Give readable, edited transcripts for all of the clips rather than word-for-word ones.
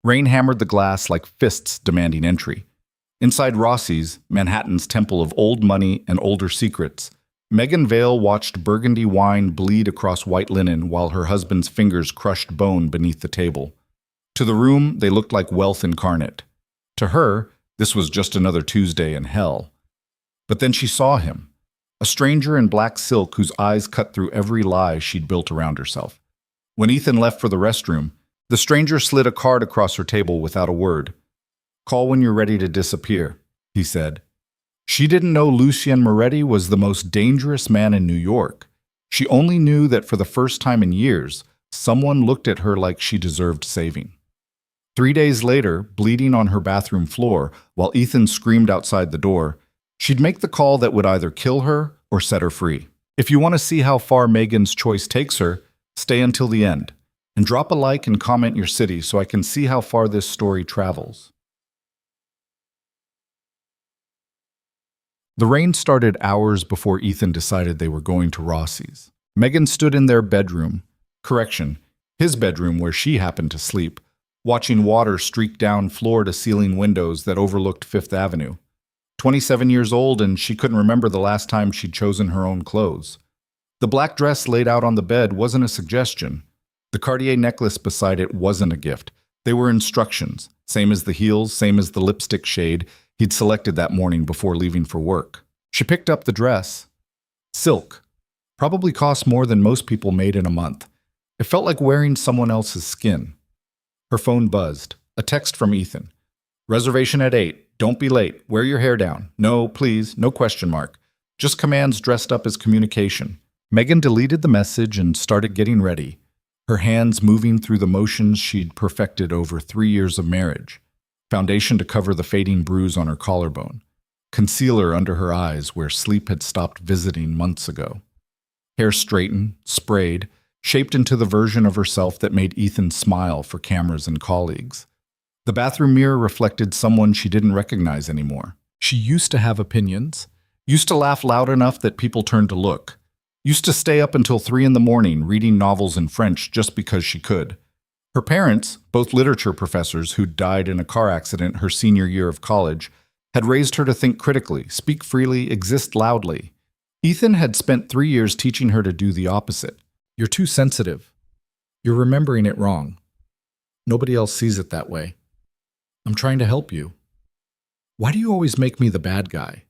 Rain hammered the glass like fists demanding entry. Inside Rossy's, Manhattan's temple of old money and older secrets, Megan Vale watched burgundy wine bleed across white linen while her husband's fingers crushed bone beneath the table. To the room, they looked like wealth incarnate. To her, this was just another Tuesday in hell. But then she saw him, a stranger in black silk whose eyes cut through every lie she'd built around herself. When Ethan left for the restroom, the stranger slid a card across her table without a word. "Call when you're ready to disappear," he said. She didn't know Lucien Moretti was the most dangerous man in New York. She only knew that for the first time in years, someone looked at her like she deserved saving. 3 days later, bleeding on her bathroom floor, while Ethan screamed outside the door, she'd make the call that would either kill her or set her free. If you want to see how far Megan's choice takes her, stay until the end. And drop a like and comment your city so I can see how far this story travels. The rain started hours before Ethan decided they were going to Rossy's. Megan stood in their bedroom, his bedroom where she happened to sleep, watching water streak down floor-to-ceiling windows that overlooked Fifth Avenue. 27 years old, and she couldn't remember the last time she'd chosen her own clothes. The black dress laid out on the bed wasn't a suggestion. The Cartier necklace beside it wasn't a gift. They were instructions, same as the heels, same as the lipstick shade he'd selected that morning before leaving for work. She picked up the dress. Silk. Probably cost more than most people made in a month. It felt like wearing someone else's skin. Her phone buzzed. A text from Ethan. "Reservation at 8. Don't be late. Wear your hair down. No, please. No question mark. Just commands dressed up as communication." Megan deleted the message and started getting ready, her hands moving through the motions she'd perfected over 3 years of marriage. Foundation to cover the fading bruise on her collarbone. Concealer under her eyes where sleep had stopped visiting months ago. Hair straightened, sprayed, shaped into the version of herself that made Ethan smile for cameras and colleagues. The bathroom mirror reflected someone she didn't recognize anymore. She used to have opinions, used to laugh loud enough that people turned to look, used to stay up until 3 in the morning reading novels in French just because she could. Her parents, both literature professors who died in a car accident her senior year of college, had raised her to think critically, speak freely, exist loudly. Ethan had spent 3 years teaching her to do the opposite. "You're too sensitive. You're remembering it wrong. Nobody else sees it that way. I'm trying to help you. Why do you always make me the bad guy?"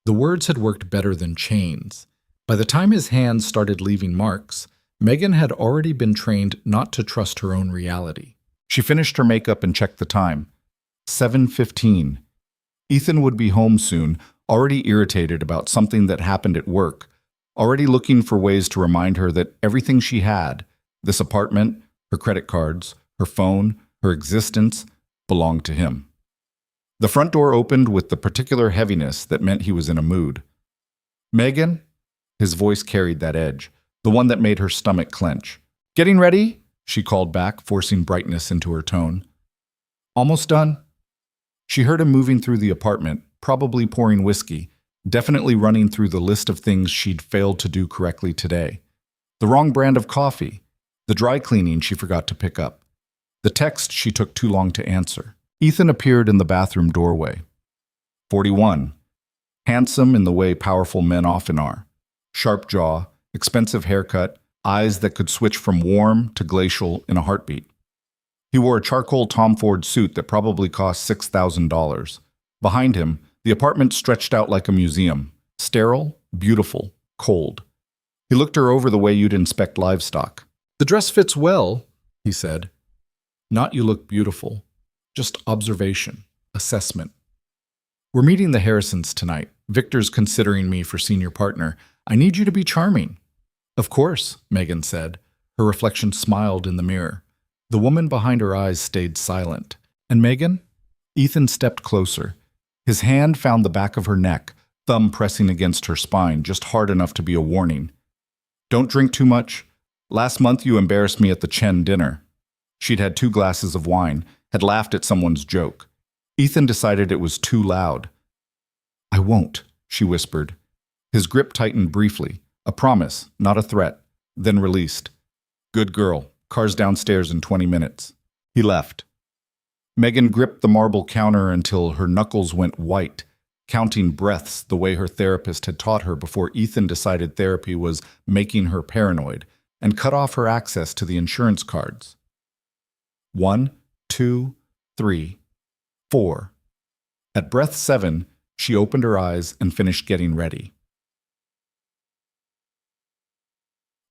The words had worked better than chains. By the time his hands started leaving marks, Megan had already been trained not to trust her own reality. She finished her makeup and checked the time. 7:15. Ethan would be home soon, already irritated about something that happened at work, already looking for ways to remind her that everything she had, this apartment, her credit cards, her phone, her existence, belonged to him. The front door opened with the particular heaviness that meant he was in a mood. "Megan?" His voice carried that edge, the one that made her stomach clench. "Getting ready?" she called back, forcing brightness into her tone. "Almost done?" She heard him moving through the apartment, probably pouring whiskey, definitely running through the list of things she'd failed to do correctly today. The wrong brand of coffee, the dry cleaning she forgot to pick up, the text she took too long to answer. Ethan appeared in the bathroom doorway. 41. Handsome in the way powerful men often are. Sharp jaw, expensive haircut, eyes that could switch from warm to glacial in a heartbeat. He wore a charcoal Tom Ford suit that probably cost $6,000. Behind him, the apartment stretched out like a museum. Sterile, beautiful, cold. He looked her over the way you'd inspect livestock. "The dress fits well," he said. "Not you look beautiful. Just observation, assessment. We're meeting the Harrisons tonight. Victor's considering me for senior partner. I need you to be charming." "Of course," Megan said. Her reflection smiled in the mirror. The woman behind her eyes stayed silent. "And Megan?" Ethan stepped closer. His hand found the back of her neck, thumb pressing against her spine, just hard enough to be a warning. "Don't drink too much. Last month you embarrassed me at the Chen dinner." She'd had 2 glasses of wine, had laughed at someone's joke. Ethan decided it was too loud. "I won't," she whispered. His grip tightened briefly, a promise, not a threat, then released. "Good girl. Car's downstairs in 20 minutes. He left. Megan gripped the marble counter until her knuckles went white, counting breaths the way her therapist had taught her before Ethan decided therapy was making her paranoid and cut off her access to the insurance cards. 1, 2, 3, 4. At breath 7, she opened her eyes and finished getting ready.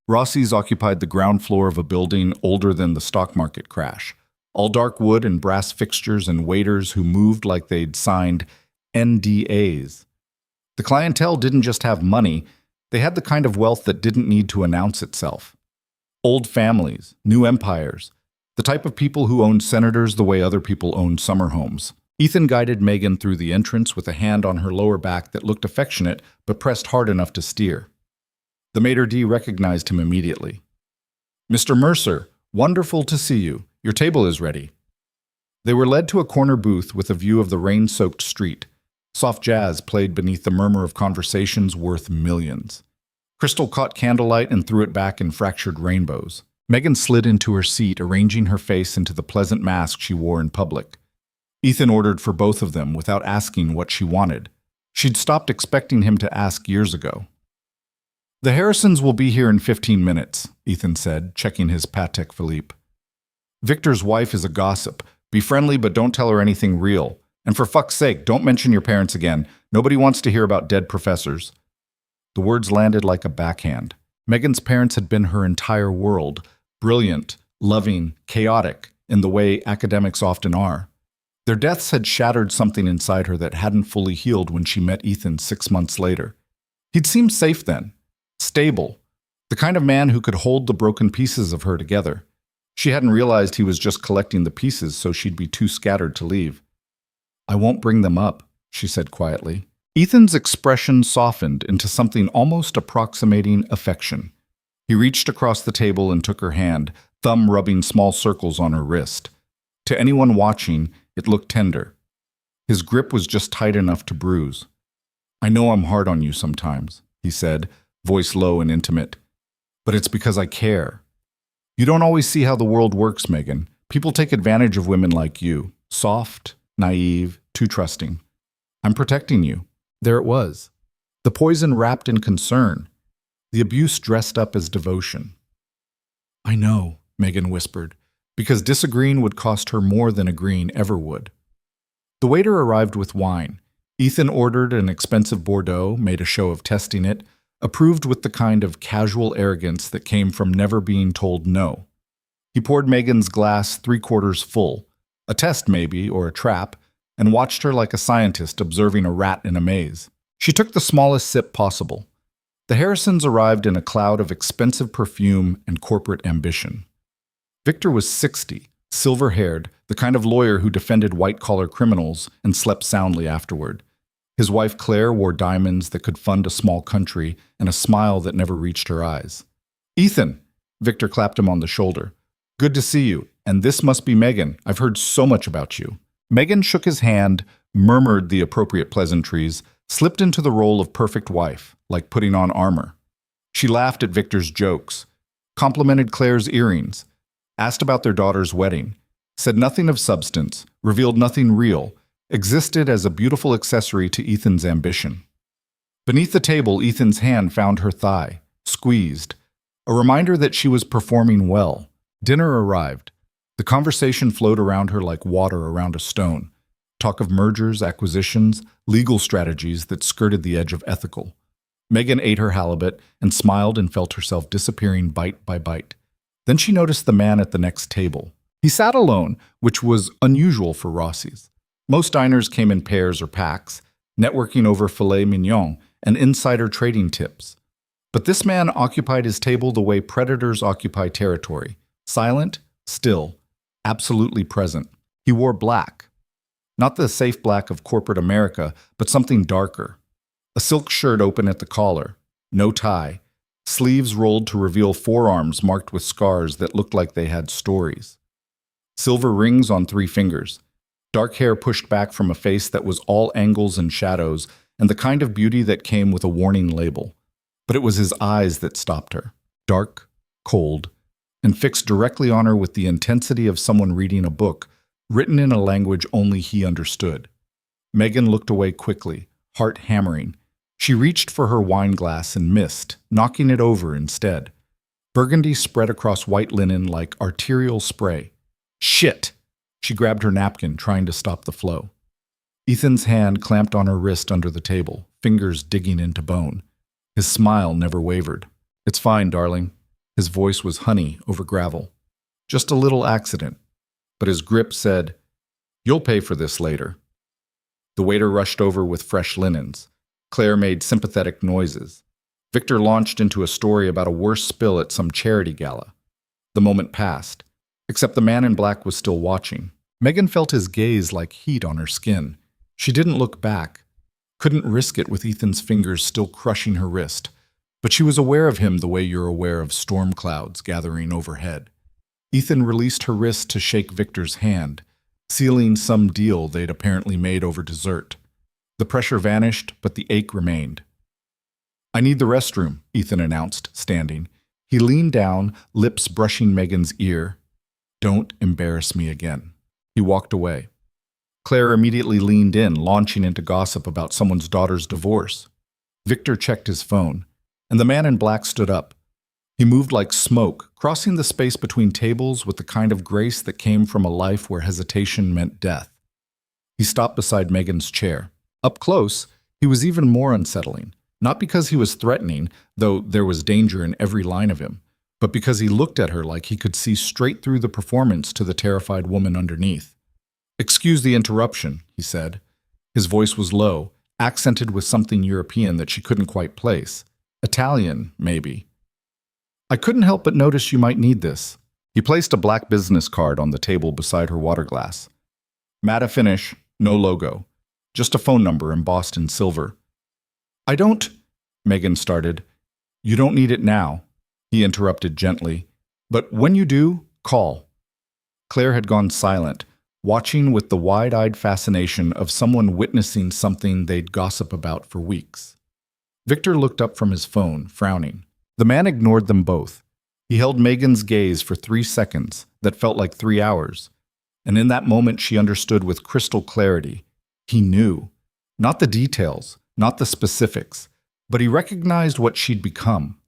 Rossy's occupied the ground floor of a building older than the stock market crash. All dark wood and brass fixtures and waiters who moved like they'd signed NDAs. The clientele didn't just have money, they had the kind of wealth that didn't need to announce itself. Old families, new empires, the type of people who owned senators the way other people owned summer homes. Ethan guided Megan through the entrance with a hand on her lower back that looked affectionate but pressed hard enough to steer. The maitre d' recognized him immediately. "Mr. Mercer, wonderful to see you. Your table is ready." They were led to a corner booth with a view of the rain-soaked street. Soft jazz played beneath the murmur of conversations worth millions. Crystal caught candlelight and threw it back in fractured rainbows. Megan slid into her seat, arranging her face into the pleasant mask she wore in public. Ethan ordered for both of them without asking what she wanted. She'd stopped expecting him to ask years ago. "The Harrisons will be here in 15 minutes, Ethan said, checking his Patek Philippe. "Victor's wife is a gossip. Be friendly, but don't tell her anything real. And for fuck's sake, don't mention your parents again. Nobody wants to hear about dead professors." The words landed like a backhand. Megan's parents had been her entire world, brilliant, loving, chaotic, in the way academics often are. Their deaths had shattered something inside her that hadn't fully healed when she met Ethan 6 months later. He'd seemed safe then. Stable. The kind of man who could hold the broken pieces of her together. She hadn't realized he was just collecting the pieces so she'd be too scattered to leave. "I won't bring them up," she said quietly. Ethan's expression softened into something almost approximating affection. He reached across the table and took her hand, thumb rubbing small circles on her wrist. To anyone watching, it looked tender. His grip was just tight enough to bruise. "I know I'm hard on you sometimes," he said, voice low and intimate. "But it's because I care. You don't always see how the world works, Megan. People take advantage of women like you. Soft, naive, too trusting. I'm protecting you." There it was. The poison wrapped in concern. The abuse dressed up as devotion. "I know," Megan whispered, because disagreeing would cost her more than agreeing ever would. The waiter arrived with wine. Ethan ordered an expensive Bordeaux, made a show of testing it, approved with the kind of casual arrogance that came from never being told no. He poured Megan's glass 3/4 full, a test maybe, or a trap, and watched her like a scientist observing a rat in a maze. She took the smallest sip possible. The Harrisons arrived in a cloud of expensive perfume and corporate ambition. Victor was 60, silver-haired, the kind of lawyer who defended white-collar criminals and slept soundly afterward. His wife Claire wore diamonds that could fund a small country and a smile that never reached her eyes. "Ethan," Victor clapped him on the shoulder. "Good to see you, and this must be Megan. I've heard so much about you." Megan shook his hand, murmured the appropriate pleasantries, slipped into the role of perfect wife, like putting on armor. She laughed at Victor's jokes, complimented Claire's earrings, asked about their daughter's wedding, said nothing of substance, revealed nothing real, existed as a beautiful accessory to Ethan's ambition. Beneath the table, Ethan's hand found her thigh, squeezed, a reminder that she was performing well. Dinner arrived. The conversation flowed around her like water around a stone. Talk of mergers, acquisitions, legal strategies that skirted the edge of ethical. Megan ate her halibut and smiled and felt herself disappearing bite by bite. Then she noticed the man at the next table. He sat alone, which was unusual for Rossy's. Most diners came in pairs or packs, networking over filet mignon and insider trading tips. But this man occupied his table the way predators occupy territory, silent, still, absolutely present. He wore black. Not the safe black of corporate America, but something darker. A silk shirt open at the collar, no tie, sleeves rolled to reveal forearms marked with scars that looked like they had stories. Silver rings on 3 fingers. Dark hair pushed back from a face that was all angles and shadows, and the kind of beauty that came with a warning label. But it was his eyes that stopped her, dark, cold, and fixed directly on her with the intensity of someone reading a book, written in a language only he understood. Megan looked away quickly, heart hammering. She reached for her wine glass and missed, knocking it over instead. Burgundy spread across white linen like arterial spray. Shit! She grabbed her napkin, trying to stop the flow. Ethan's hand clamped on her wrist under the table, fingers digging into bone. His smile never wavered. "It's fine, darling." His voice was honey over gravel. "Just a little accident." But his grip said, "You'll pay for this later." The waiter rushed over with fresh linens. Claire made sympathetic noises. Victor launched into a story about a worse spill at some charity gala. The moment passed, except the man in black was still watching. Megan felt his gaze like heat on her skin. She didn't look back, couldn't risk it with Ethan's fingers still crushing her wrist, but she was aware of him the way you're aware of storm clouds gathering overhead. Ethan released her wrist to shake Victor's hand, sealing some deal they'd apparently made over dessert. The pressure vanished, but the ache remained. "I need the restroom," Ethan announced, standing. He leaned down, lips brushing Megan's ear. "Don't embarrass me again." He walked away. Claire immediately leaned in, launching into gossip about someone's daughter's divorce. Victor checked his phone, and the man in black stood up. He moved like smoke, crossing the space between tables with the kind of grace that came from a life where hesitation meant death. He stopped beside Megan's chair. Up close, he was even more unsettling, not because he was threatening, though there was danger in every line of him, but because he looked at her like he could see straight through the performance to the terrified woman underneath. "Excuse the interruption," he said. His voice was low, accented with something European that she couldn't quite place. Italian, maybe. "I couldn't help but notice you might need this." He placed a black business card on the table beside her water glass. "Matte finish, no logo. Just a phone number embossed in silver." "I don't," Megan started. "You don't need it now," he interrupted gently. "But when you do, call." Claire had gone silent, watching with the wide-eyed fascination of someone witnessing something they'd gossip about for weeks. Victor looked up from his phone, frowning. The man ignored them both. He held Megan's gaze for 3 seconds that felt like 3 hours, and in that moment she understood with crystal clarity. He knew. Not the details, not the specifics, but he recognized what she'd become,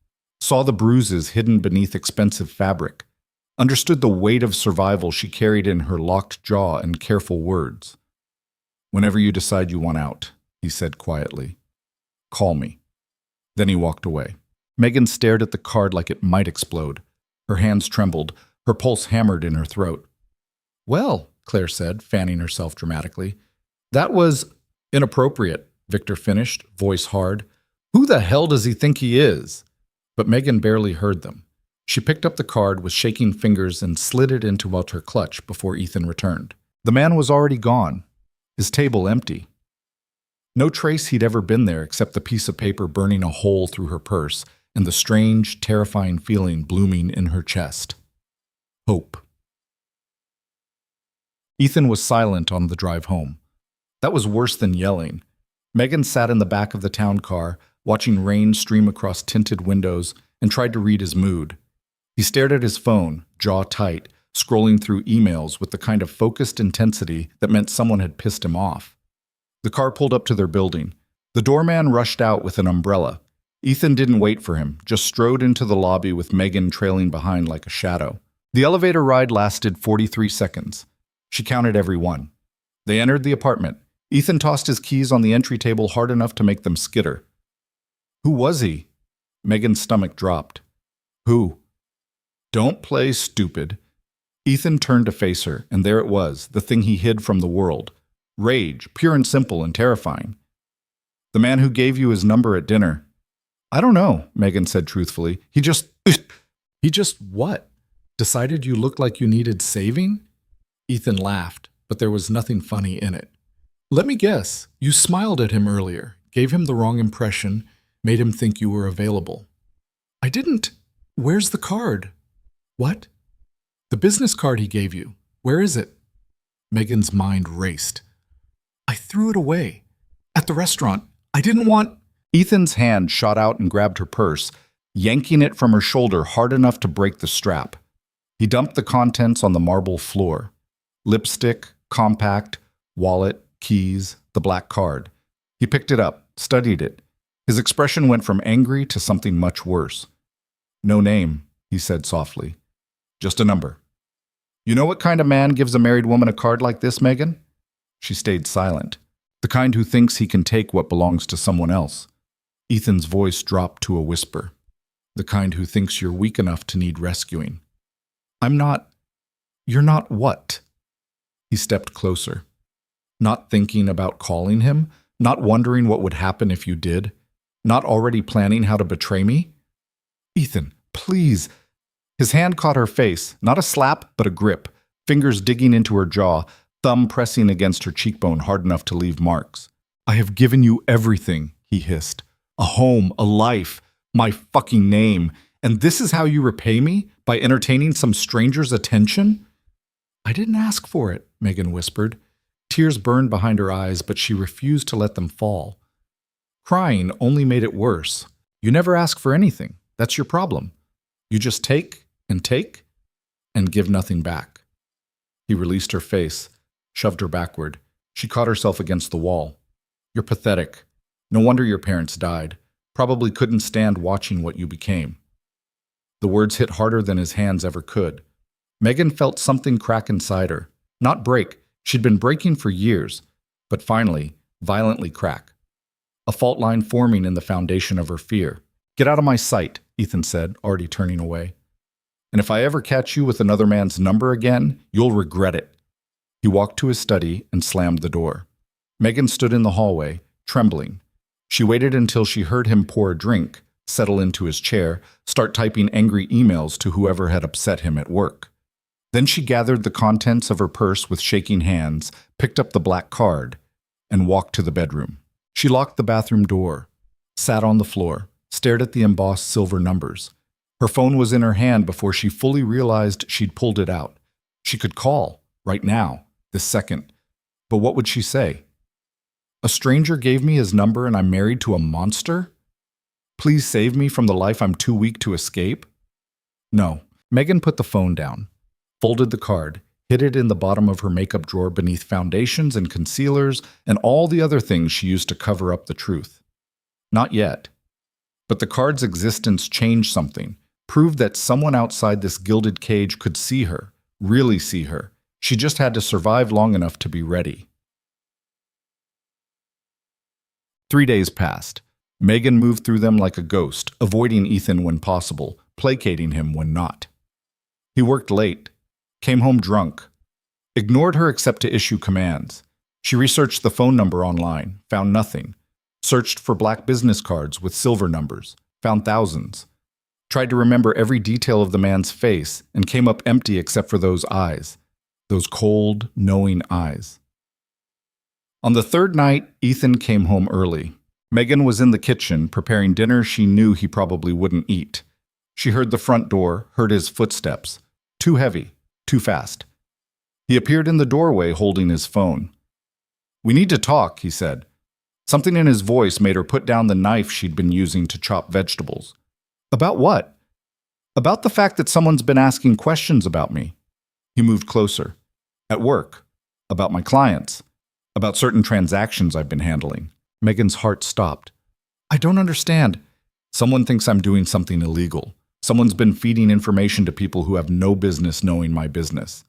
saw the bruises hidden beneath expensive fabric, understood the weight of survival she carried in her locked jaw and careful words. "Whenever you decide you want out," he said quietly. "Call me." Then he walked away. Megan stared at the card like it might explode. Her hands trembled, her pulse hammered in her throat. "Well," Claire said, fanning herself dramatically. "That was inappropriate," Victor finished, voice hard. "Who the hell does he think he is?" But Megan barely heard them. She picked up the card with shaking fingers and slid it into her clutch before Ethan returned. The man was already gone, his table empty. No trace he'd ever been there except the piece of paper burning a hole through her purse and the strange, terrifying feeling blooming in her chest. Hope. Ethan was silent on the drive home. That was worse than yelling. Megan sat in the back of the town car, watching rain stream across tinted windows, and tried to read his mood. He stared at his phone, jaw tight, scrolling through emails with the kind of focused intensity that meant someone had pissed him off. The car pulled up to their building. The doorman rushed out with an umbrella. Ethan didn't wait for him, just strode into the lobby with Megan trailing behind like a shadow. The elevator ride lasted 43 seconds. She counted every one. They entered the apartment. Ethan tossed his keys on the entry table hard enough to make them skitter. Who was he? Megan's stomach dropped. Who? Don't play stupid. Ethan turned to face her, and there it was, the thing he hid from the world. Rage, pure and simple and terrifying. The man who gave you his number at dinner. I don't know, Megan said truthfully. He just what? Decided you looked like you needed saving? Ethan laughed, but there was nothing funny in it. Let me guess, you smiled at him earlier, gave him the wrong impression, made him think you were available. I didn't. Where's the card? What? The business card he gave you. Where is it? Megan's mind raced. I threw it away. At the restaurant. I didn't want... Ethan's hand shot out and grabbed her purse, yanking it from her shoulder hard enough to break the strap. He dumped the contents on the marble floor. Lipstick, compact, wallet, keys, the black card. He picked it up, studied it. His expression went from angry to something much worse. "No name," he said softly. "Just a number." "You know what kind of man gives a married woman a card like this, Megan?" She stayed silent. "The kind who thinks he can take what belongs to someone else." Ethan's voice dropped to a whisper. "The kind who thinks you're weak enough to need rescuing." "I'm not." "You're not what?" He stepped closer. "Not thinking about calling him? Not wondering what would happen if you did? Not already planning how to betray me?" "Ethan, please." His hand caught her face, not a slap, but a grip, fingers digging into her jaw, thumb pressing against her cheekbone hard enough to leave marks. "I have given you everything," he hissed. "A home, a life, my fucking name. And this is how you repay me? By entertaining some stranger's attention?" "I didn't ask for it," Megan whispered. Tears burned behind her eyes, but she refused to let them fall. Crying only made it worse. You never ask for anything. That's your problem. You just take and give nothing back. He released her face, shoved her backward. She caught herself against the wall. "You're pathetic. No wonder your parents died. Probably couldn't stand watching what you became." The words hit harder than his hands ever could. Megan felt something crack inside her. Not break. She'd been breaking for years, but finally, violently crack. A fault line forming in the foundation of her fear. "Get out of my sight," Ethan said, already turning away. "And if I ever catch you with another man's number again, you'll regret it." He walked to his study and slammed the door. Megan stood in the hallway, trembling. She waited until she heard him pour a drink, settle into his chair, start typing angry emails to whoever had upset him at work. Then she gathered the contents of her purse with shaking hands, picked up the black card, and walked to the bedroom. She locked the bathroom door, sat on the floor, stared at the embossed silver numbers. Her phone was in her hand before she fully realized she'd pulled it out. She could call, right now, this second. But what would she say? "A stranger gave me his number and I'm married to a monster? Please save me from the life I'm too weak to escape?" No. Megan put the phone down, folded the card, hid it in the bottom of her makeup drawer beneath foundations and concealers and all the other things she used to cover up the truth. Not yet. But the card's existence changed something, proved that someone outside this gilded cage could see her, really see her. She just had to survive long enough to be ready. 3 days passed. Megan moved through them like a ghost, avoiding Ethan when possible, placating him when not. He worked late, came home drunk, ignored her except to issue commands. She researched the phone number online, found nothing. Searched for black business cards with silver numbers, found thousands. Tried to remember every detail of the man's face and came up empty except for those eyes, those cold, knowing eyes. On the third night, Ethan came home early. Megan was in the kitchen preparing dinner she knew he probably wouldn't eat. She heard the front door, heard his footsteps. Too heavy, too fast. He appeared in the doorway holding his phone. "We need to talk," he said. Something in his voice made her put down the knife she'd been using to chop vegetables. "About what?" "About the fact that someone's been asking questions about me." He moved closer. "At work. About my clients. About certain transactions I've been handling." Megan's heart stopped. "I don't understand." "Someone thinks I'm doing something illegal. Someone's been feeding information to people who have no business knowing my business."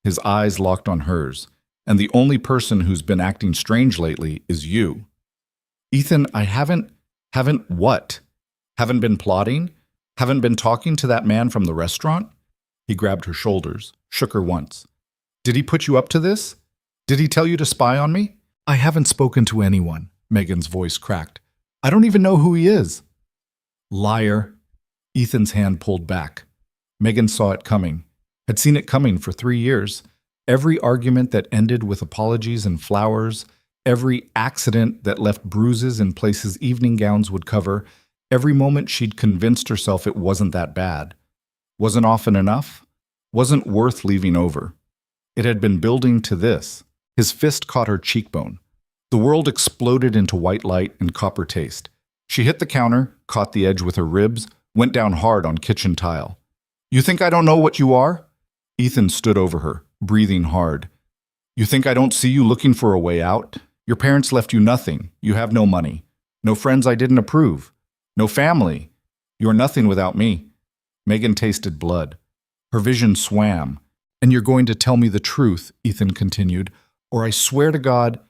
His eyes locked on hers. "And the only person who's been acting strange lately is you." "Ethan, I haven't what? Haven't been plotting? Haven't been talking to that man from the restaurant?" He grabbed her shoulders, shook her once. "Did he put you up to this? Did he tell you to spy on me?" "I haven't spoken to anyone," Megan's voice cracked. "I don't even know who he is." "Liar." Ethan's hand pulled back. Megan saw it coming, had seen it coming for 3 years. Every argument that ended with apologies and flowers, every accident that left bruises in places evening gowns would cover, every moment she'd convinced herself it wasn't that bad. Wasn't often enough? Wasn't worth leaving over. It had been building to this. His fist caught her cheekbone. The world exploded into white light and copper taste. She hit the counter, caught the edge with her ribs, went down hard on kitchen tile. "You think I don't know what you are?" Ethan stood over her, breathing hard. You think I don't see you looking for a way out? Your parents left you nothing. You have no money. No friends I didn't approve. No family. You're nothing without me. Megan tasted blood. Her vision swam. And you're going to tell me the truth, Ethan continued, or I swear to God.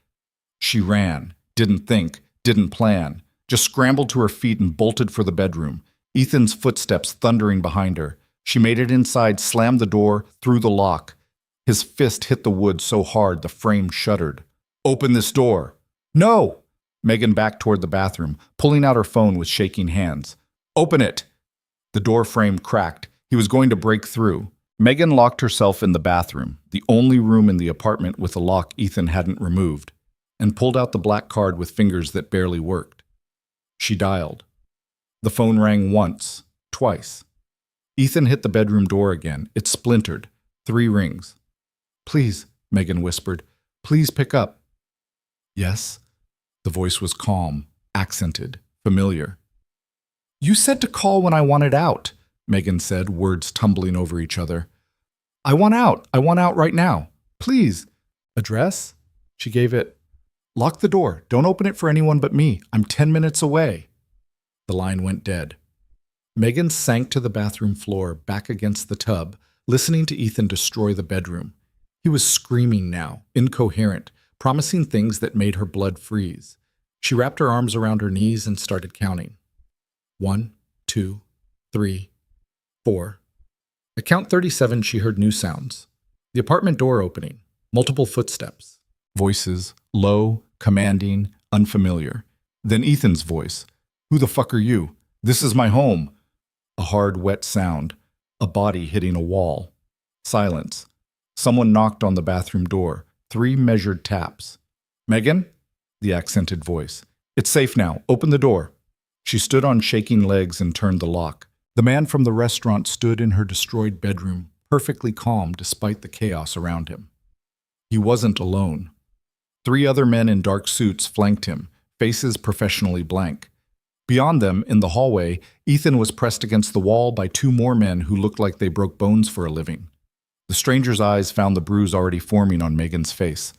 She ran, didn't think, didn't plan, just scrambled to her feet and bolted for the bedroom, Ethan's footsteps thundering behind her. She made it inside, slammed the door, threw the lock. His fist hit the wood so hard the frame shuddered. Open this door. No! Megan backed toward the bathroom, pulling out her phone with shaking hands. Open it! The door frame cracked. He was going to break through. Megan locked herself in the bathroom, the only room in the apartment with a lock Ethan hadn't removed, and pulled out the black card with fingers that barely worked. She dialed. The phone rang once, twice. Ethan hit the bedroom door again. It splintered. 3 rings. Please, Megan whispered. Please pick up. Yes? The voice was calm, accented, familiar. You said to call when I wanted out, Megan said, words tumbling over each other. I want out. I want out right now. Please. Address? She gave it. Lock the door. Don't open it for anyone but me. I'm 10 minutes away. The line went dead. Megan sank to the bathroom floor, back against the tub, listening to Ethan destroy the bedroom. He was screaming now, incoherent, promising things that made her blood freeze. She wrapped her arms around her knees and started counting. 1, 2, 3, 4. At count 37, she heard new sounds. The apartment door opening, multiple footsteps. Voices, low, commanding, unfamiliar. Then Ethan's voice. Who the fuck are you? This is my home. A hard, wet sound. A body hitting a wall. Silence. Someone knocked on the bathroom door. 3 measured taps. Megan? The accented voice. It's safe now. Open the door. She stood on shaking legs and turned the lock. The man from the restaurant stood in her destroyed bedroom, perfectly calm despite the chaos around him. He wasn't alone. 3 other men in dark suits flanked him, faces professionally blank. Beyond them, in the hallway, Ethan was pressed against the wall by 2 more men who looked like they broke bones for a living. The stranger's eyes found the bruise already forming on Megan's face.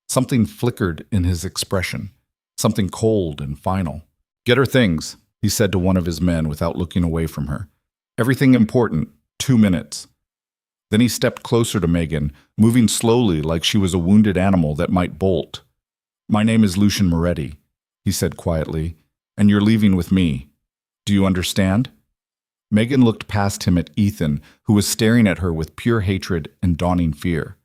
Something flickered in his expression, something cold and final. Get her things, he said to one of his men without looking away from her. Everything important, 2 minutes. Then he stepped closer to Megan, moving slowly like she was a wounded animal that might bolt. My name is Lucian Moretti, he said quietly, and you're leaving with me. Do you understand? Megan looked past him at Ethan, who was staring at her with pure hatred and dawning fear.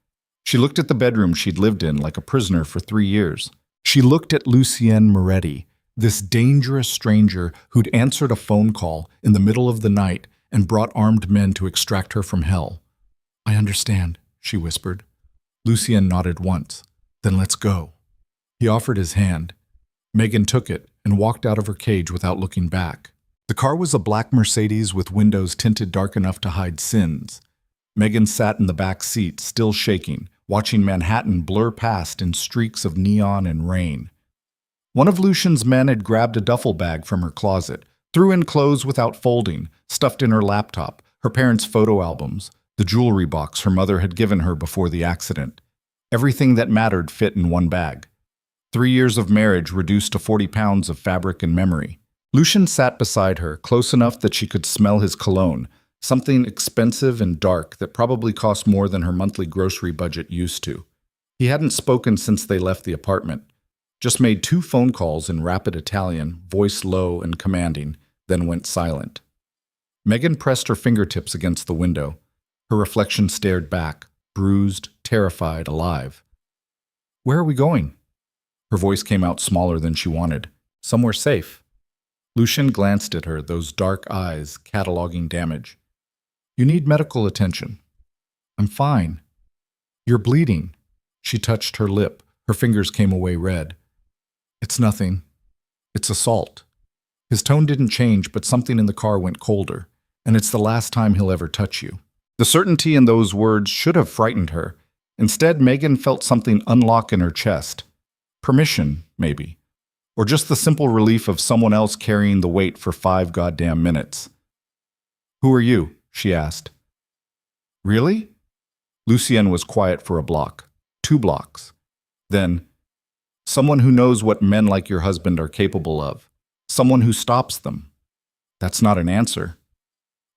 She looked at the bedroom she'd lived in like a prisoner for 3 years. She looked at Lucian Moretti, this dangerous stranger who'd answered a phone call in the middle of the night and brought armed men to extract her from hell. I understand, she whispered. Lucian nodded once. Then let's go. He offered his hand. Megan took it and walked out of her cage without looking back. The car was a black Mercedes with windows tinted dark enough to hide sins. Megan sat in the back seat, still shaking, watching Manhattan blur past in streaks of neon and rain. One of Lucian's men had grabbed a duffel bag from her closet, threw in clothes without folding, stuffed in her laptop, her parents' photo albums, the jewelry box her mother had given her before the accident. Everything that mattered fit in one bag. 3 years of marriage reduced to 40 pounds of fabric and memory. Lucian sat beside her, close enough that she could smell his cologne, something expensive and dark that probably cost more than her monthly grocery budget used to. He hadn't spoken since they left the apartment. Just made 2 phone calls in rapid Italian, voice low and commanding, then went silent. Megan pressed her fingertips against the window. Her reflection stared back, bruised, terrified, alive. Where are we going? Her voice came out smaller than she wanted. Somewhere safe. Lucian glanced at her, those dark eyes cataloging damage. You need medical attention. I'm fine. You're bleeding. She touched her lip. Her fingers came away red. It's nothing. It's assault. His tone didn't change, but something in the car went colder, and it's the last time he'll ever touch you. The certainty in those words should have frightened her. Instead, Megan felt something unlock in her chest. Permission, maybe. Or just the simple relief of someone else carrying the weight for 5 goddamn minutes. Who are you? She asked. Really? Lucienne was quiet for a block, 2 blocks. Then, someone who knows what men like your husband are capable of. Someone who stops them. That's not an answer.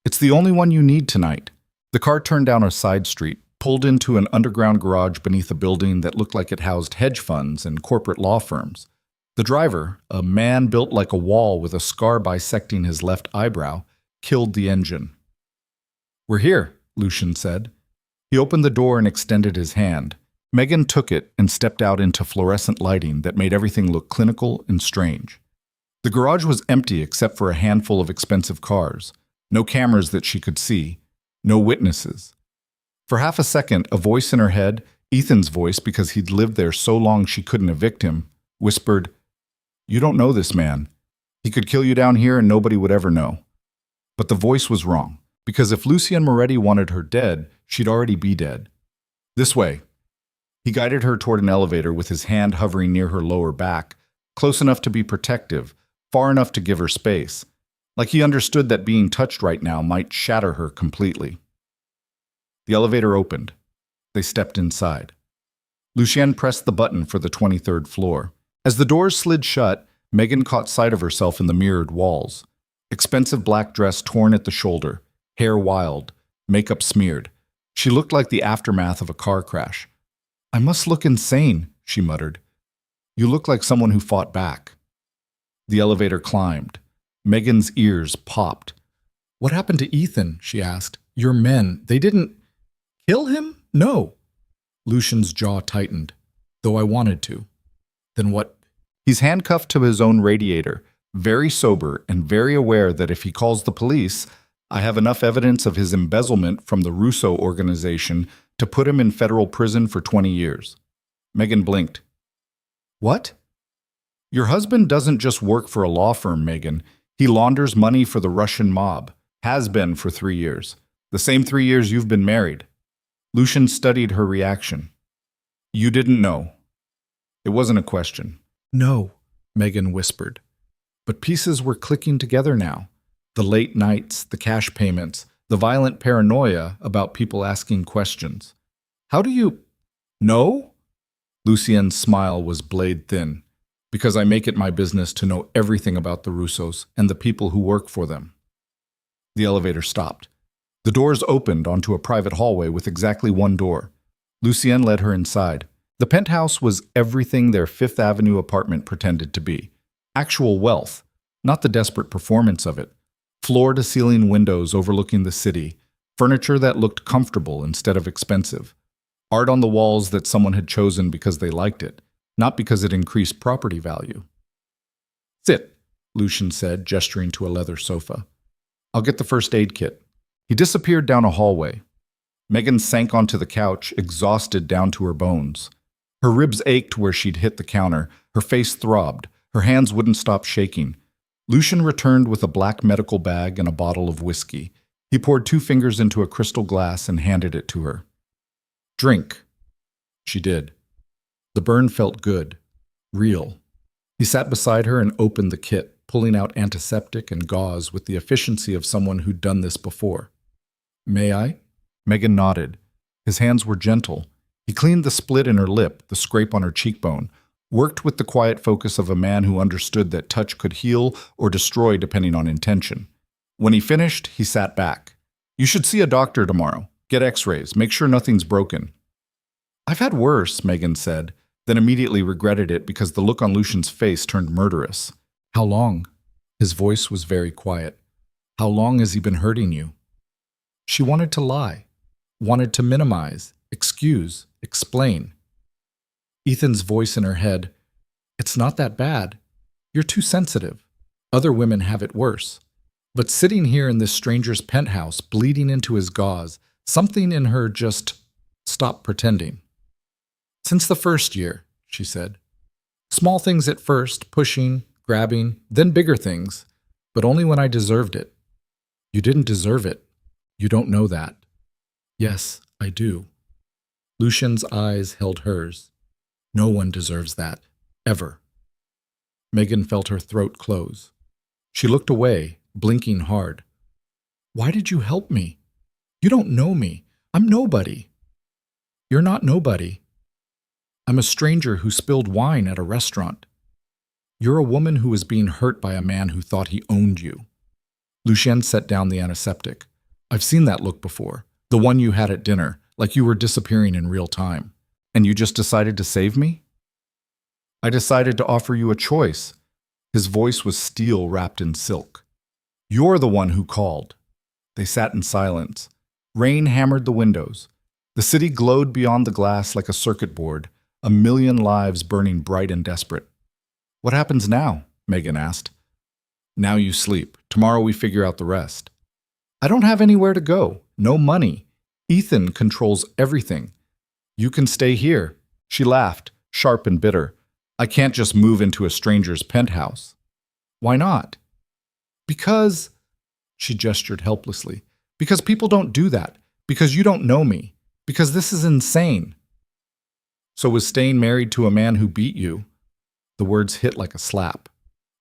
It's the only one you need tonight. The car turned down a side street, pulled into an underground garage beneath a building that looked like it housed hedge funds and corporate law firms. The driver, a man built like a wall with a scar bisecting his left eyebrow, killed the engine. "We're here," Lucian said. He opened the door and extended his hand. Megan took it and stepped out into fluorescent lighting that made everything look clinical and strange. The garage was empty except for a handful of expensive cars. No cameras that she could see. No witnesses. For half a second, a voice in her head, Ethan's voice because he'd lived there so long she couldn't evict him, whispered, "You don't know this man. He could kill you down here and nobody would ever know." But the voice was wrong, because if Lucienne Moretti wanted her dead, she'd already be dead. "This way." He guided her toward an elevator with his hand hovering near her lower back, close enough to be protective, far enough to give her space, like he understood that being touched right now might shatter her completely. The elevator opened. They stepped inside. Lucienne pressed the button for the 23rd floor. As the doors slid shut, Megan caught sight of herself in the mirrored walls. Expensive black dress torn at the shoulder, hair wild, makeup smeared. She looked like the aftermath of a car crash. "I must look insane," she muttered. "You look like someone who fought back." The elevator climbed. Megan's ears popped. "What happened to Ethan?" she asked. "Your men, they didn't kill him?" "No." Lucian's jaw tightened. "Though I wanted to." "Then what?" He's handcuffed to his own radiator, very sober and very aware that if he calls the police, I have enough evidence of his embezzlement from the Russo organization to put him in federal prison for 20 years. Megan blinked. "What?" "Your husband doesn't just work for a law firm, Megan. He launders money for the Russian mob. Has been for 3 years. The same 3 years you've been married." Lucian studied her reaction. "You didn't know." It wasn't a question. "No," Megan whispered. But pieces were clicking together now. The late nights, the cash payments, the violent paranoia about people asking questions. "How do you—" "No?" Lucien's smile was blade thin. "Because I make it my business to know everything about the Russos and the people who work for them." The elevator stopped. The doors opened onto a private hallway with exactly one door. Lucienne led her inside. The penthouse was everything their Fifth Avenue apartment pretended to be. Actual wealth, not the desperate performance of it. Floor-to-ceiling windows overlooking the city, furniture that looked comfortable instead of expensive, art on the walls that someone had chosen because they liked it, not because it increased property value. "Sit," Lucian said, gesturing to a leather sofa. "I'll get the first aid kit." He disappeared down a hallway. Megan sank onto the couch, exhausted down to her bones. Her ribs ached where she'd hit the counter, her face throbbed, her hands wouldn't stop shaking. Lucian returned with a black medical bag and a bottle of whiskey. He poured 2 fingers into a crystal glass and handed it to her. "Drink." She did. The burn felt good, real. He sat beside her and opened the kit, pulling out antiseptic and gauze with the efficiency of someone who'd done this before. "May I?" Megan nodded. His hands were gentle. He cleaned the split in her lip, the scrape on her cheekbone, worked with the quiet focus of a man who understood that touch could heal or destroy depending on intention. When he finished, he sat back. "You should see a doctor tomorrow. Get x-rays. Make sure nothing's broken." "I've had worse," Megan said, then immediately regretted it because the look on Lucian's face turned murderous. "How long?" His voice was very quiet. "How long has he been hurting you?" She wanted to lie, wanted to minimize, excuse, explain. Ethan's voice in her head, "It's not that bad. You're too sensitive. Other women have it worse." But sitting here in this stranger's penthouse, bleeding into his gauze, something in her just stopped pretending. "Since the first year," she said. "Small things at first, pushing, grabbing, then bigger things, but only when I deserved it." "You didn't deserve it. You don't know that." "Yes, I do." Lucian's eyes held hers. "No one deserves that, ever." Megan felt her throat close. She looked away, blinking hard. "Why did you help me? You don't know me. I'm nobody." You're not nobody. I'm a stranger who spilled wine at a restaurant. You're a woman who was being hurt by a man who thought he owned you. Lucien set down the antiseptic. I've seen that look before. The one you had at dinner, like you were disappearing in real time. And you just decided to save me? I decided to offer you a choice. His voice was steel wrapped in silk. You're the one who called. They sat in silence. Rain hammered the windows. The city glowed beyond the glass like a circuit board, a million lives burning bright and desperate. What happens now? Megan asked. Now you sleep. Tomorrow we figure out the rest. I don't have anywhere to go. No money. Ethan controls everything. You can stay here. She laughed, sharp and bitter. I can't just move into a stranger's penthouse. Why not? Because, she gestured helplessly, because people don't do that. Because you don't know me. Because this is insane. So was staying married to a man who beat you? The words hit like a slap.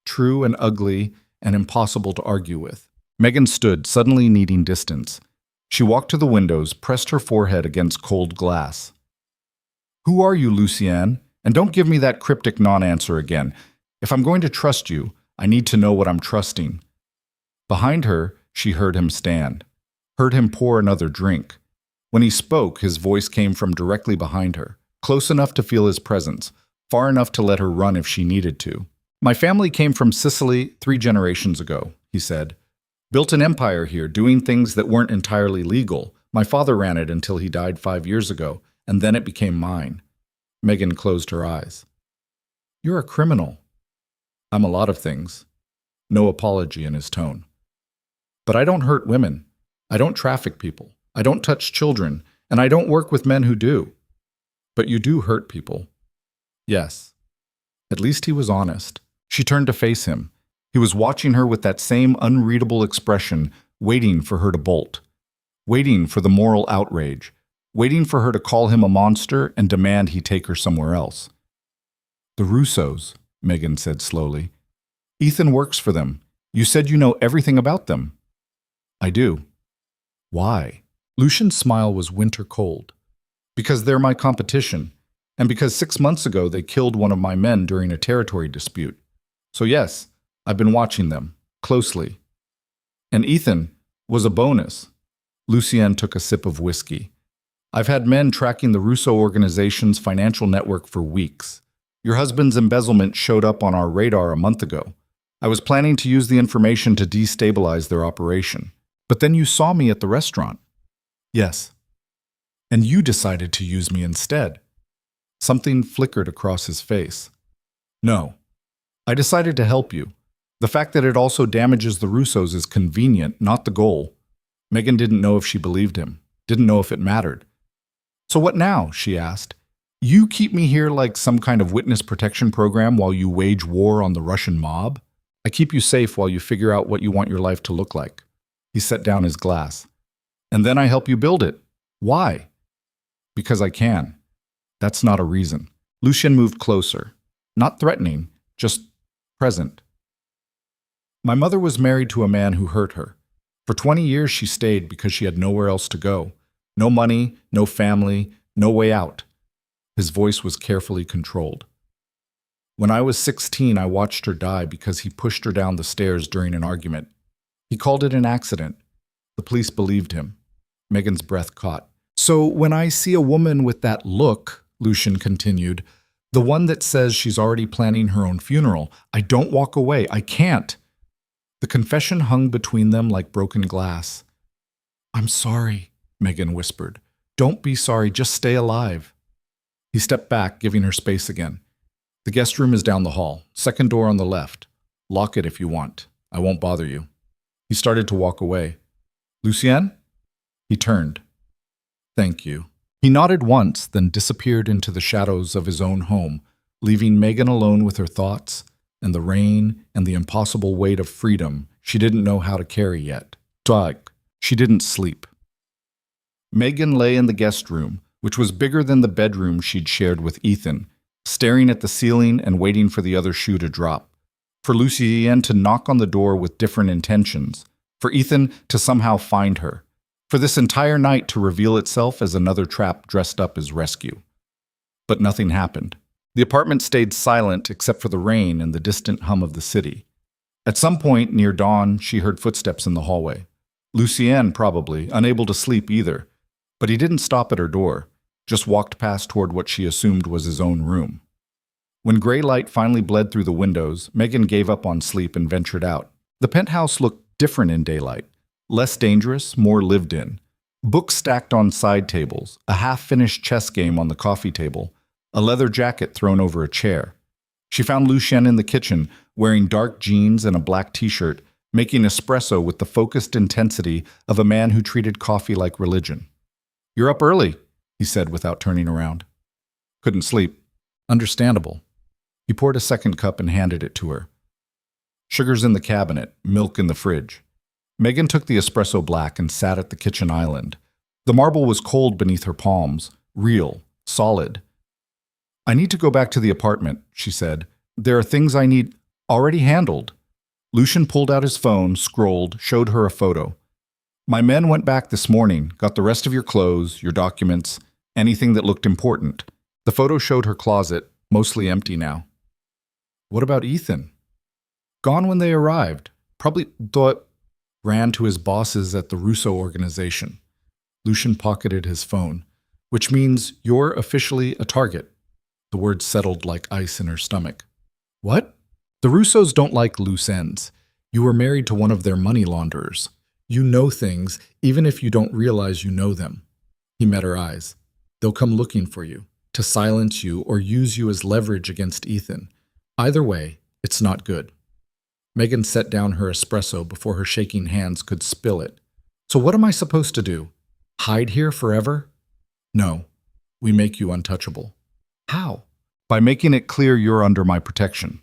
True and ugly and impossible to argue with. Megan stood, suddenly needing distance. She walked to the windows, pressed her forehead against cold glass. Who are you, Lucien? And don't give me that cryptic non-answer again. If I'm going to trust you, I need to know what I'm trusting. Behind her, she heard him stand, heard him pour another drink. When he spoke, his voice came from directly behind her, close enough to feel his presence, far enough to let her run if she needed to. My family came from Sicily 3 generations ago, he said. Built an empire here, doing things that weren't entirely legal. My father ran it until he died 5 years ago, and then it became mine. Megan closed her eyes. You're a criminal. I'm a lot of things. No apology in his tone. But I don't hurt women. I don't traffic people. I don't touch children, and I don't work with men who do. But you do hurt people. Yes. At least he was honest. She turned to face him. He was watching her with that same unreadable expression, waiting for her to bolt. Waiting for the moral outrage. Waiting for her to call him a monster and demand he take her somewhere else. The Russos, Megan said slowly. Ethan works for them. You said you know everything about them. I do. Why? Lucian's smile was winter cold. Because they're my competition, and because 6 months ago they killed one of my men during a territory dispute. So yes, I've been watching them, closely. And Ethan was a bonus. Lucien took a sip of whiskey. I've had men tracking the Russo organization's financial network for weeks. Your husband's embezzlement showed up on our radar a month ago. I was planning to use the information to destabilize their operation. But then you saw me at the restaurant. Yes. And you decided to use me instead. Something flickered across his face. No. I decided to help you. The fact that it also damages the Russos is convenient, not the goal. Megan didn't know if she believed him, didn't know if it mattered. So what now? She asked. You keep me here like some kind of witness protection program while you wage war on the Russian mob? I keep you safe while you figure out what you want your life to look like. He set down his glass. And then I help you build it. Why? Because I can. That's not a reason. Lucien moved closer. Not threatening, just present. My mother was married to a man who hurt her. For 20 years she stayed because she had nowhere else to go. No money, no family, no way out. His voice was carefully controlled. When I was 16, I watched her die because he pushed her down the stairs during an argument. He called it an accident. The police believed him. Megan's breath caught. So when I see a woman with that look, Lucien continued, the one that says she's already planning her own funeral, I don't walk away. I can't. The confession hung between them like broken glass. I'm sorry, Megan whispered. Don't be sorry, just stay alive. He stepped back, giving her space again. The guest room is down the hall, second door on the left. Lock it if you want. I won't bother you. He started to walk away. Lucien? He turned. Thank you. He nodded once, then disappeared into the shadows of his own home, leaving Megan alone with her thoughts and the rain and the impossible weight of freedom she didn't know how to carry yet. She didn't sleep. Megan lay in the guest room, which was bigger than the bedroom she'd shared with Ethan, staring at the ceiling and waiting for the other shoe to drop, for Lucien to knock on the door with different intentions, for Ethan to somehow find her. for this entire night to reveal itself as another trap dressed up as rescue. But nothing happened. The apartment stayed silent except for the rain and the distant hum of the city. At some point near dawn, she heard footsteps in the hallway. Lucien, probably, unable to sleep either. But he didn't stop at her door, just walked past toward what she assumed was his own room. When gray light finally bled through the windows, Megan gave up on sleep and ventured out. The penthouse looked different in daylight. Less dangerous, more lived in. Books stacked on side tables, a half-finished chess game on the coffee table, a leather jacket thrown over a chair. She found Lucien in the kitchen, wearing dark jeans and a black t-shirt, making espresso with the focused intensity of a man who treated coffee like religion. "You're up early," he said without turning around. "Couldn't sleep." "Understandable." He poured a second cup and handed it to her. Sugar's in the cabinet, milk in the fridge. Megan took the espresso black and sat at the kitchen island. The marble was cold beneath her palms, real, solid. "I need to go back to the apartment," she said. "There are things I need already handled." Lucien pulled out his phone, scrolled, showed her a photo. "My men went back this morning, got the rest of your clothes, your documents, anything that looked important." The photo showed her closet, mostly empty now. "What about Ethan?" "Gone when they arrived. Probably thought ran to his bosses at the Russo organization." Lucien pocketed his phone. "Which means you're officially a target." The words settled like ice in her stomach. "What?" "The Russos don't like loose ends. You were married to one of their money launderers. You know things, even if you don't realize you know them." He met her eyes. "They'll come looking for you, to silence you or use you as leverage against Ethan. Either way, it's not good." Megan set down her espresso before her shaking hands could spill it. "So what am I supposed to do? Hide here forever?" "No. We make you untouchable." "How?" "By making it clear you're under my protection."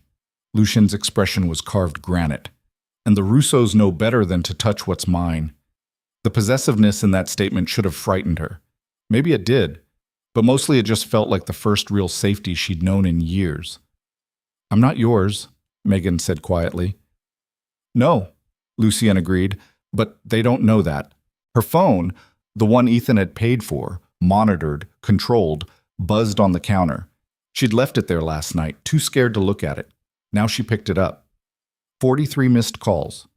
Lucien's expression was carved granite. "And the Russos know better than to touch what's mine." The possessiveness in that statement should have frightened her. Maybe it did, but mostly it just felt like the first real safety she'd known in years. "I'm not yours," Megan said quietly. "No," Lucien agreed, "but they don't know that." Her phone, the one Ethan had paid for, monitored, controlled, buzzed on the counter. She'd left it there last night, too scared to look at it. Now she picked it up. 43 missed calls.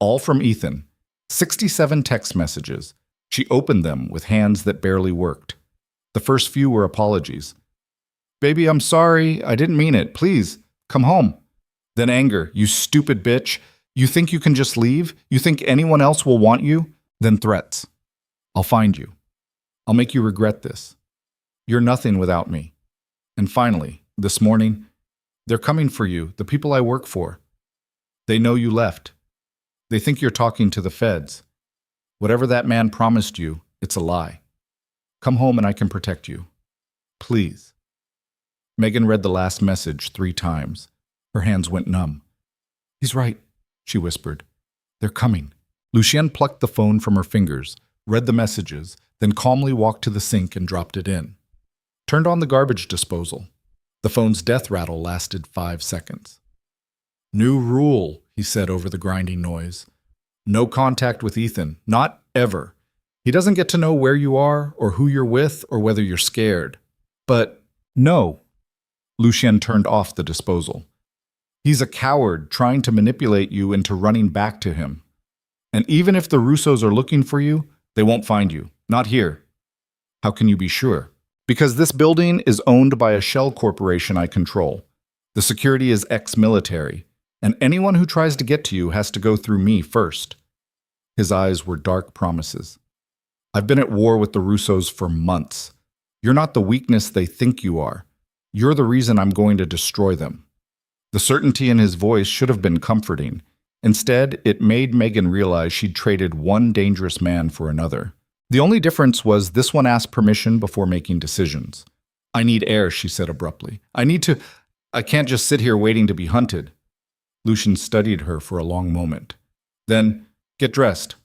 All from Ethan. 67 text messages. She opened them with hands that barely worked. The first few were apologies. "Baby, I'm sorry. I didn't mean it. Please, come home." Then anger. "You stupid bitch. You think you can just leave? You think anyone else will want you?" Then threats. "I'll find you. I'll make you regret this. You're nothing without me." And finally, this morning, "They're coming for you, the people I work for. They know you left. They think you're talking to the feds. Whatever that man promised you, it's a lie. Come home and I can protect you. Please." Megan read the last message 3 times. Her hands went numb. "He's right," she whispered. "They're coming." Lucien plucked the phone from her fingers, read the messages, then calmly walked to the sink and dropped it in. Turned on the garbage disposal. The phone's death rattle lasted 5 seconds. "New rule," he said over the grinding noise. "No contact with Ethan. Not ever. He doesn't get to know where you are, or who you're with, or whether you're scared." "But no." Lucien turned off the disposal. "He's a coward trying to manipulate you into running back to him. And even if the Russos are looking for you, they won't find you. Not here." "How can you be sure?" "Because this building is owned by a shell corporation I control. The security is ex-military, and anyone who tries to get to you has to go through me first." His eyes were dark promises. "I've been at war with the Russos for months. You're not the weakness they think you are. You're the reason I'm going to destroy them." The certainty in his voice should have been comforting. Instead, it made Megan realize she'd traded one dangerous man for another. The only difference was this one asked permission before making decisions. "I need air," she said abruptly. I can't just sit here waiting to be hunted." Lucien studied her for a long moment. Then, "Get dressed.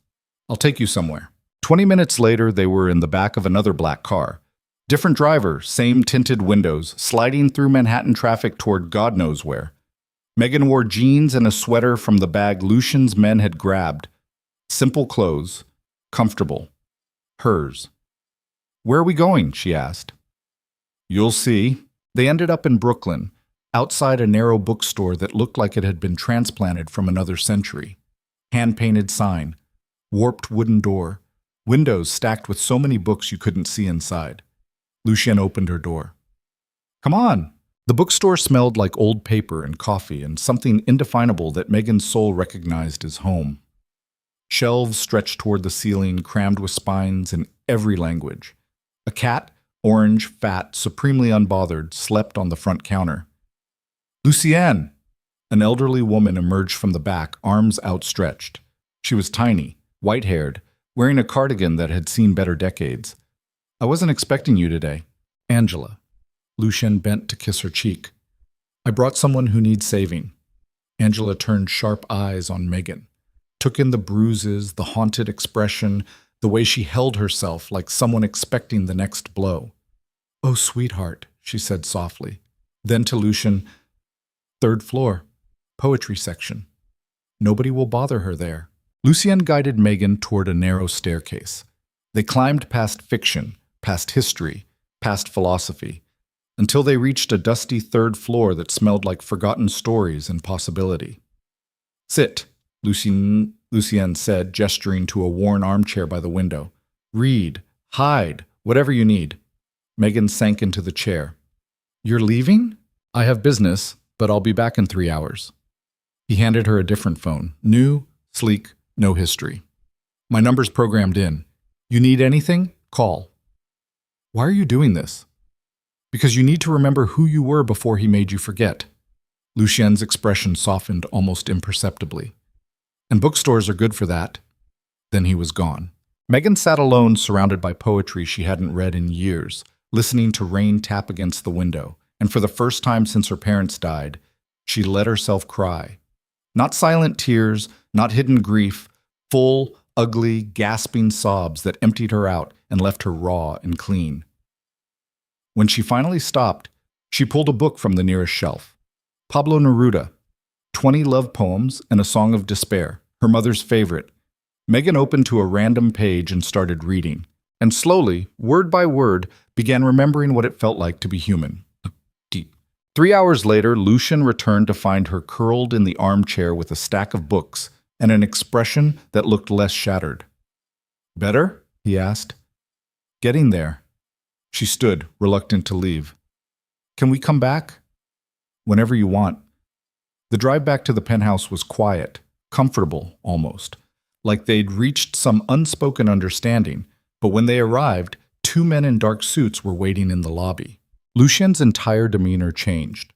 I'll take you somewhere." 20 minutes later, they were in the back of another black car. Different driver, same tinted windows, sliding through Manhattan traffic toward God knows where. Megan wore jeans and a sweater from the bag Lucien's men had grabbed. Simple clothes, comfortable. Hers. "Where are we going?" she asked. "You'll see." They ended up in Brooklyn, outside a narrow bookstore that looked like it had been transplanted from another century. Hand-painted sign, warped wooden door, windows stacked with so many books you couldn't see inside. Lucien opened her door. "Come on." The bookstore smelled like old paper and coffee and something indefinable that Megan's soul recognized as home. Shelves stretched toward the ceiling, crammed with spines in every language. A cat, orange, fat, supremely unbothered, slept on the front counter. "Lucienne!" An elderly woman emerged from the back, arms outstretched. She was tiny, white-haired, wearing a cardigan that had seen better decades. "I wasn't expecting you today." "Angela." Lucien bent to kiss her cheek. "I brought someone who needs saving." Angela turned sharp eyes on Megan, took in the bruises, the haunted expression, the way she held herself like someone expecting the next blow. "Oh, sweetheart," she said softly. Then to Lucien, "Third floor, poetry section. Nobody will bother her there." Lucien guided Megan toward a narrow staircase. They climbed past fiction, past history, past philosophy, until they reached a dusty third floor that smelled like forgotten stories and possibility. "Sit," Lucien said, gesturing to a worn armchair by the window. "Read, hide, whatever you need." Megan sank into the chair. "You're leaving?" "I have business, but I'll be back in 3 hours." He handed her a different phone, new, sleek, no history. "My number's programmed in. You need anything? Call." "Why are you doing this?" "Because you need to remember who you were before he made you forget." Lucien's expression softened almost imperceptibly. "And bookstores are good for that." Then he was gone. Megan sat alone, surrounded by poetry she hadn't read in years, listening to rain tap against the window, and for the first time since her parents died, she let herself cry. Not silent tears, not hidden grief, full, ugly, gasping sobs that emptied her out and left her raw and clean. When she finally stopped, she pulled a book from the nearest shelf. Pablo Neruda, 20 love poems and a song of despair, her mother's favorite. Megan opened to a random page and started reading, and slowly, word by word, began remembering what it felt like to be human. Deep. 3 hours later, Lucien returned to find her curled in the armchair with a stack of books and an expression that looked less shattered. "Better?" he asked. "Getting there." She stood, reluctant to leave. "Can we come back?" "Whenever you want." The drive back to the penthouse was quiet, comfortable almost, like they'd reached some unspoken understanding, but when they arrived, 2 men in dark suits were waiting in the lobby. Lucien's entire demeanor changed,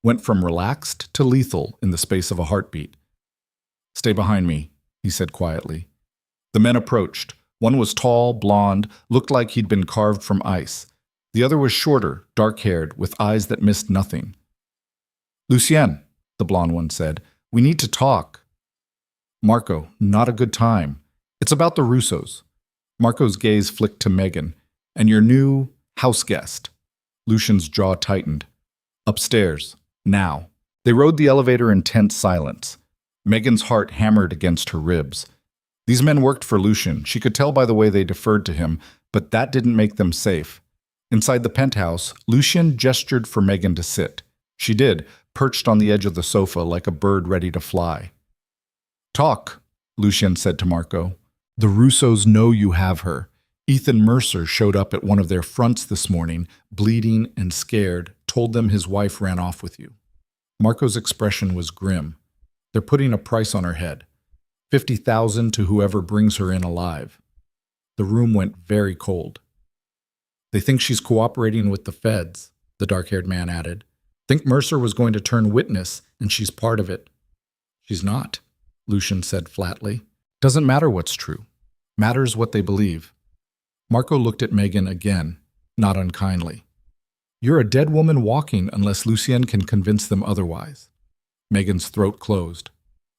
went from relaxed to lethal in the space of a heartbeat. "Stay behind me," he said quietly. The men approached. One was tall, blonde, looked like he'd been carved from ice. The other was shorter, dark-haired, with eyes that missed nothing. "Lucien," the blonde one said, "we need to talk." "Marco, not a good time. It's about the Russos." Marco's gaze flicked to Megan. "And your new house guest." Lucien's jaw tightened. "Upstairs. Now." They rode the elevator in tense silence. Megan's heart hammered against her ribs. These men worked for Lucien. She could tell by the way they deferred to him, but that didn't make them safe. Inside the penthouse, Lucien gestured for Megan to sit. She did, perched on the edge of the sofa like a bird ready to fly. "Talk," Lucien said to Marco. "The Russos know you have her. Ethan Mercer showed up at one of their fronts this morning, bleeding and scared, told them his wife ran off with you." Marco's expression was grim. "They're putting a price on her head. 50,000 to whoever brings her in alive." The room went very cold. "They think she's cooperating with the feds," the dark-haired man added. "Think Mercer was going to turn witness, and she's part of it." "She's not," Lucien said flatly. "Doesn't matter what's true. Matters what they believe." Marco looked at Megan again, not unkindly. "You're a dead woman walking unless Lucien can convince them otherwise." Megan's throat closed.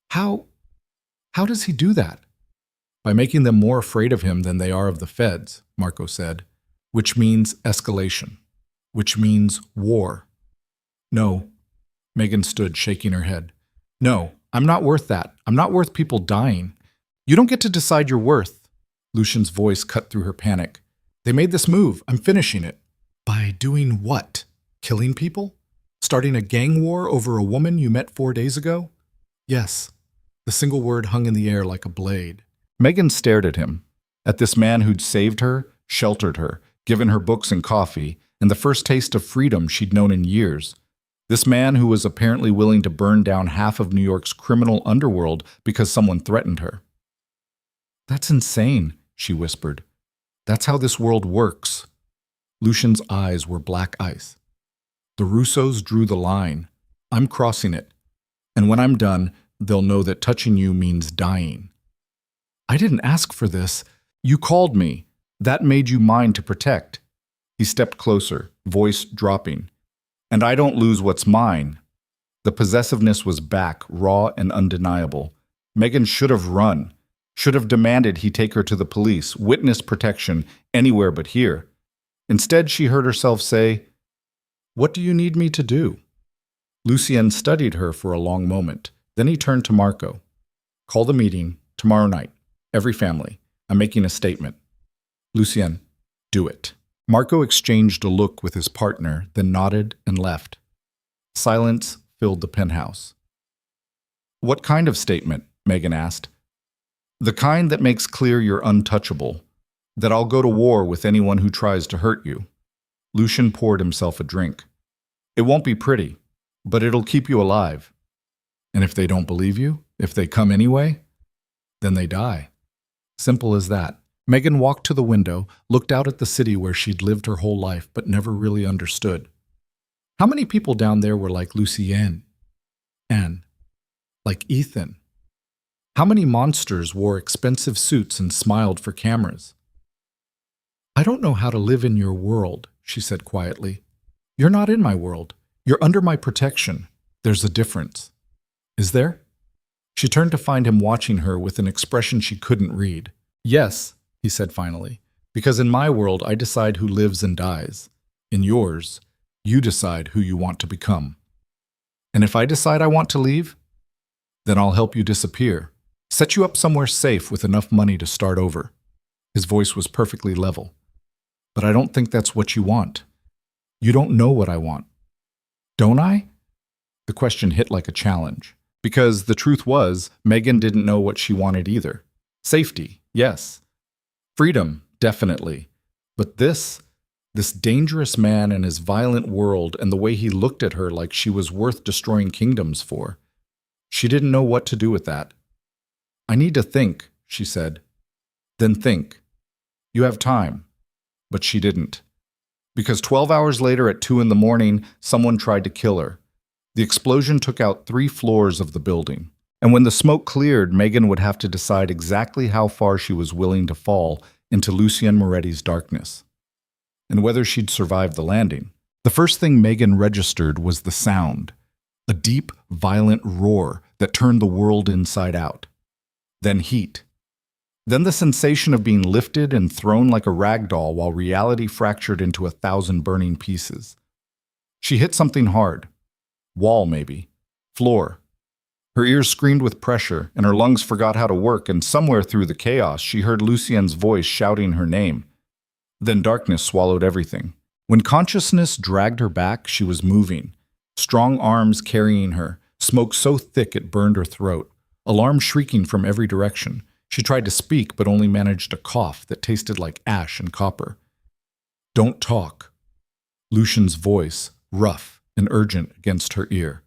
How does he do that?" "By making them more afraid of him than they are of the feds," Marco said. "Which means escalation. Which means war." "No." Megan stood, shaking her head. "No, I'm not worth that. I'm not worth people dying. You don't get to decide your worth." Lucian's voice cut through her panic. They made this move. I'm finishing it. By doing what? Killing people? Starting a gang war over a woman you met 4 days ago? Yes. The single word hung in the air like a blade. Megan stared at him, at this man who'd saved her, sheltered her, given her books and coffee, and the first taste of freedom she'd known in years. This man who was apparently willing to burn down half of New York's criminal underworld because someone threatened her. That's insane, she whispered. That's how this world works. Lucian's eyes were black ice. The Russos drew the line. I'm crossing it. And when I'm done, they'll know that touching you means dying. I didn't ask for this. You called me. That made you mine to protect. He stepped closer, voice dropping. And I don't lose what's mine. The possessiveness was back, raw and undeniable. Megan should have run, should have demanded he take her to the police, witness protection, anywhere but here. Instead, she heard herself say, "What do you need me to do?" Lucien studied her for a long moment. Then he turned to Marco. "Call the meeting tomorrow night. Every family. I'm making a statement." "Lucien, do it." Marco exchanged a look with his partner, then nodded and left. Silence filled the penthouse. "What kind of statement?" Megan asked. "The kind that makes clear you're untouchable, that I'll go to war with anyone who tries to hurt you." Lucien poured himself a drink. "It won't be pretty, but it'll keep you alive. And if they don't believe you, if they come anyway, then they die. Simple as that." Megan walked to the window, looked out at the city where she'd lived her whole life but never really understood. How many people down there were like Lucien? And like Ethan? How many monsters wore expensive suits and smiled for cameras? "I don't know how to live in your world," she said quietly. "You're not in my world. You're under my protection. There's a difference." "Is there?" She turned to find him watching her with an expression she couldn't read. "Yes," he said finally, "because in my world I decide who lives and dies. In yours, you decide who you want to become. And if I decide I want to leave, then I'll help you disappear, set you up somewhere safe with enough money to start over." His voice was perfectly level. "But I don't think that's what you want. You don't know what I want. Don't I?" The question hit like a challenge, because the truth was, Megan didn't know what she wanted either. Safety, yes. Freedom, definitely. But this dangerous man and his violent world and the way he looked at her like she was worth destroying kingdoms for. She didn't know what to do with that. "I need to think," she said. "Then think. You have time." But she didn't. Because 12 hours later at 2 in the morning, someone tried to kill her. The explosion took out 3 floors of the building. And when the smoke cleared, Megan would have to decide exactly how far she was willing to fall into Lucien Moretti's darkness, and whether she'd survive the landing. The first thing Megan registered was the sound, a deep, violent roar that turned the world inside out. Then heat. Then the sensation of being lifted and thrown like a rag doll while reality fractured into 1,000 burning pieces. She hit something hard. Wall, maybe. Floor. Her ears screamed with pressure, and her lungs forgot how to work, and somewhere through the chaos she heard Lucien's voice shouting her name. Then darkness swallowed everything. When consciousness dragged her back, she was moving. Strong arms carrying her, smoke so thick it burned her throat, alarm shrieking from every direction. She tried to speak, but only managed a cough that tasted like ash and copper. "Don't talk." Lucian's voice, rough and urgent against her ear.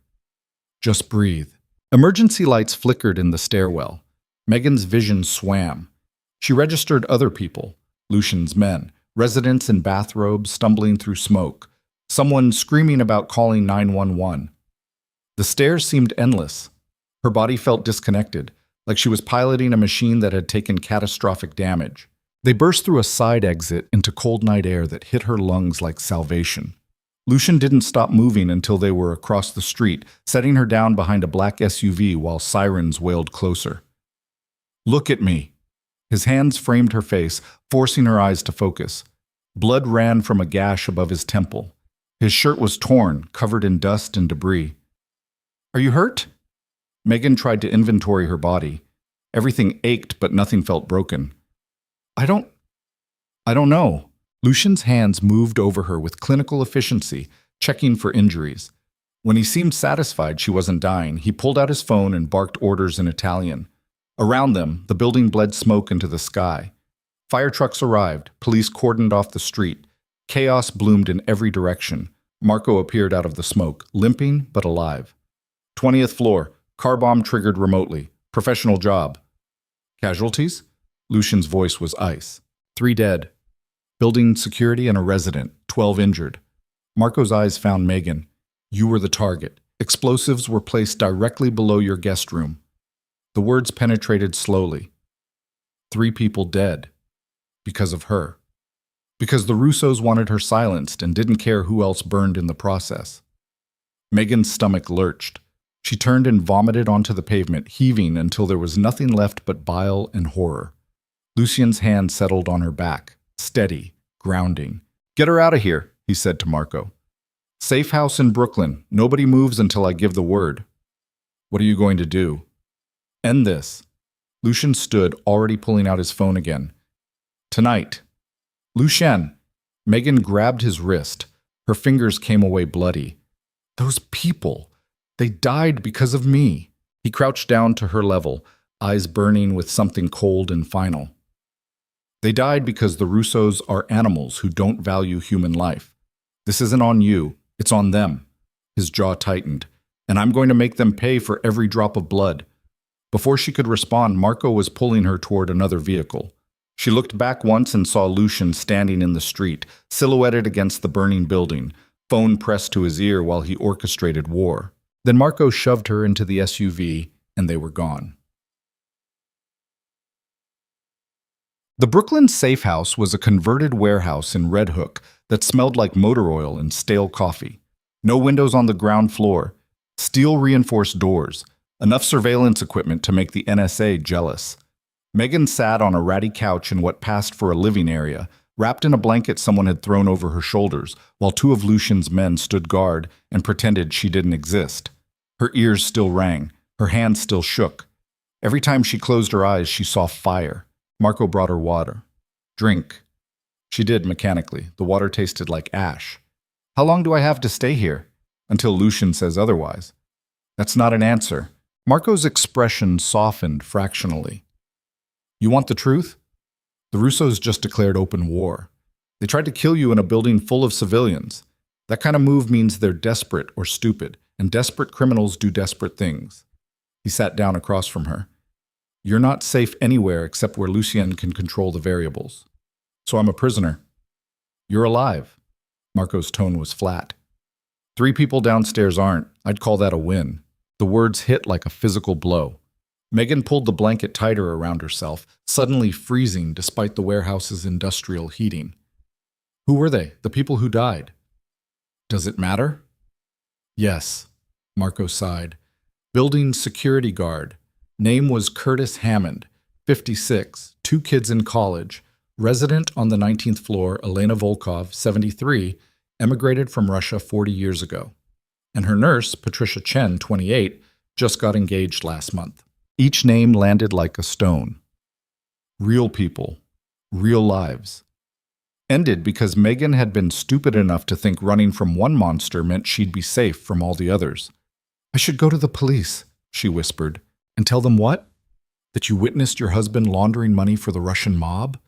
"Just breathe." Emergency lights flickered in the stairwell. Megan's vision swam. She registered other people, Lucian's men, residents in bathrobes stumbling through smoke, someone screaming about calling 911. The stairs seemed endless. Her body felt disconnected, like she was piloting a machine that had taken catastrophic damage. They burst through a side exit into cold night air that hit her lungs like salvation. Lucien didn't stop moving until they were across the street, setting her down behind a black SUV while sirens wailed closer. "Look at me." His hands framed her face, forcing her eyes to focus. Blood ran from a gash above his temple. His shirt was torn, covered in dust and debris. "Are you hurt?" Megan tried to inventory her body. Everything ached, but nothing felt broken. I don't, I don't know. Lucian's hands moved over her with clinical efficiency, checking for injuries. When he seemed satisfied she wasn't dying, he pulled out his phone and barked orders in Italian. Around them, the building bled smoke into the sky. Fire trucks arrived, police cordoned off the street. Chaos bloomed in every direction. Marco appeared out of the smoke, limping but alive. 20th floor, car bomb triggered remotely. Professional job. Casualties? Lucian's voice was ice. 3 dead. Building security and a resident, 12 injured. Marco's eyes found Megan. You were the target. Explosives were placed directly below your guest room. The words penetrated slowly. 3 people dead. Because of her. Because the Russos wanted her silenced and didn't care who else burned in the process. Megan's stomach lurched. She turned and vomited onto the pavement, heaving until there was nothing left but bile and horror. Lucian's hand settled on her back, steady, grounding. Get her out of here, he said to Marco. Safe house in Brooklyn. Nobody moves until I give the word. What are you going to do? End this. Lucian stood, already pulling out his phone again. Tonight. Lucien. Megan grabbed his wrist. Her fingers came away bloody. Those people. They died because of me. He crouched down to her level, eyes burning with something cold and final. They died because the Russos are animals who don't value human life. This isn't on you. It's on them. His jaw tightened. And I'm going to make them pay for every drop of blood. Before she could respond, Marco was pulling her toward another vehicle. She looked back once and saw Lucian standing in the street, silhouetted against the burning building, phone pressed to his ear while he orchestrated war. Then Marco shoved her into the SUV, and they were gone. The Brooklyn Safe House was a converted warehouse in Red Hook that smelled like motor oil and stale coffee. No windows on the ground floor, steel-reinforced doors, enough surveillance equipment to make the NSA jealous. Megan sat on a ratty couch in what passed for a living area, wrapped in a blanket someone had thrown over her shoulders, while 2 of Lucian's men stood guard and pretended she didn't exist. Her ears still rang, her hands still shook. Every time she closed her eyes, she saw fire. Marco brought her water. Drink. She did mechanically. The water tasted like ash. How long do I have to stay here? Until Lucian says otherwise. That's not an answer. Marco's expression softened fractionally. You want the truth? The Russos just declared open war. They tried to kill you in a building full of civilians. That kind of move means they're desperate or stupid, and desperate criminals do desperate things. He sat down across from her. You're not safe anywhere except where Lucien can control the variables. So I'm a prisoner. You're alive. Marco's tone was flat. 3 people downstairs aren't. I'd call that a win. The words hit like a physical blow. Megan pulled the blanket tighter around herself, suddenly freezing despite the warehouse's industrial heating. Who were they? The people who died? Does it matter? Yes, Marco sighed. Building security guard. Name was Curtis Hammond, 56, 2 kids in college, resident on the 19th floor, Elena Volkov, 73, emigrated from Russia 40 years ago. And her nurse, Patricia Chen, 28, just got engaged last month. Each name landed like a stone. Real people, real lives. Ended because Megan had been stupid enough to think running from one monster meant she'd be safe from all the others. I should go to the police, she whispered. And tell them what? That you witnessed your husband laundering money for the Russian mob?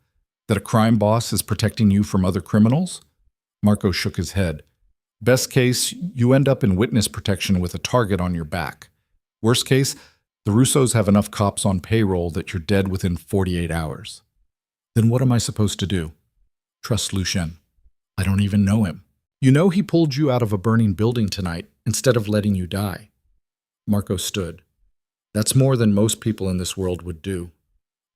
That a crime boss is protecting you from other criminals? Marco shook his head. Best case, you end up in witness protection with a target on your back. Worst case, the Russos have enough cops on payroll that you're dead within 48 hours. Then what am I supposed to do? Trust Lucien. I don't even know him. You know he pulled you out of a burning building tonight instead of letting you die. Marco stood. That's more than most people in this world would do.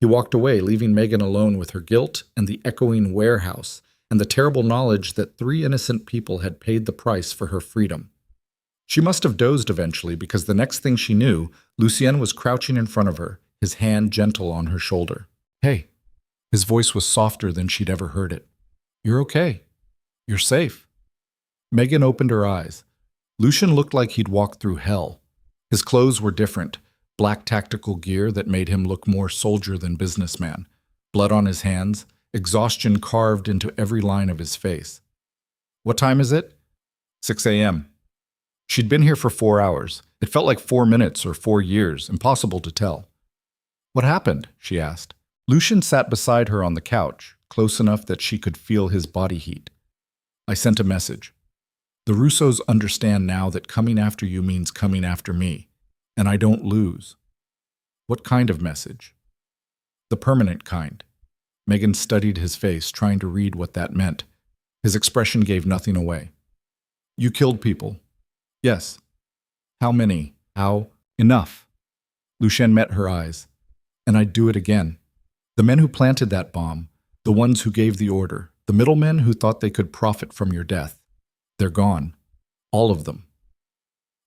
He walked away, leaving Megan alone with her guilt and the echoing warehouse and the terrible knowledge that 3 innocent people had paid the price for her freedom. She must have dozed eventually because the next thing she knew, Lucien was crouching in front of her, his hand gentle on her shoulder. Hey. His voice was softer than she'd ever heard it. You're okay. You're safe. Megan opened her eyes. Lucien looked like he'd walked through hell. His clothes were different. Black tactical gear that made him look more soldier than businessman. blood on his hands, exhaustion carved into every line of his face. What time is it? 6 a.m. She'd been here for 4 hours. It felt like 4 minutes or 4 years, impossible to tell. What happened? She asked. Lucian sat beside her on the couch, close enough that she could feel his body heat. I sent a message. The Russos understand now that coming after you means coming after me, and I don't lose. What kind of message? The permanent kind. Megan studied his face, trying to read what that meant. His expression gave nothing away. You killed people. Yes. How many? How? Enough. Lucien met her eyes. And I'd do it again. The men who planted that bomb, the ones who gave the order, the middlemen who thought they could profit from your death. They're gone. All of them.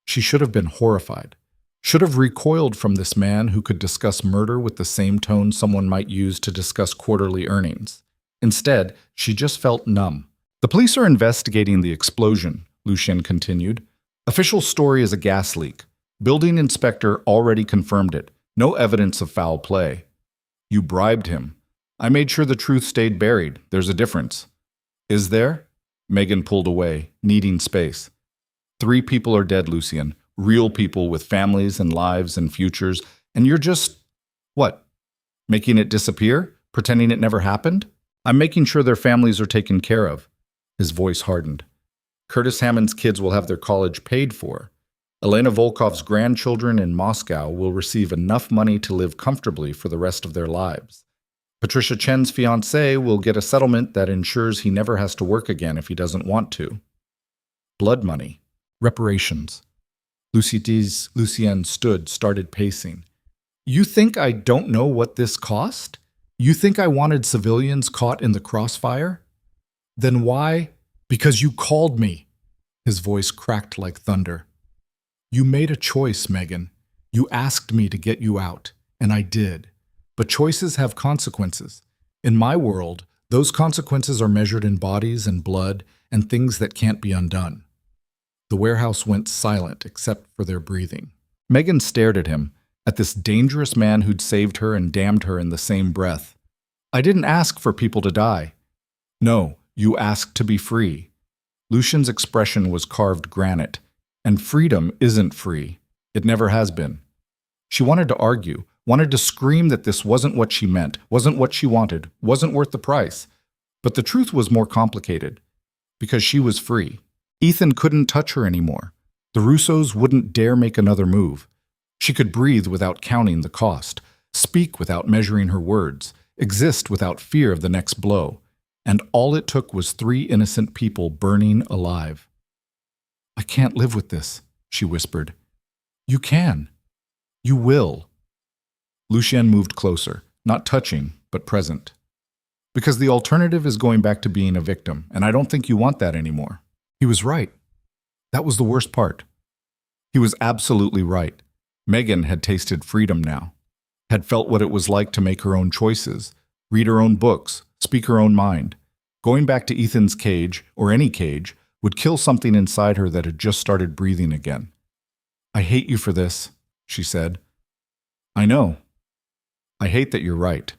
She should have been horrified. Should have recoiled from this man who could discuss murder with the same tone someone might use to discuss quarterly earnings. Instead, she just felt numb. The police are investigating the explosion, Lucien continued. Official story is a gas leak. Building inspector already confirmed it. No evidence of foul play. You bribed him. I made sure the truth stayed buried. There's a difference. Is there? Megan pulled away, needing space. 3 people are dead, Lucien. Real people with families and lives and futures. And you're just, what? Making it disappear? Pretending it never happened? I'm making sure their families are taken care of. His voice hardened. Curtis Hammond's kids will have their college paid for. Elena Volkov's grandchildren in Moscow will receive enough money to live comfortably for the rest of their lives. Patricia Chen's fiancé will get a settlement that ensures he never has to work again if he doesn't want to. Blood money. Reparations. Lucien started pacing. You think I don't know what this cost? You think I wanted civilians caught in the crossfire? Then why? Because you called me. His voice cracked like thunder. You made a choice, Megan. You asked me to get you out, and I did. But choices have consequences. In my world, those consequences are measured in bodies and blood and things that can't be undone. The warehouse went silent except for their breathing. Megan stared at him, at this dangerous man who'd saved her and damned her in the same breath. I didn't ask for people to die. No, you asked to be free. Lucian's expression was carved granite. And freedom isn't free. It never has been. She wanted to argue, wanted to scream that this wasn't what she meant, wasn't what she wanted, wasn't worth the price. But the truth was more complicated. Because she was free. Ethan couldn't touch her anymore. The Russos wouldn't dare make another move. She could breathe without counting the cost, speak without measuring her words, exist without fear of the next blow. And all it took was 3 innocent people burning alive. I can't live with this, she whispered. You can. You will. Lucien moved closer, not touching, but present. Because the alternative is going back to being a victim, and I don't think you want that anymore. He was right. That was the worst part. He was absolutely right. Megan had tasted freedom now, had felt what it was like to make her own choices, read her own books, speak her own mind. Going back to Ethan's cage, or any cage, would kill something inside her that had just started breathing again. I hate you for this, she said. I know. I hate that you're right.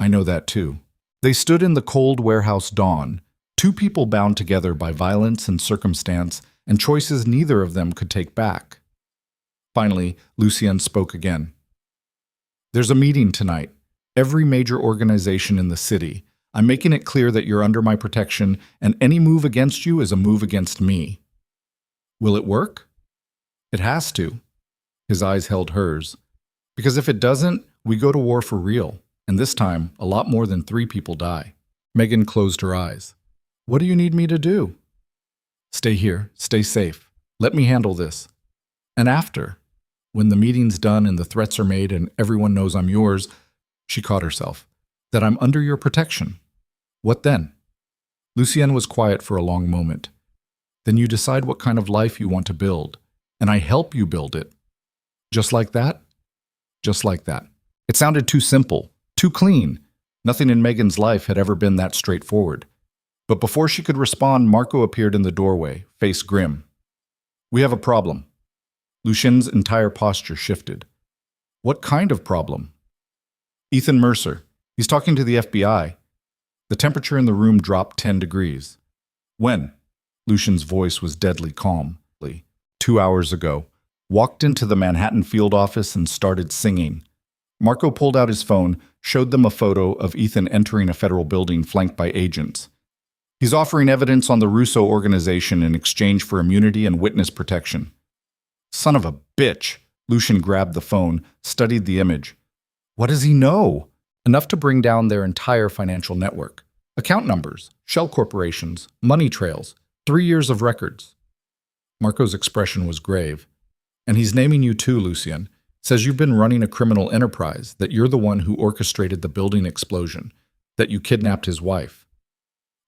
I know that too. They stood in the cold warehouse dawn, 2 people bound together by violence and circumstance, and choices neither of them could take back. Finally, Lucien spoke again. There's a meeting tonight. Every major organization in the city. I'm making it clear that you're under my protection, and any move against you is a move against me. Will it work? It has to. His eyes held hers. Because if it doesn't, we go to war for real, and this time, a lot more than 3 people die. Megan closed her eyes. What do you need me to do? Stay here, stay safe. Let me handle this. And after, when the meeting's done and the threats are made and everyone knows I'm yours, she caught herself, that I'm under your protection. What then? Lucien was quiet for a long moment. Then you decide what kind of life you want to build, and I help you build it. Just like that? Just like that. It sounded too simple, too clean. Nothing in Megan's life had ever been that straightforward. But before she could respond, Marco appeared in the doorway, face grim. We have a problem. Lucien's entire posture shifted. What kind of problem? Ethan Mercer. He's talking to the FBI. The temperature in the room dropped 10 degrees. When? Lucian's voice was deadly calm. 2 hours ago. Walked into the Manhattan field office and started singing. Marco pulled out his phone, showed them a photo of Ethan entering a federal building flanked by agents. He's offering evidence on the Russo organization in exchange for immunity and witness protection. Son of a bitch. Lucian grabbed the phone, studied the image. What does he know? Enough to bring down their entire financial network. Account numbers, shell corporations, money trails, 3 years of records. Marco's expression was grave. And he's naming you too, Lucian. Says you've been running a criminal enterprise, that you're the one who orchestrated the building explosion, that you kidnapped his wife.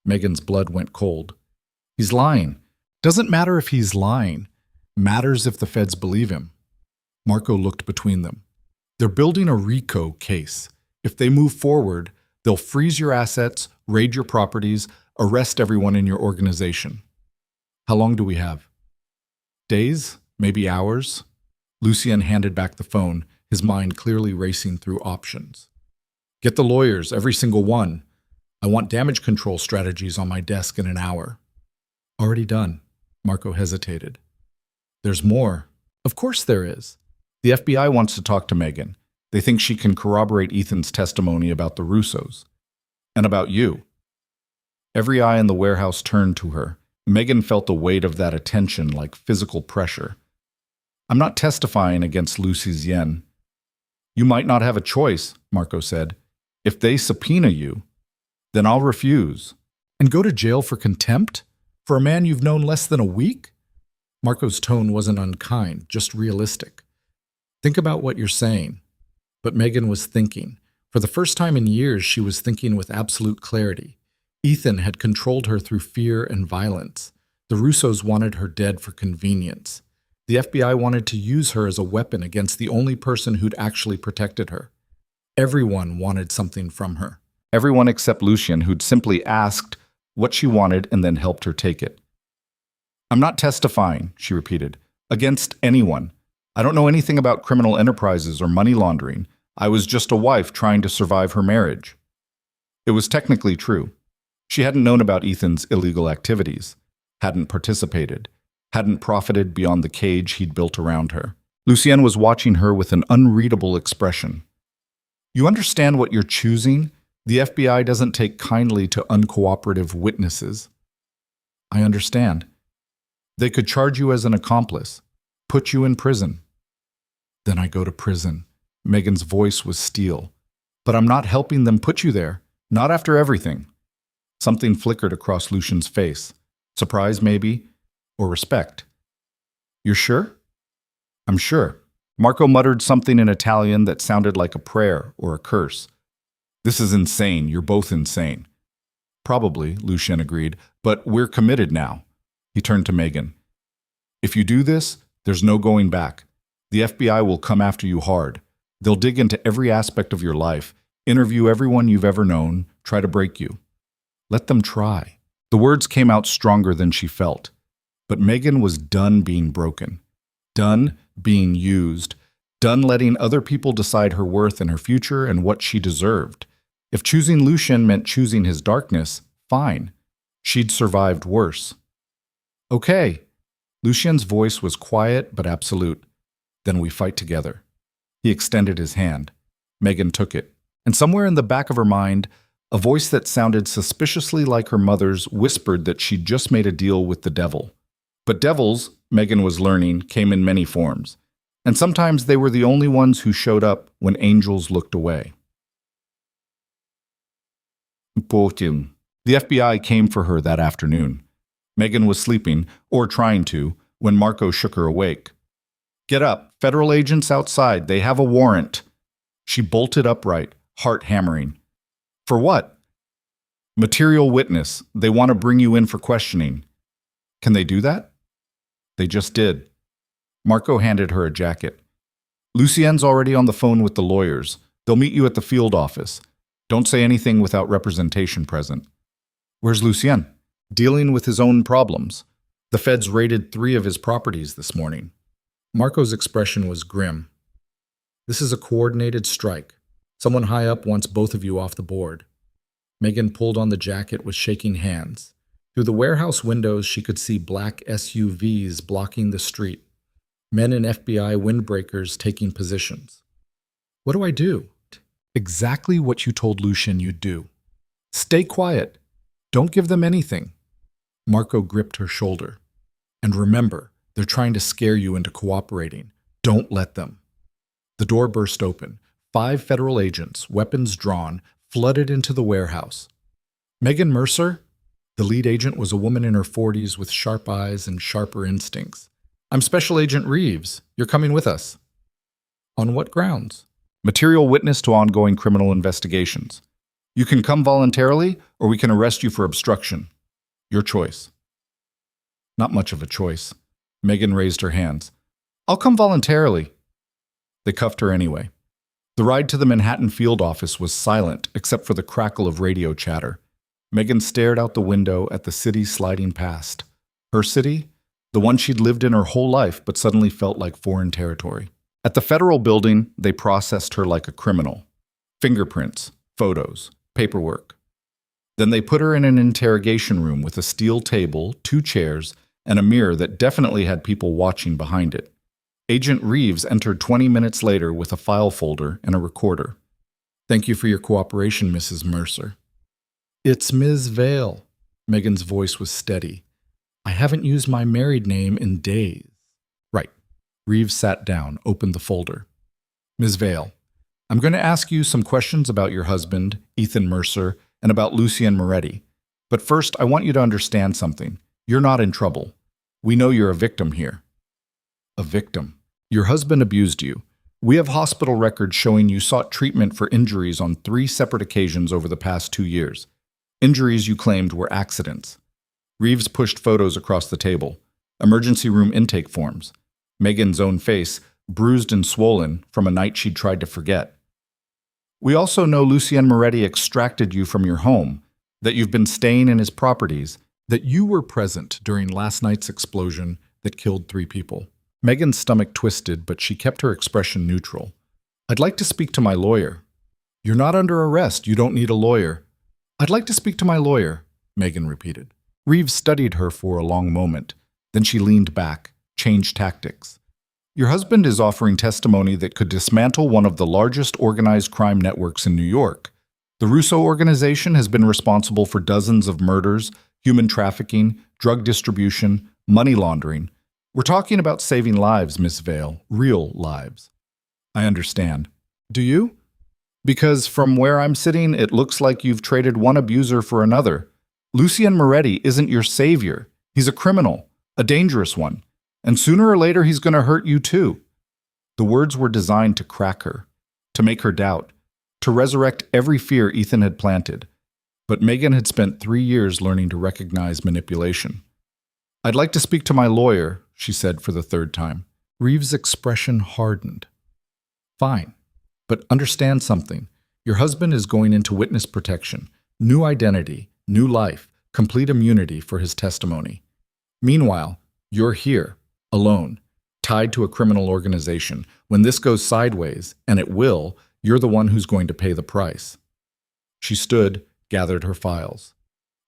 Megan's blood went cold. He's lying. Doesn't matter if he's lying. Matters if the feds believe him. Marco looked between them. They're building a RICO case. If they move forward, they'll freeze your assets, raid your properties, arrest everyone in your organization. How long do we have? Days? Maybe hours? Lucian handed back the phone, his mind clearly racing through options. Get the lawyers, every single one. I want damage control strategies on my desk in an hour. Already done. Marco hesitated. There's more. Of course there is. The FBI wants to talk to Megan. They think she can corroborate Ethan's testimony about the Russos. And about you. Every eye in the warehouse turned to her. Megan felt the weight of that attention like physical pressure. I'm not testifying against Lucy's yen. You might not have a choice, Marco said. If they subpoena you, then I'll refuse. And go to jail for contempt? For a man you've known less than a week? Marco's tone wasn't unkind, just realistic. Think about what you're saying. But Megan was thinking. For the first time in years, she was thinking with absolute clarity. Ethan had controlled her through fear and violence. The Russos wanted her dead for convenience. The FBI wanted to use her as a weapon against the only person who'd actually protected her. Everyone wanted something from her. Everyone except Lucian, who'd simply asked what she wanted and then helped her take it. I'm not testifying, she repeated, against anyone. I don't know anything about criminal enterprises or money laundering. I was just a wife trying to survive her marriage. It was technically true. She hadn't known about Ethan's illegal activities, hadn't participated, hadn't profited beyond the cage he'd built around her. Lucienne was watching her with an unreadable expression. You understand what you're choosing? The FBI doesn't take kindly to uncooperative witnesses. I understand. They could charge you as an accomplice, put you in prison. Then I go to prison. Megan's voice was steel. But I'm not helping them put you there, not after everything. Something flickered across Lucian's face. Surprise, maybe, or respect. You're sure? I'm sure. Marco muttered something in Italian that sounded like a prayer or a curse. This is insane. You're both insane. Probably, Lucien agreed, but we're committed now. He turned to Megan. If you do this, there's no going back. The FBI will come after you hard. They'll dig into every aspect of your life, interview everyone you've ever known, try to break you. Let them try. The words came out stronger than she felt. But Megan was done being broken. Done being used. Done letting other people decide her worth and her future and what she deserved. If choosing Lucien meant choosing his darkness, fine. She'd survived worse. Okay. Lucien's voice was quiet but absolute. Then we fight together. He extended his hand. Megan took it. And somewhere in the back of her mind, a voice that sounded suspiciously like her mother's whispered that she'd just made a deal with the devil. But devils, Megan was learning, came in many forms. And sometimes they were the only ones who showed up when angels looked away. The FBI came for her that afternoon. Megan was sleeping, or trying to, when Marco shook her awake. Get up, federal agents outside, they have a warrant. She bolted upright, heart hammering. For what? Material witness. They want to bring you in for questioning. Can they do that? They just did. Marco handed her a jacket. Lucien's already on the phone with the lawyers. They'll meet you at the field office. Don't say anything without representation present. Where's Lucien? Dealing with his own problems. The feds raided 3 of his properties this morning. Marco's expression was grim. This is a coordinated strike. Someone high up wants both of you off the board. Megan pulled on the jacket with shaking hands. Through the warehouse windows, she could see black SUVs blocking the street. Men in FBI windbreakers taking positions. What do I do? Exactly what you told Lucian you'd do. Stay quiet. Don't give them anything. Marco gripped her shoulder. And remember, they're trying to scare you into cooperating. Don't let them. The door burst open. 5 federal agents, weapons drawn, flooded into the warehouse. Megan Mercer? The lead agent was a woman in her 40s with sharp eyes and sharper instincts. I'm Special Agent Reeves. You're coming with us. On what grounds? Material witness to ongoing criminal investigations. You can come voluntarily, or we can arrest you for obstruction. Your choice. Not much of a choice. Megan raised her hands. I'll come voluntarily. They cuffed her anyway. The ride to the Manhattan field office was silent except for the crackle of radio chatter. Megan stared out the window at the city sliding past. Her city? The one she'd lived in her whole life but suddenly felt like foreign territory. At the federal building, they processed her like a criminal. Fingerprints, photos, paperwork. Then they put her in an interrogation room with a steel table, 2 chairs, and a mirror that definitely had people watching behind it. Agent Reeves entered 20 minutes later with a file folder and a recorder. Thank you for your cooperation, Mrs. Mercer. It's Ms. Vale. Megan's voice was steady. I haven't used my married name in days. Right. Reeves sat down, opened the folder. Ms. Vale, I'm going to ask you some questions about your husband, Ethan Mercer, and about Lucien Moretti. But first, I want you to understand something. You're not in trouble. We know you're a victim here. A victim. Your husband abused you. We have hospital records showing you sought treatment for injuries on 3 separate occasions over the past 2 years. Injuries you claimed were accidents. Reeves pushed photos across the table. Emergency room intake forms. Megan's own face, bruised and swollen from a night she'd tried to forget. We also know Lucien Moretti extracted you from your home, that you've been staying in his properties, that you were present during last night's explosion that killed 3 people. Megan's stomach twisted, but she kept her expression neutral. I'd like to speak to my lawyer. You're not under arrest. You don't need a lawyer. I'd like to speak to my lawyer, Megan repeated. Reeves studied her for a long moment. Then she leaned back, changed tactics. Your husband is offering testimony that could dismantle one of the largest organized crime networks in New York. The Russo organization has been responsible for dozens of murders, human trafficking, drug distribution, money laundering. We're talking about saving lives, Miss Vale, real lives. I understand. Do you? Because from where I'm sitting, it looks like you've traded one abuser for another. Lucien Moretti isn't your savior. He's a criminal, a dangerous one. And sooner or later, he's going to hurt you too. The words were designed to crack her, to make her doubt, to resurrect every fear Ethan had planted. But Megan had spent 3 years learning to recognize manipulation. I'd like to speak to my lawyer, she said for the 3rd time. Reeves' expression hardened. Fine, but understand something. Your husband is going into witness protection, new identity, new life, complete immunity for his testimony. Meanwhile, you're here, alone, tied to a criminal organization. When this goes sideways, and it will, you're the one who's going to pay the price. She stood, gathered her files.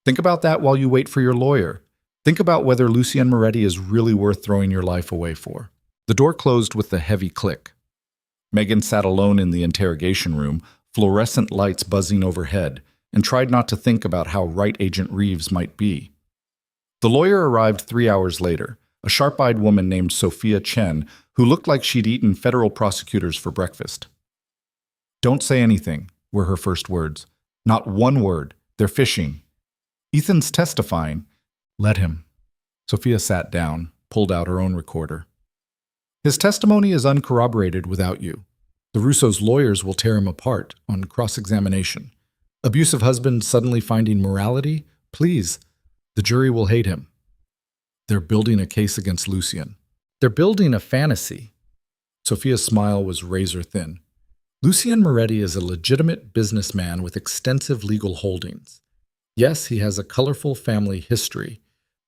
Think about that while you wait for your lawyer. Think about whether Lucien Moretti is really worth throwing your life away for. The door closed with a heavy click. Megan sat alone in the interrogation room, fluorescent lights buzzing overhead, and tried not to think about how right Agent Reeves might be. The lawyer arrived 3 hours later, a sharp-eyed woman named Sophia Chen, who looked like she'd eaten federal prosecutors for breakfast. Don't say anything, were her first words. Not one word. They're fishing. Ethan's testifying. Let him. Sophia sat down, pulled out her own recorder. His testimony is uncorroborated without you. The Russo's lawyers will tear him apart on cross-examination. Abusive husband suddenly finding morality? Please. The jury will hate him. They're building a case against Lucien. They're building a fantasy. Sophia's smile was razor-thin. Lucien Moretti is a legitimate businessman with extensive legal holdings. Yes, he has a colorful family history.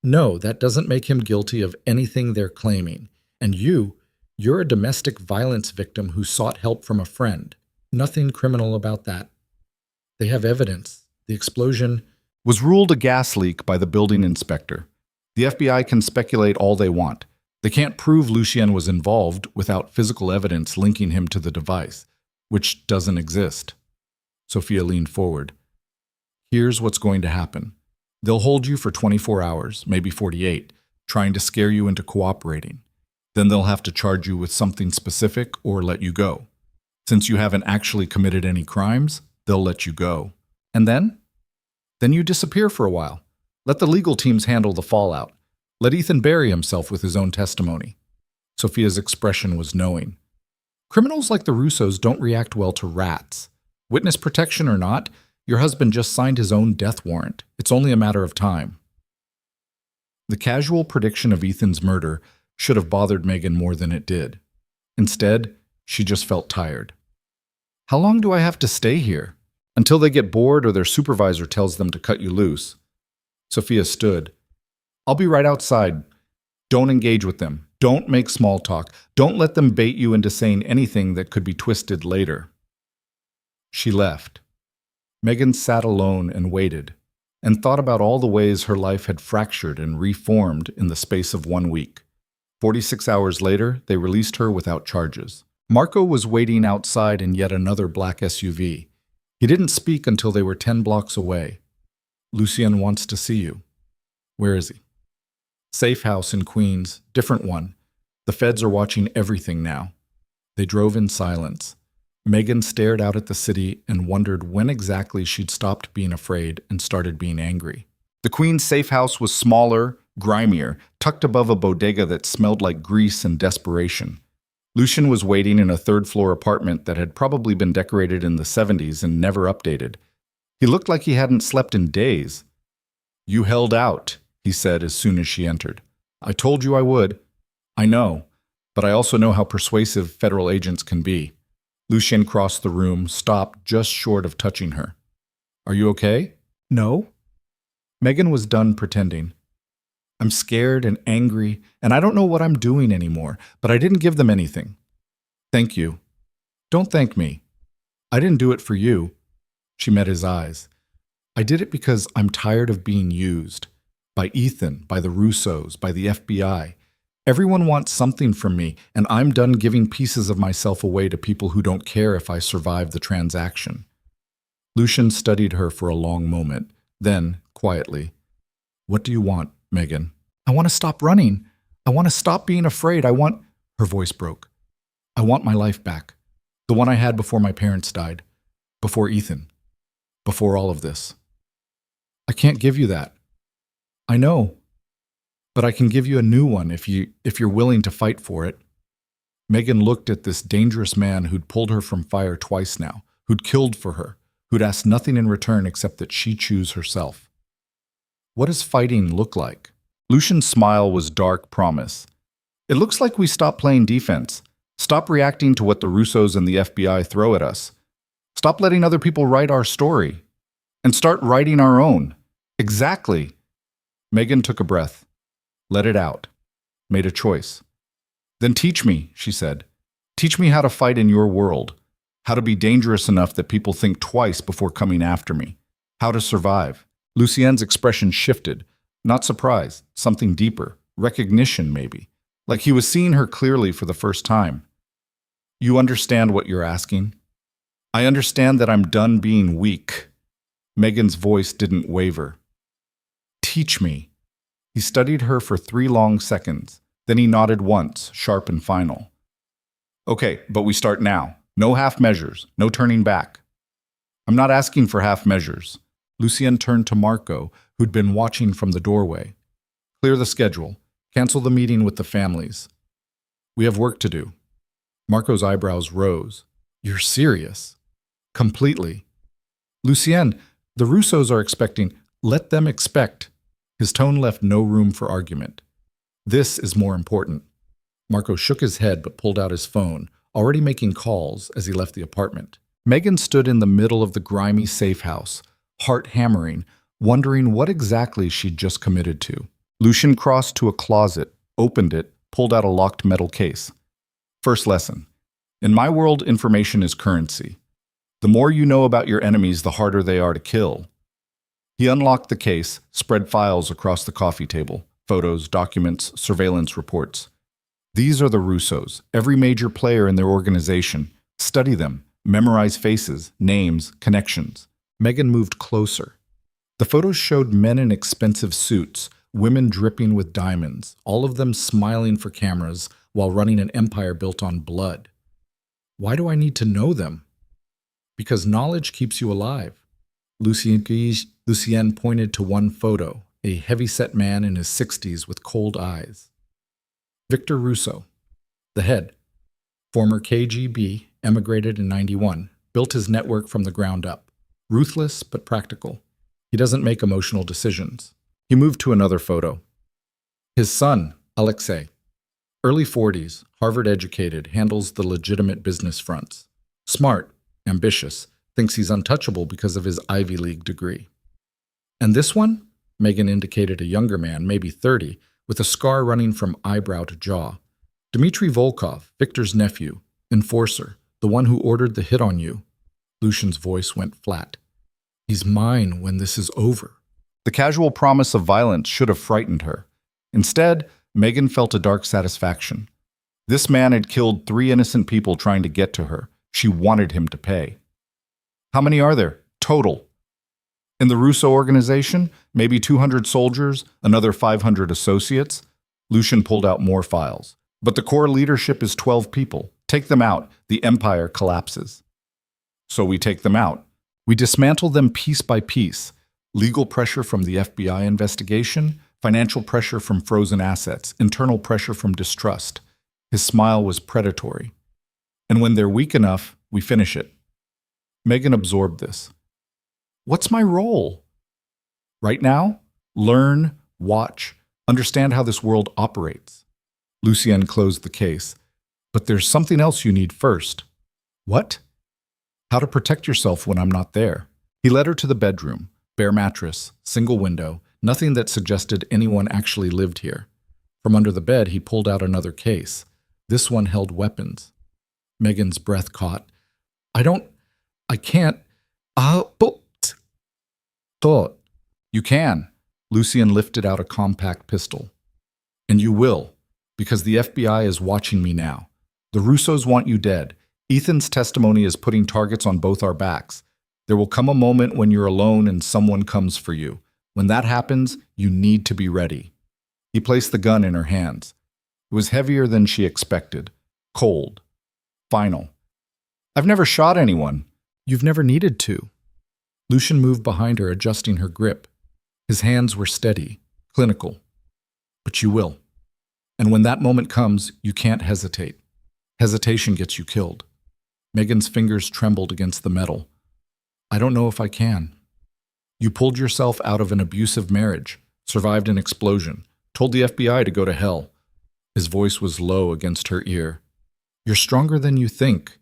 No, that doesn't make him guilty of anything they're claiming. And you're a domestic violence victim who sought help from a friend. Nothing criminal about that. They have evidence. The explosion Was ruled a gas leak by the building inspector. The FBI can speculate all they want. They can't prove Lucien was involved without physical evidence linking him to the device, which doesn't exist. Sophia leaned forward. Here's what's going to happen. They'll hold you for 24 hours, maybe 48, trying to scare you into cooperating. Then they'll have to charge you with something specific or let you go. Since you haven't actually committed any crimes, they'll let you go. And then? Then you disappear for a while. Let the legal teams handle the fallout. Let Ethan bury himself with his own testimony. Sophia's expression was knowing. Criminals like the Russos don't react well to rats. Witness protection or not, your husband just signed his own death warrant. It's only a matter of time. The casual prediction of Ethan's murder should have bothered Megan more than it did. Instead, she just felt tired. How long do I have to stay here? Until they get bored or their supervisor tells them to cut you loose. Sophia stood. I'll be right outside. Don't engage with them. Don't make small talk. Don't let them bait you into saying anything that could be twisted later. She left. Megan sat alone and waited, and thought about all the ways her life had fractured and reformed in the space of 1 week. 46 hours later, they released her without charges. Marco was waiting outside in yet another black SUV. He didn't speak until they were 10 blocks away. Lucien wants to see you. Where is he? Safe house in Queens, different one. The feds are watching everything now. They drove in silence. Megan stared out at the city and wondered when exactly she'd stopped being afraid and started being angry. The Queen's safe house was smaller, grimier, tucked above a bodega that smelled like grease and desperation. Lucien was waiting in a third-floor apartment that had probably been decorated in the 70s and never updated. He looked like he hadn't slept in days. You held out, he said as soon as she entered. I told you I would. I know, but I also know how persuasive federal agents can be. Lucien crossed the room, stopped just short of touching her. Are you okay? No. Megan was done pretending. I'm scared and angry, and I don't know what I'm doing anymore, but I didn't give them anything. Thank you. Don't thank me. I didn't do it for you. She met his eyes. I did it because I'm tired of being used. By Ethan, by the Russos, by the FBI. Everyone wants something from me, and I'm done giving pieces of myself away to people who don't care if I survive the transaction. Lucien studied her for a long moment. Then, quietly, what do you want, Megan? I want to stop running. I want to stop being afraid. Her voice broke. I want my life back. The one I had before my parents died. Before Ethan. Before all of this. I can't give you that. I know. But I can give you a new one if you're willing to fight for it. Megan looked at this dangerous man who'd pulled her from fire twice now, who'd killed for her, who'd asked nothing in return except that she choose herself. What does fighting look like? Lucien's smile was dark promise. It looks like we stop playing defense. Stop reacting to what the Russos and the FBI throw at us. Stop letting other people write our story. And start writing our own. Exactly. Megan took a breath. Let it out. Made a choice. Then teach me, she said. Teach me how to fight in your world. How to be dangerous enough that people think twice before coming after me. How to survive. Lucien's expression shifted. Not surprise, something deeper. Recognition, maybe. Like he was seeing her clearly for the first time. You understand what you're asking? I understand that I'm done being weak. Megan's voice didn't waver. Teach me. He studied her for 3 long seconds. Then he nodded once, sharp and final. Okay, but we start now. No half measures, no turning back. I'm not asking for half measures. Lucien turned to Marco, who'd been watching from the doorway. Clear the schedule. Cancel the meeting with the families. We have work to do. Marco's eyebrows rose. You're serious? Completely. Lucien, the Russos are expecting. Let them expect. His tone left no room for argument. This is more important. Marco shook his head but pulled out his phone, already making calls as he left the apartment. Megan stood in the middle of the grimy safe house, heart hammering, wondering what exactly she'd just committed to. Lucien crossed to a closet, opened it, pulled out a locked metal case. First lesson. In my world, information is currency. The more you know about your enemies, the harder they are to kill. He unlocked the case, spread files across the coffee table, photos, documents, surveillance reports. These are the Russos, every major player in their organization. Study them, memorize faces, names, connections. Megan moved closer. The photos showed men in expensive suits, women dripping with diamonds, all of them smiling for cameras while running an empire built on blood. Why do I need to know them? Because knowledge keeps you alive. Lucienne pointed to one photo, a heavy-set man in his 60s with cold eyes. Victor Russo, the head, former KGB, emigrated in '91, built his network from the ground up. Ruthless but practical. He doesn't make emotional decisions. He moved to another photo. His son, Alexei, early 40s, Harvard-educated, handles the legitimate business fronts. Smart, ambitious, thinks he's untouchable because of his Ivy League degree. And this one? Megan indicated a younger man, maybe 30, with a scar running from eyebrow to jaw. Dmitry Volkov, Victor's nephew, enforcer, the one who ordered the hit on you. Lucian's voice went flat. He's mine when this is over. The casual promise of violence should have frightened her. Instead, Megan felt a dark satisfaction. This man had killed 3 innocent people trying to get to her. She wanted him to pay. How many are there, total? In the Russo organization, maybe 200 soldiers, another 500 associates. Lucian pulled out more files. But the core leadership is 12 people. Take them out, the empire collapses. So we take them out. We dismantle them piece by piece. Legal pressure from the FBI investigation, financial pressure from frozen assets, internal pressure from distrust. His smile was predatory. And when they're weak enough, we finish it. Megan absorbed this. What's my role? Right now, learn, watch, understand how this world operates. Lucienne closed the case. But there's something else you need first. What? How to protect yourself when I'm not there. He led her to the bedroom. Bare mattress, single window, nothing that suggested anyone actually lived here. From under the bed, he pulled out another case. This one held weapons. Megan's breath caught. I can't. Thought. You can. Lucian lifted out a compact pistol. And you will, because the FBI is watching me now. The Russos want you dead. Ethan's testimony is putting targets on both our backs. There will come a moment when you're alone and someone comes for you. When that happens, you need to be ready. He placed the gun in her hands. It was heavier than she expected. Cold. Final. I've never shot anyone. You've never needed to. Lucian moved behind her, adjusting her grip. His hands were steady, clinical. But you will. And when that moment comes, you can't hesitate. Hesitation gets you killed. Megan's fingers trembled against the metal. I don't know if I can. You pulled yourself out of an abusive marriage, survived an explosion, told the FBI to go to hell. His voice was low against her ear. You're stronger than you think.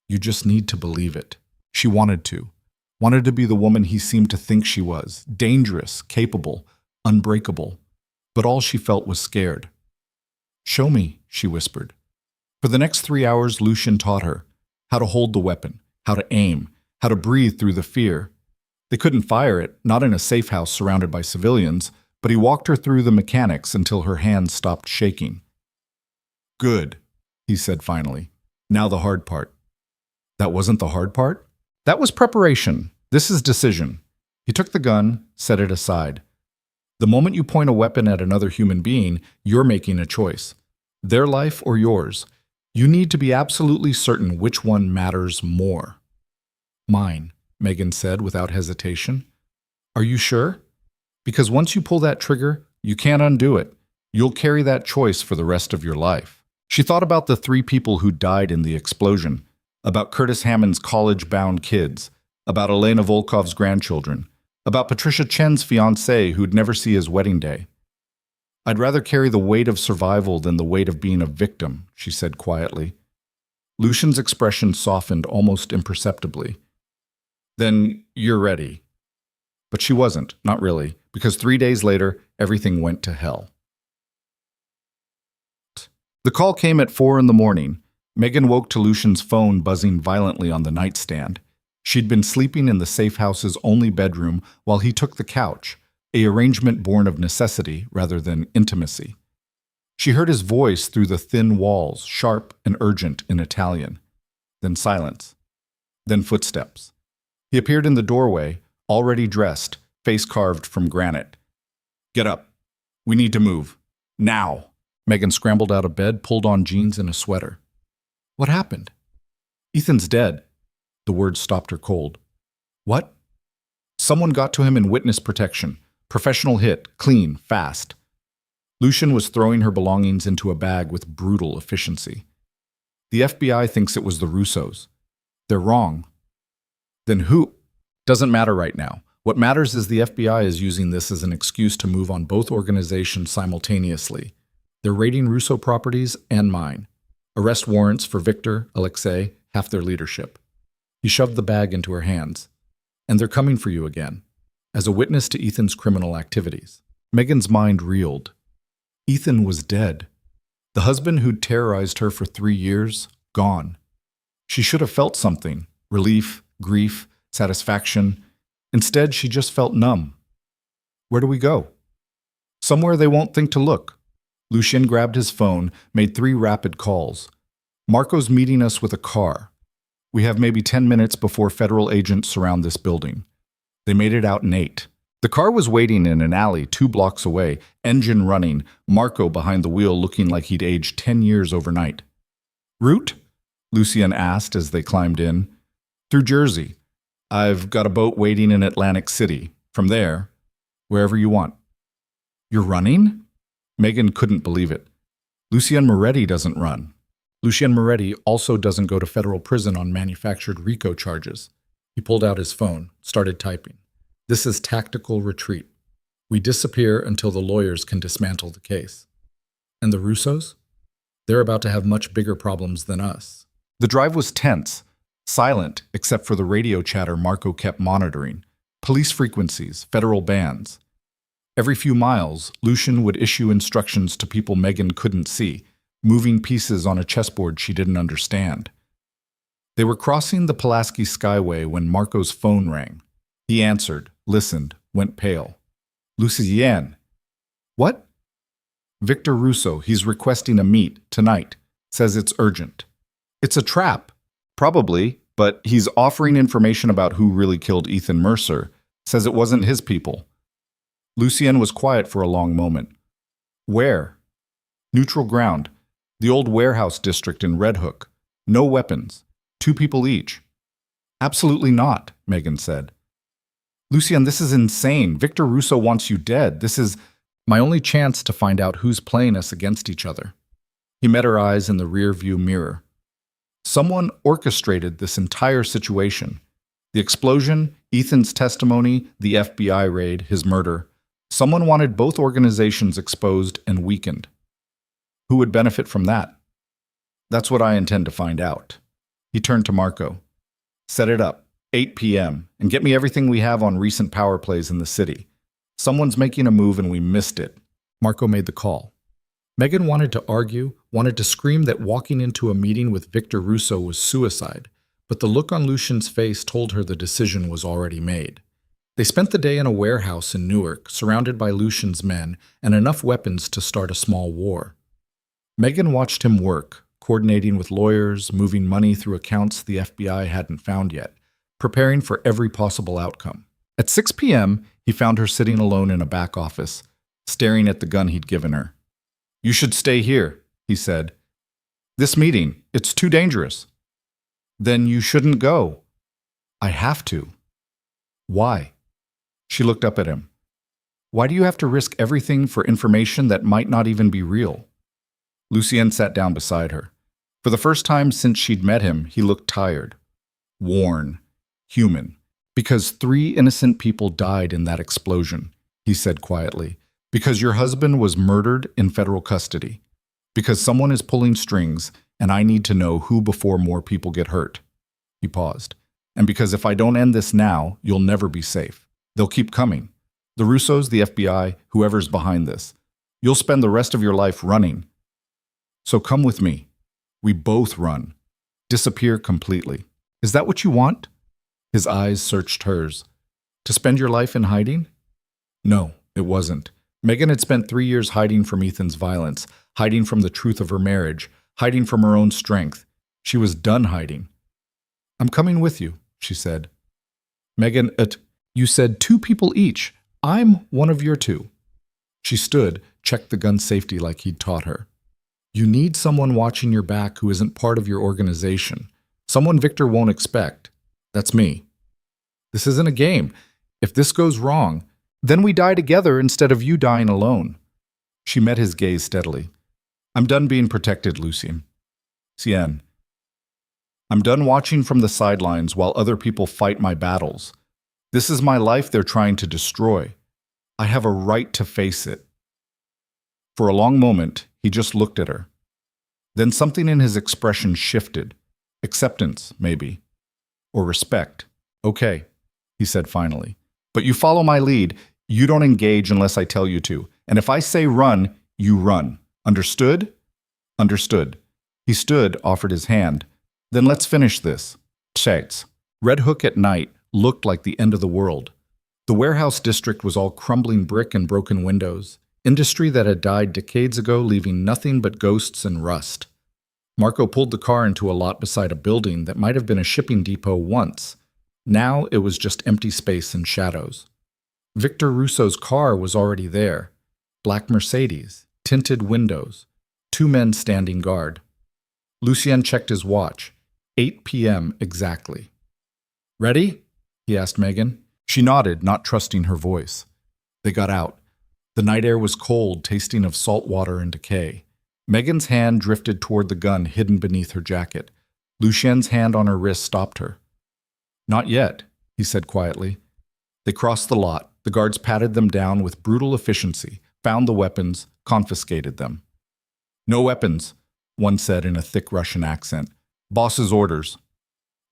You just need to believe it. She wanted to be the woman he seemed to think she was, dangerous, capable, unbreakable. But all she felt was scared. Show me, she whispered. For the next 3 hours, Lucian taught her how to hold the weapon, how to aim, how to breathe through the fear. They couldn't fire it, not in a safe house surrounded by civilians, but he walked her through the mechanics until her hands stopped shaking. Good, he said finally. Now the hard part. That wasn't the hard part? That was preparation. This is decision. He took the gun, set it aside. The moment you point a weapon at another human being, you're making a choice. Their life or yours. You need to be absolutely certain which one matters more. Mine, Megan said without hesitation. Are you sure? Because once you pull that trigger, you can't undo it. You'll carry that choice for the rest of your life. She thought about the 3 people who died in the explosion, about Curtis Hammond's college-bound kids, about Elena Volkov's grandchildren, about Patricia Chen's fiancé who'd never see his wedding day. I'd rather carry the weight of survival than the weight of being a victim, she said quietly. Lucian's expression softened almost imperceptibly. Then you're ready. But she wasn't, not really, because 3 days later, everything went to hell. The call came at 4 in the morning. Megan woke to Lucian's phone buzzing violently on the nightstand. She'd been sleeping in the safe house's only bedroom while he took the couch, a arrangement born of necessity rather than intimacy. She heard his voice through the thin walls, sharp and urgent in Italian. Then silence. Then footsteps. He appeared in the doorway, already dressed, face carved from granite. "Get up. We need to move. Now." Megan scrambled out of bed, pulled on jeans and a sweater. "What happened?" "Ethan's dead." The words stopped her cold. "What?" "Someone got to him in witness protection. Professional hit, clean, fast." Lucian was throwing her belongings into a bag with brutal efficiency. "The FBI thinks it was the Russos. They're wrong." "Then who?" "Doesn't matter right now. What matters is the FBI is using this as an excuse to move on both organizations simultaneously. They're raiding Russo properties and mine. Arrest warrants for Victor, Alexei, half their leadership." He shoved the bag into her hands. "And they're coming for you again, as a witness to Ethan's criminal activities." Megan's mind reeled. Ethan was dead. The husband who'd terrorized her for 3 years, gone. She should have felt something, relief, grief, satisfaction. Instead, she just felt numb. "Where do we go?" "Somewhere they won't think to look." Lucien grabbed his phone, made 3 rapid calls. "Marco's meeting us with a car. We have maybe 10 minutes before federal agents surround this building." They made it out in 8. The car was waiting in an alley 2 blocks away, engine running, Marco behind the wheel looking like he'd aged 10 years overnight. "Route?" Lucien asked as they climbed in. "Through Jersey. I've got a boat waiting in Atlantic City. From there, wherever you want." "You're running?" Megan couldn't believe it. Lucien Moretti doesn't run. Lucien Moretti also doesn't go to federal prison on manufactured RICO charges. He pulled out his phone, started typing. "This is tactical retreat. We disappear until the lawyers can dismantle the case." "And the Russos? They're about to have much bigger problems than us." The drive was tense, silent except for the radio chatter Marco kept monitoring. Police frequencies, federal bands. Every few miles, Lucien would issue instructions to people Megan couldn't see, moving pieces on a chessboard she didn't understand. They were crossing the Pulaski Skyway when Marco's phone rang. He answered, listened, went pale. "Lucien." "What?" "Victor Russo. He's requesting a meet tonight. Says it's urgent." "It's a trap." "Probably, but he's offering information about who really killed Ethan Mercer. Says it wasn't his people." Lucien was quiet for a long moment. "Where?" "Neutral ground. The old warehouse district in Red Hook. No weapons. 2 people each." "Absolutely not," Megan said. "Lucien, this is insane. Victor Russo wants you dead. This is my only chance to find out who's playing us against each other." He met her eyes in the rear-view mirror. Someone orchestrated this entire situation. The explosion, Ethan's testimony, the FBI raid, his murder. Someone wanted both organizations exposed and weakened. Who would benefit from that? That's what I intend to find out. He turned to Marco. "Set it up, 8 p.m., and get me everything we have on recent power plays in the city. Someone's making a move and we missed it." Marco made the call. Megan wanted to argue, wanted to scream that walking into a meeting with Victor Russo was suicide, but the look on Lucien's face told her the decision was already made. They spent the day in a warehouse in Newark, surrounded by Lucien's men and enough weapons to start a small war. Megan watched him work, coordinating with lawyers, moving money through accounts the FBI hadn't found yet, preparing for every possible outcome. At 6 p.m., he found her sitting alone in a back office, staring at the gun he'd given her. "You should stay here," he said. "This meeting, it's too dangerous." "Then you shouldn't go." "I have to." "Why?" She looked up at him. "Why do you have to risk everything for information that might not even be real?" Lucien sat down beside her. For the first time since she'd met him, he looked tired, worn, human. "Because 3 innocent people died in that explosion," he said quietly. "Because your husband was murdered in federal custody. Because someone is pulling strings, and I need to know who before more people get hurt." He paused. "And because if I don't end this now, you'll never be safe. They'll keep coming. The Russos, the FBI, whoever's behind this. You'll spend the rest of your life running. So come with me. We both run. Disappear completely. Is that what you want?" His eyes searched hers. To spend your life in hiding? No, it wasn't. Megan had spent 3 years hiding from Ethan's violence, hiding from the truth of her marriage, hiding from her own strength. She was done hiding. I'm coming with you, she said. Megan, you said 2 people each. I'm one of your 2. She stood, checked the gun safety like he'd taught her. You need someone watching your back who isn't part of your organization. Someone Victor won't expect. That's me. This isn't a game. If this goes wrong, then we die together instead of you dying alone. She met his gaze steadily. I'm done being protected, Lucien. Cien. I'm done watching from the sidelines while other people fight my battles. This is my life they're trying to destroy. I have a right to face it. For a long moment, he just looked at her. Then something in his expression shifted. Acceptance, maybe. Or respect. Okay, he said finally. But you follow my lead. You don't engage unless I tell you to. And if I say run, you run. Understood? Understood. He stood, offered his hand. Then let's finish this. Shades. Red Hook at night looked like the end of the world. The warehouse district was all crumbling brick and broken windows. Industry that had died decades ago, leaving nothing but ghosts and rust. Marco pulled the car into a lot beside a building that might have been a shipping depot once. Now it was just empty space and shadows. Victor Russo's car was already there. Black Mercedes, tinted windows, 2 men standing guard. Lucien checked his watch. 8 p.m. exactly. Ready? He asked Megan. She nodded, not trusting her voice. They got out. The night air was cold, tasting of salt water and decay. Megan's hand drifted toward the gun hidden beneath her jacket. Lucien's hand on her wrist stopped her. Not yet, he said quietly. They crossed the lot. The guards patted them down with brutal efficiency, found the weapons, confiscated them. No weapons, one said in a thick Russian accent. Boss's orders.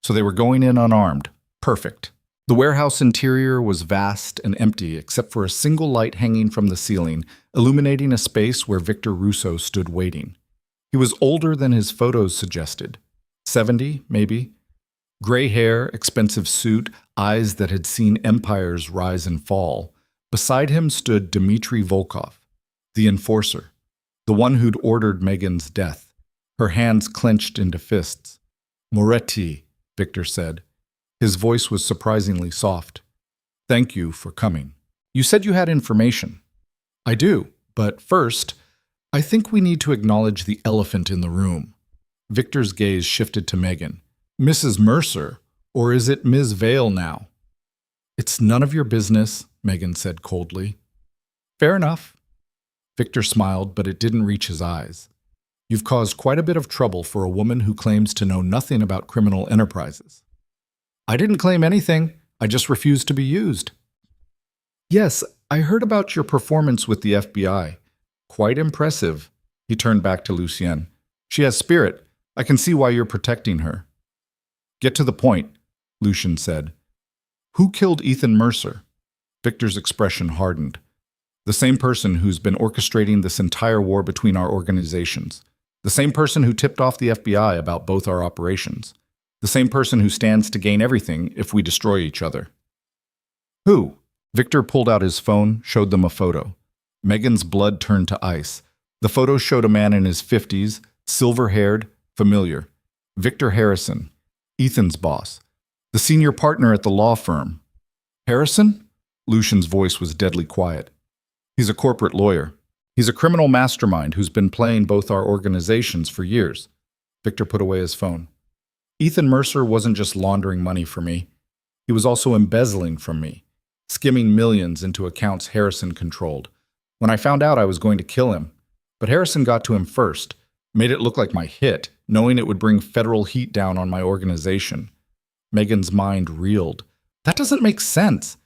So they were going in unarmed. Perfect. The warehouse interior was vast and empty except for a single light hanging from the ceiling, illuminating a space where Victor Russo stood waiting. He was older than his photos suggested. 70, maybe. Gray hair, expensive suit, eyes that had seen empires rise and fall. Beside him stood Dmitry Volkov, the enforcer, the one who'd ordered Megan's death. Her hands clenched into fists. Moretti, Victor said. His voice was surprisingly soft. Thank you for coming. You said you had information. I do, but first, I think we need to acknowledge the elephant in the room. Victor's gaze shifted to Megan. Mrs. Mercer, or is it Ms. Vale now? It's none of your business, Megan said coldly. Fair enough. Victor smiled, but it didn't reach his eyes. You've caused quite a bit of trouble for a woman who claims to know nothing about criminal enterprises. I didn't claim anything. I just refused to be used. Yes, I heard about your performance with the FBI. Quite impressive. He turned back to Lucien. She has spirit. I can see why you're protecting her. Get to the point, Lucien said. Who killed Ethan Mercer? Victor's expression hardened. The same person who's been orchestrating this entire war between our organizations. The same person who tipped off the FBI about both our operations. The same person who stands to gain everything if we destroy each other. Who? Victor pulled out his phone, showed them a photo. Megan's blood turned to ice. The photo showed a man in his 50s, silver-haired, familiar. Victor Harrison, Ethan's boss. The senior partner at the law firm. Harrison? Lucien's voice was deadly quiet. He's a corporate lawyer. He's a criminal mastermind who's been playing both our organizations for years. Victor put away his phone. Ethan Mercer wasn't just laundering money for me. He was also embezzling from me, skimming millions into accounts Harrison controlled. When I found out, I was going to kill him. But Harrison got to him first, made it look like my hit, knowing it would bring federal heat down on my organization. Megan's mind reeled. That doesn't make sense.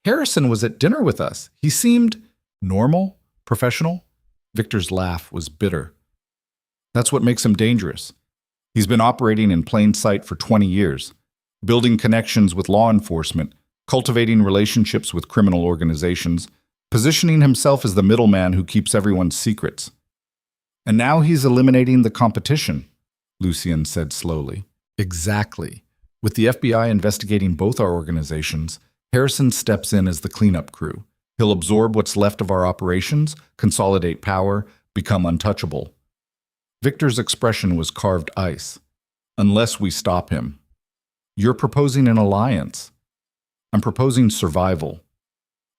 Harrison was at dinner with us. He seemed normal, professional. Victor's laugh was bitter. That's what makes him dangerous. He's been operating in plain sight for 20 years, building connections with law enforcement, cultivating relationships with criminal organizations, positioning himself as the middleman who keeps everyone's secrets. And now he's eliminating the competition, Lucien said slowly. Exactly. With the FBI investigating both our organizations, Harrison steps in as the cleanup crew. He'll absorb what's left of our operations, consolidate power, become untouchable. Victor's expression was carved ice. Unless we stop him. You're proposing an alliance. I'm proposing survival.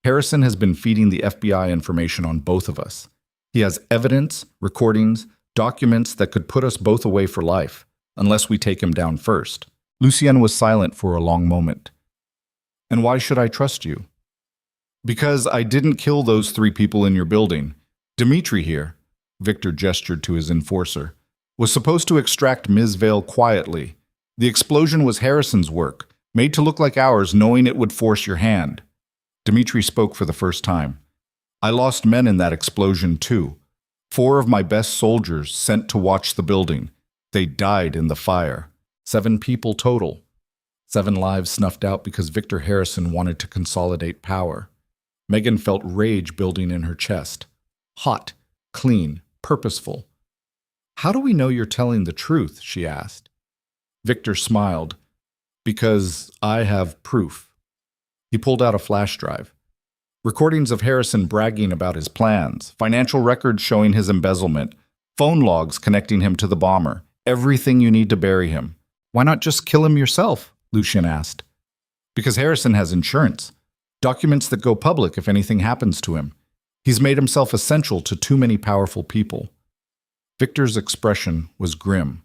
Harrison has been feeding the FBI information on both of us. He has evidence, recordings, documents that could put us both away for life, unless we take him down first. Lucienne was silent for a long moment. And why should I trust you? Because I didn't kill those 3 people in your building. Dimitri here, Victor gestured to his enforcer, was supposed to extract Ms. Vale quietly. The explosion was Harrison's work, made to look like ours, knowing it would force your hand. Dimitri spoke for the first time. I lost men in that explosion too. 4 of my best soldiers sent to watch the building. They died in the fire. 7 people total. 7 lives snuffed out because Victor Harrison wanted to consolidate power. Megan felt rage building in her chest. Hot, clean, purposeful. How do we know you're telling the truth? She asked. Victor smiled. Because I have proof. He pulled out a flash drive. Recordings of Harrison bragging about his plans, financial records showing his embezzlement, phone logs connecting him to the bomber, everything you need to bury him. Why not just kill him yourself? Lucien asked. Because Harrison has insurance. Documents that go public if anything happens to him. He's made himself essential to too many powerful people. Victor's expression was grim.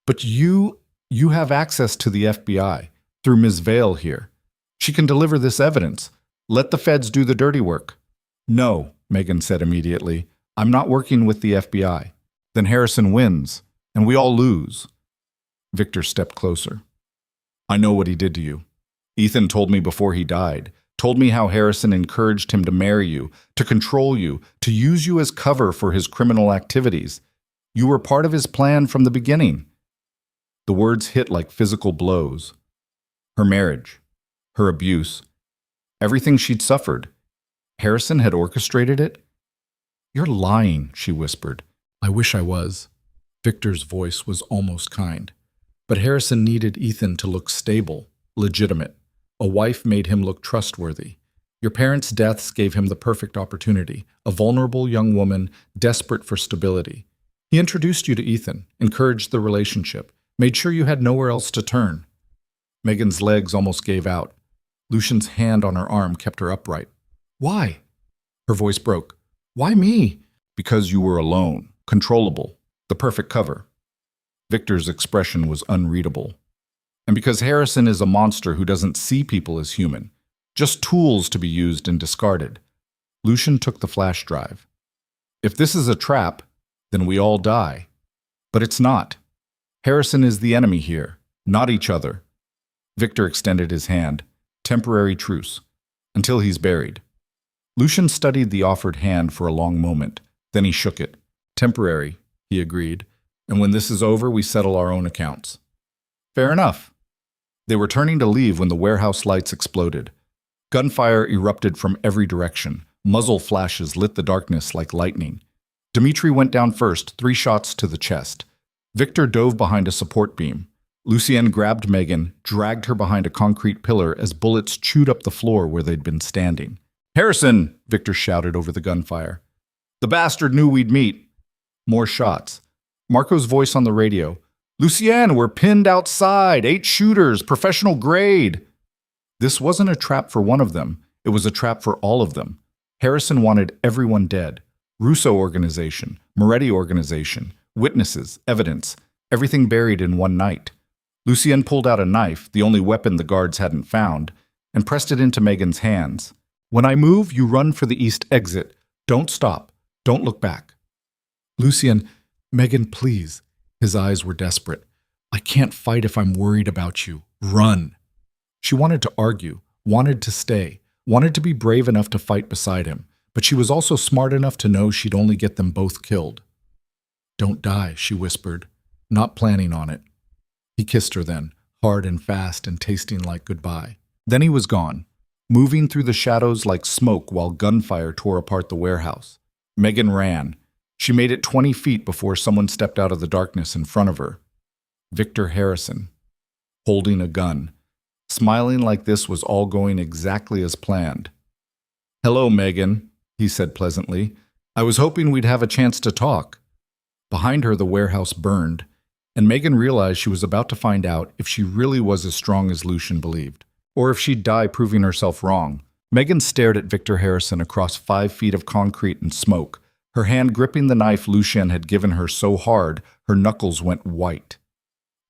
But you have access to the FBI through Ms. Vale here. She can deliver this evidence. Let the feds do the dirty work. No, Megan said immediately. I'm not working with the FBI. Then Harrison wins, and we all lose. Victor stepped closer. I know what he did to you. Ethan told me before he died. Told me how Harrison encouraged him to marry you, to control you, to use you as cover for his criminal activities. You were part of his plan from the beginning. The words hit like physical blows. Her marriage, her abuse, everything she'd suffered. Harrison had orchestrated it? You're lying, she whispered. I wish I was. Victor's voice was almost kind. But Harrison needed Ethan to look stable, legitimate. A wife made him look trustworthy. Your parents' deaths gave him the perfect opportunity, a vulnerable young woman desperate for stability. He introduced you to Ethan, encouraged the relationship, made sure you had nowhere else to turn. Megan's legs almost gave out. Lucien's hand on her arm kept her upright. Why? Her voice broke. Why me? Because you were alone, controllable, the perfect cover. Victor's expression was unreadable. And because Harrison is a monster who doesn't see people as human, just tools to be used and discarded. Lucien took the flash drive. If this is a trap, then we all die. But it's not. Harrison is the enemy here, not each other. Victor extended his hand. Temporary truce. Until he's buried. Lucien studied the offered hand for a long moment. Then he shook it. Temporary, he agreed. And when this is over, we settle our own accounts. Fair enough. They were turning to leave when the warehouse lights exploded. Gunfire erupted from every direction. Muzzle flashes lit the darkness like lightning. Dimitri went down first, 3 shots to the chest. Victor dove behind a support beam. Lucienne grabbed Megan, dragged her behind a concrete pillar as bullets chewed up the floor where they'd been standing. Harrison! Victor shouted over the gunfire. The bastard knew we'd meet. More shots. Marco's voice on the radio. Lucienne, we're pinned outside. 8 shooters, professional grade. This wasn't a trap for one of them. It was a trap for all of them. Harrison wanted everyone dead. Russo organization, Moretti organization, witnesses, evidence, everything buried in one night. Lucienne pulled out a knife, the only weapon the guards hadn't found, and pressed it into Megan's hands. When I move, you run for the east exit. Don't stop. Don't look back. Lucienne, Megan, please. His eyes were desperate. I can't fight if I'm worried about you. Run. She wanted to argue, wanted to stay, wanted to be brave enough to fight beside him, but she was also smart enough to know she'd only get them both killed. Don't die, she whispered, not planning on it. He kissed her then, hard and fast and tasting like goodbye. Then he was gone, moving through the shadows like smoke while gunfire tore apart the warehouse. Megan ran. She made it 20 feet before someone stepped out of the darkness in front of her. Victor Harrison. holding a gun, smiling like this was all going exactly as planned. "Hello, Megan," he said pleasantly. "I was hoping we'd have a chance to talk." Behind her, the warehouse burned, and Megan realized she was about to find out if she really was as strong as Lucian believed, or if she'd die proving herself wrong. Megan stared at Victor Harrison across 5 feet of concrete and smoke, her hand gripping the knife Lucian had given her so hard her knuckles went white.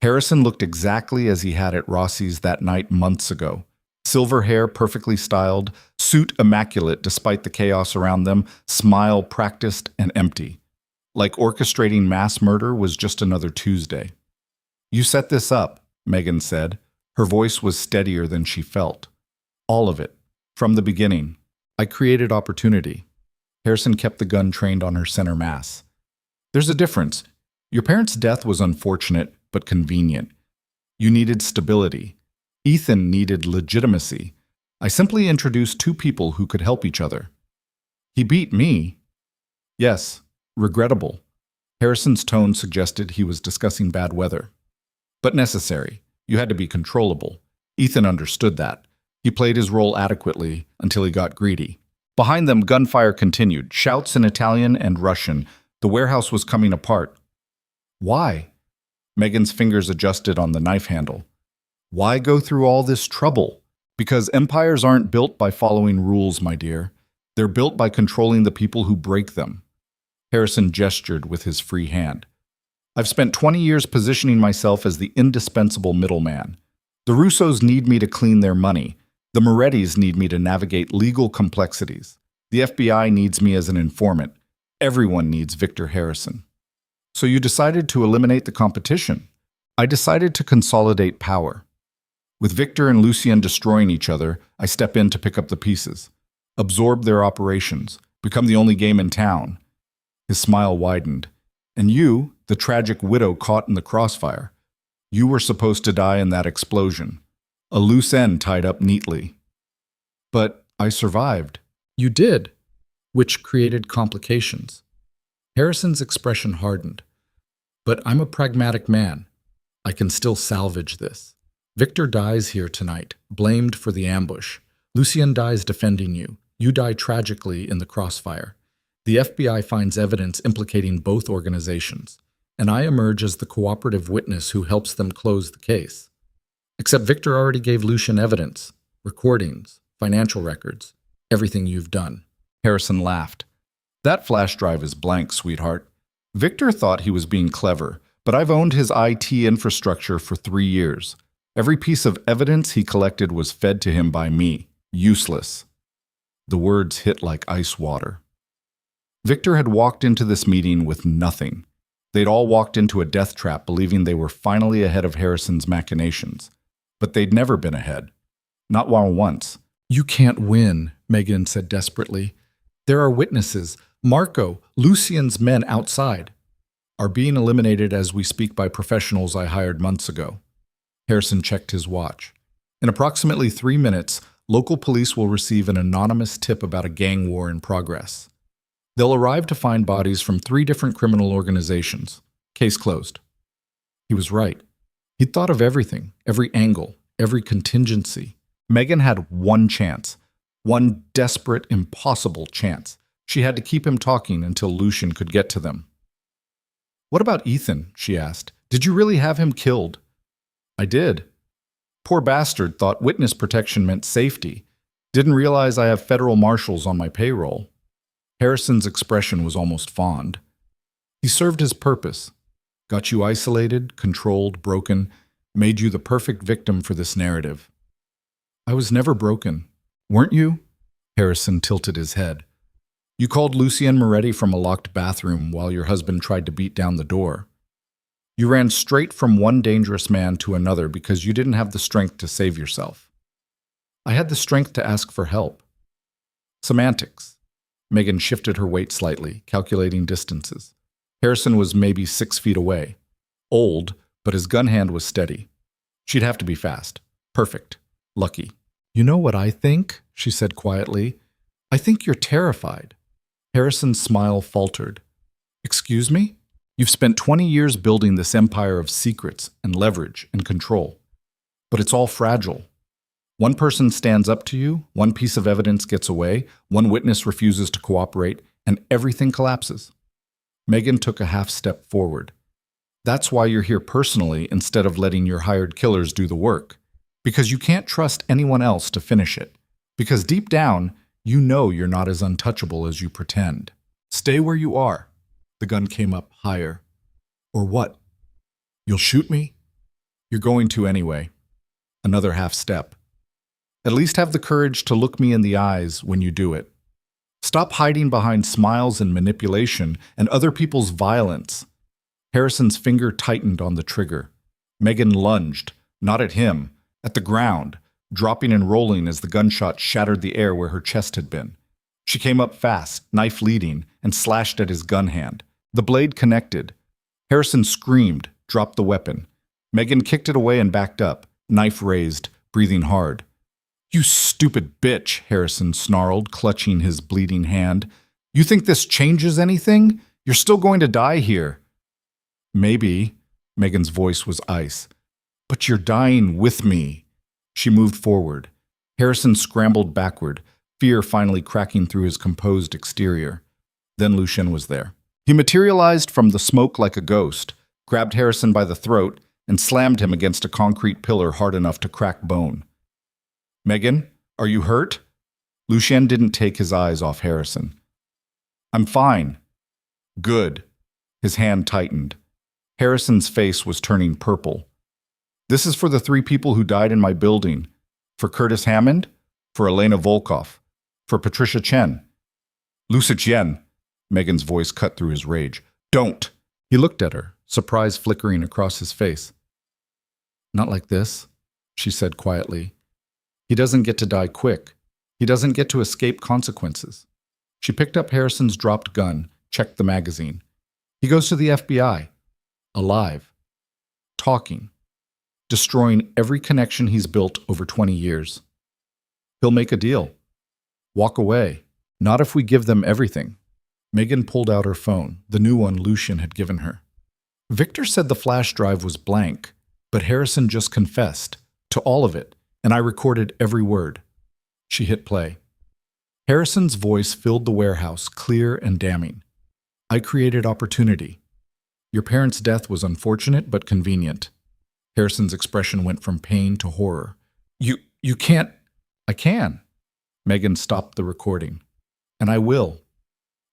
Harrison looked exactly as he had at Rossy's that night months ago. Silver hair perfectly styled, suit immaculate despite the chaos around them, smile practiced and empty. Like orchestrating mass murder was just another Tuesday. "You set this up," Megan said. Her voice was steadier than she felt. "All of it. From the beginning. I created opportunity." Harrison kept the gun trained on her center mass. "There's a difference. Your parents' death was unfortunate, but convenient. You needed stability. Ethan needed legitimacy. I simply introduced 2 people who could help each other." "He beat me." "Yes, regrettable." Harrison's tone suggested he was discussing bad weather. "But necessary. You had to be controllable. Ethan understood that. He played his role adequately until he got greedy." Behind them, gunfire continued, shouts in Italian and Russian. The warehouse was coming apart. "Why?" Megan's fingers adjusted on the knife handle. "Why go through all this trouble? Because empires aren't built by following rules, my dear. They're built by controlling the people who break them." Harrison gestured with his free hand. "I've spent 20 years positioning myself as the indispensable middleman. The Russos need me to clean their money. The Morettis need me to navigate legal complexities. The FBI needs me as an informant. Everyone needs Victor Harrison." "So you decided to eliminate the competition." "I decided to consolidate power. With Victor and Lucian destroying each other, I step in to pick up the pieces, absorb their operations, become the only game in town." His smile widened. "And you, the tragic widow caught in the crossfire, you were supposed to die in that explosion. A loose end tied up neatly." "But I survived." "You did," which created complications. Harrison's expression hardened. "But I'm a pragmatic man. I can still salvage this. Victor dies here tonight, blamed for the ambush. Lucian dies defending you. You die tragically in the crossfire. The FBI finds evidence implicating both organizations, and I emerge as the cooperative witness who helps them close the case. Except Victor already gave Lucian evidence, recordings, financial records, everything you've done." Harrison laughed. "That flash drive is blank, sweetheart. Victor thought he was being clever, but I've owned his IT infrastructure for 3 years. Every piece of evidence he collected was fed to him by me. Useless." The words hit like ice water. Victor had walked into this meeting with nothing. They'd all walked into a death trap believing they were finally ahead of Harrison's machinations. But they'd never been ahead. Not while once. "You can't win," Megan said desperately. "There are witnesses. Marco, Lucian's men outside, are being eliminated as we speak by professionals I hired months ago." Harrison checked his watch. "In approximately 3 minutes, local police will receive an anonymous tip about a gang war in progress. They'll arrive to find bodies from 3 different criminal organizations. Case closed." He was right. He'd thought of everything, every angle, every contingency. Megan had one chance. One desperate, impossible chance. She had to keep him talking until Lucian could get to them. "What about Ethan?" she asked. "Did you really have him killed?" "I did. Poor bastard thought witness protection meant safety. Didn't realize I have federal marshals on my payroll." Harrison's expression was almost fond. "He served his purpose. Got you isolated, controlled, broken, made you the perfect victim for this narrative." "I was never broken. Weren't you?" Harrison tilted his head. "You called Lucian Moretti from a locked bathroom while your husband tried to beat down the door. You ran straight from one dangerous man to another because you didn't have the strength to save yourself. I had the strength to ask for help." "Semantics." Megan shifted her weight slightly, calculating distances. Harrison was maybe 6 feet away. Old, but his gun hand was steady. She'd have to be fast. Perfect. Lucky. "You know what I think?" she said quietly. "I think you're terrified." Harrison's smile faltered. "Excuse me? You've spent 20 years building this empire of secrets and leverage and control. But it's all fragile. One person stands up to you, one piece of evidence gets away, one witness refuses to cooperate, and everything collapses. Megan took a half step forward. That's why you're here personally instead of letting your hired killers do the work. Because you can't trust anyone else to finish it. Because deep down, you know you're not as untouchable as you pretend. Stay where you are. The gun came up higher. Or what? You'll shoot me? You're going to anyway. Another half step. At least have the courage to look me in the eyes when you do it. Stop hiding behind smiles and manipulation and other people's violence. Harrison's finger tightened on the trigger. Megan lunged, not at him, at the ground, dropping and rolling as the gunshot shattered the air where her chest had been. She came up fast, knife leading, and slashed at his gun hand. The blade connected. Harrison screamed, dropped the weapon. Megan kicked it away and backed up, knife raised, breathing hard. You stupid bitch, Harrison snarled, clutching his bleeding hand. You think this changes anything? You're still going to die here. Maybe, Megan's voice was ice. But you're dying with me. She moved forward. Harrison scrambled backward, fear finally cracking through his composed exterior. Then Lucien was there. He materialized from the smoke like a ghost, grabbed Harrison by the throat, and slammed him against a concrete pillar hard enough to crack bone. Megan, are you hurt? Lucien didn't take his eyes off Harrison. I'm fine. Good. His hand tightened. Harrison's face was turning purple. This is for the 3 people who died in my building. For Curtis Hammond, for Elena Volkov, for Patricia Chen. Lucien, Megan's voice cut through his rage. Don't! He looked at her, surprise flickering across his face. Not like this, she said quietly. He doesn't get to die quick. He doesn't get to escape consequences. She picked up Harrison's dropped gun, checked the magazine. He goes to the FBI. Alive. Talking. Destroying every connection he's built over 20 years. He'll make a deal. Walk away. Not if we give them everything. Megan pulled out her phone, the new one Lucien had given her. Victor said the flash drive was blank, but Harrison just confessed to all of it, and I recorded every word. She hit play. Harrison's voice filled the warehouse, clear and damning. I created opportunity. Your parents' death was unfortunate but convenient. Harrison's expression went from pain to horror. You can't. I can. Megan stopped the recording. And I will.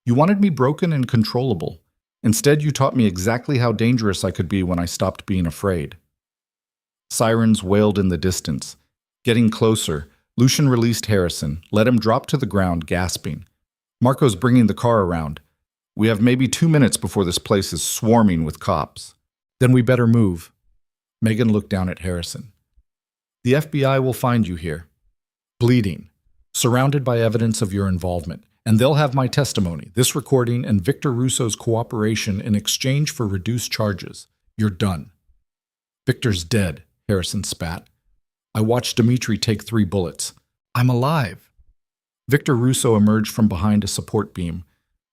You wanted me broken and controllable. Instead, you taught me exactly how dangerous I could be when I stopped being afraid. Sirens wailed in the distance. Getting closer, Lucien released Harrison, let him drop to the ground, gasping. Marco's bringing the car around. We have maybe 2 minutes before this place is swarming with cops. Then we better move. Megan looked down at Harrison. The FBI will find you here. Bleeding. Surrounded by evidence of your involvement. And they'll have my testimony, this recording, and Victor Russo's cooperation in exchange for reduced charges. You're done. Victor's dead, Harrison spat. I watched Dimitri take 3 bullets. I'm alive. Victor Russo emerged from behind a support beam,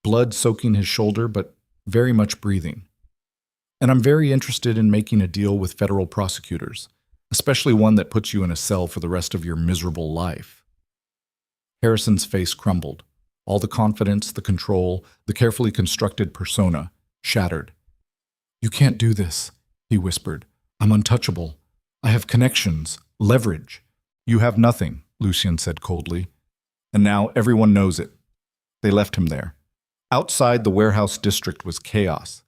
blood soaking his shoulder, but very much breathing. And I'm very interested in making a deal with federal prosecutors, especially one that puts you in a cell for the rest of your miserable life. Harrison's face crumbled. All the confidence, the control, the carefully constructed persona shattered. You can't do this, he whispered. I'm untouchable. I have connections, leverage. You have nothing, Lucien said coldly. And now everyone knows it. They left him there. Outside, the warehouse district was chaos.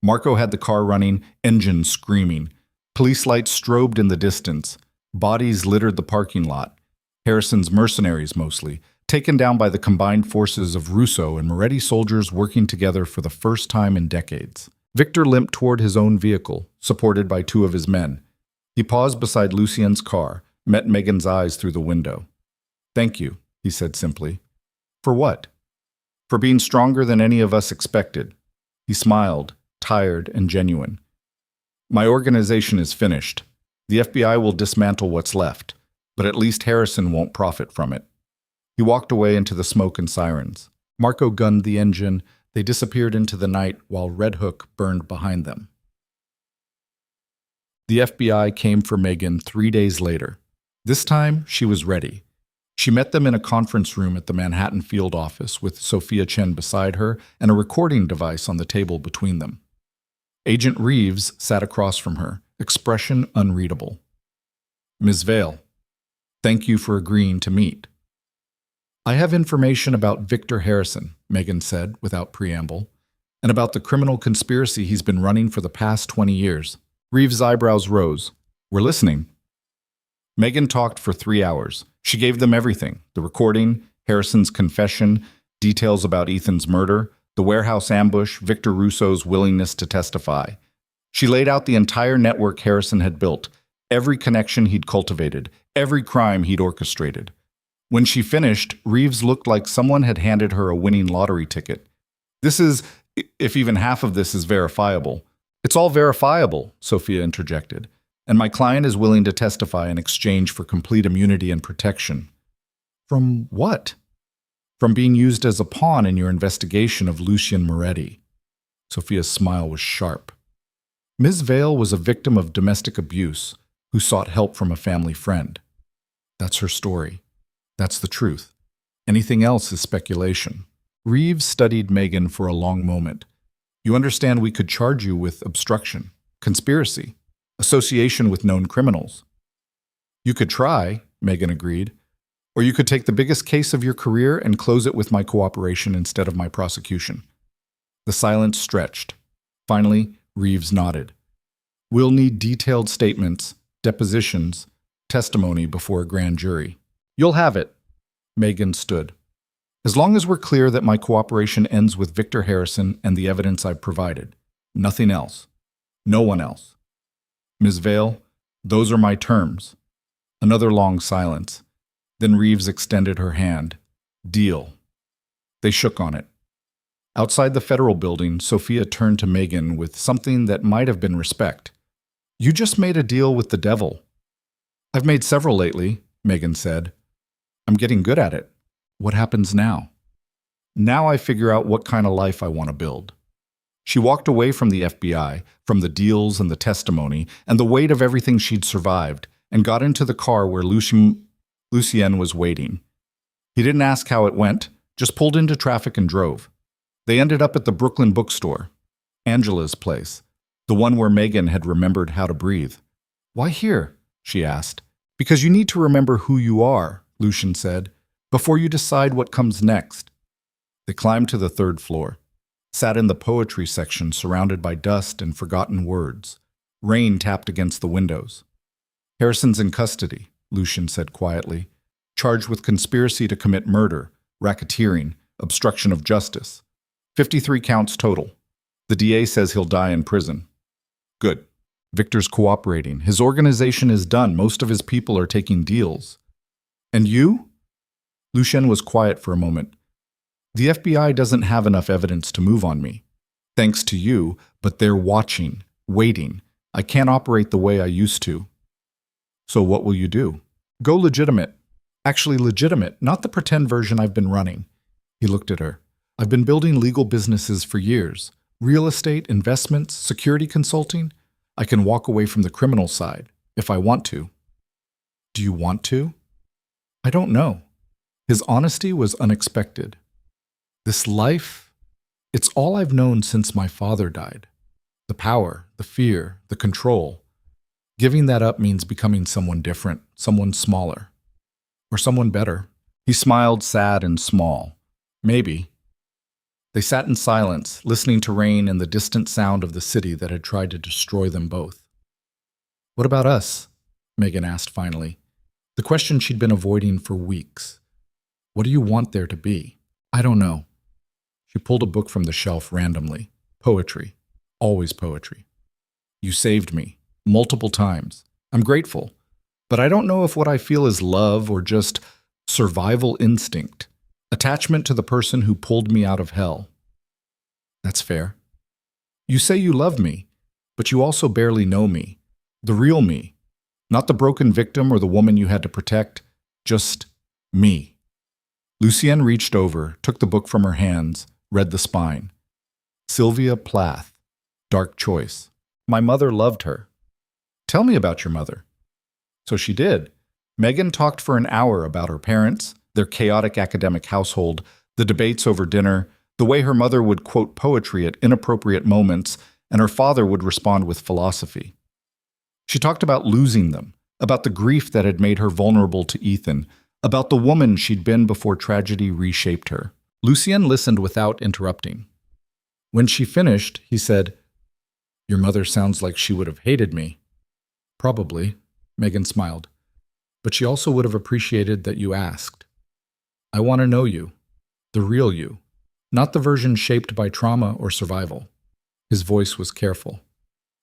Marco had the car running, engines screaming. Police lights strobed in the distance. Bodies littered the parking lot. Harrison's mercenaries mostly, taken down by the combined forces of Russo and Moretti soldiers working together for the first time in decades. Victor limped toward his own vehicle, supported by 2 of his men. He paused beside Lucien's car, met Megan's eyes through the window. Thank you, he said simply. For what? For being stronger than any of us expected. He smiled, tired and genuine. My organization is finished. The FBI will dismantle what's left, but at least Harrison won't profit from it. He walked away into the smoke and sirens. Marco gunned the engine. They disappeared into the night while Red Hook burned behind them. The FBI came for Megan 3 days later. This time, she was ready. She met them in a conference room at the Manhattan field office with Sophia Chen beside her and a recording device on the table between them. Agent Reeves sat across from her, expression unreadable. "Ms. Vale, thank you for agreeing to meet." "I have information about Victor Harrison," Megan said without preamble, "and about the criminal conspiracy he's been running for the past 20 years. Reeves' eyebrows rose. "We're listening." Megan talked for 3 hours. She gave them everything: the recording, Harrison's confession, details about Ethan's murder, the warehouse ambush, Victor Russo's willingness to testify. She laid out the entire network Harrison had built, every connection he'd cultivated, every crime he'd orchestrated. When she finished, Reeves looked like someone had handed her a winning lottery ticket. "This is, if even half of this is verifiable." "It's all verifiable," Sophia interjected, "and my client is willing to testify in exchange for complete immunity and protection." "From what?" "From being used as a pawn in your investigation of Lucien Moretti." Sophia's smile was sharp. Ms. Vale was a victim of domestic abuse who sought help from a family friend. That's her story. That's the truth. Anything else is speculation. Reeves studied Megan for a long moment. "You understand we could charge you with obstruction, conspiracy, association with known criminals." "You could try," Megan agreed. "Or you could take the biggest case of your career and close it with my cooperation instead of my prosecution." The silence stretched. Finally, Reeves nodded. "We'll need detailed statements, depositions, testimony before a grand jury." "You'll have it." Megan stood. "As long as we're clear that my cooperation ends with Victor Harrison and the evidence I've provided. Nothing else. No one else." "Ms. Vale, those are my terms." Another long silence. Then Reeves extended her hand. "Deal." They shook on it. Outside the federal building, Sophia turned to Megan with something that might have been respect. "You just made a deal with the devil." "I've made several lately," Megan said. "I'm getting good at it." "What happens now?" "Now I figure out what kind of life I want to build." She walked away from the FBI, from the deals and the testimony, and the weight of everything she'd survived, and got into the car where Lucien was waiting. He didn't ask how it went, just pulled into traffic and drove. They ended up at the Brooklyn bookstore, Angela's place, the one where Megan had remembered how to breathe. "Why here?" she asked. "Because you need to remember who you are," Lucien said, "before you decide what comes next." They climbed to the 3rd floor, sat in the poetry section surrounded by dust and forgotten words. Rain tapped against the windows. "Harrison's in custody," Lucien said quietly, "charged with conspiracy to commit murder, racketeering, obstruction of justice. 53 counts total. The DA says he'll die in prison." "Good. Victor's cooperating. His organization is done. Most of his people are taking deals." "And you?" Lucien was quiet for a moment. "The FBI doesn't have enough evidence to move on me. Thanks to you, but they're watching, waiting. I can't operate the way I used to." "So what will you do?" "Go legitimate. Actually legitimate, not the pretend version I've been running." He looked at her. "I've been building legal businesses for years. Real estate, investments, security consulting. I can walk away from the criminal side, if I want to." "Do you want to?" "I don't know." His honesty was unexpected. "This life, it's all I've known since my father died. The power, the fear, the control. Giving that up means becoming someone different, someone smaller. Or someone better." He smiled sad and small. "Maybe." They sat in silence, listening to rain and the distant sound of the city that had tried to destroy them both. "What about us?" Megan asked finally. The question she'd been avoiding for weeks. "What do you want there to be?" "I don't know." She pulled a book from the shelf randomly. Poetry. Always poetry. "You saved me. Multiple times. I'm grateful. But I don't know if what I feel is love or just survival instinct. Attachment to the person who pulled me out of hell." "That's fair." "You say you love me, but you also barely know me. The real me. Not the broken victim or the woman you had to protect. Just me." Lucien reached over, took the book from her hands, read the spine. Sylvia Plath. Dark choice. "My mother loved her. Tell me about your mother." So she did. Megan talked for an hour about her parents, their chaotic academic household, the debates over dinner, the way her mother would quote poetry at inappropriate moments, and her father would respond with philosophy. She talked about losing them, about the grief that had made her vulnerable to Ethan, about the woman she'd been before tragedy reshaped her. Lucien listened without interrupting. When she finished, he said, "Your mother sounds like she would have hated me." "Probably," Megan smiled. "But she also would have appreciated that you asked. I want to know you, the real you, not the version shaped by trauma or survival." His voice was careful.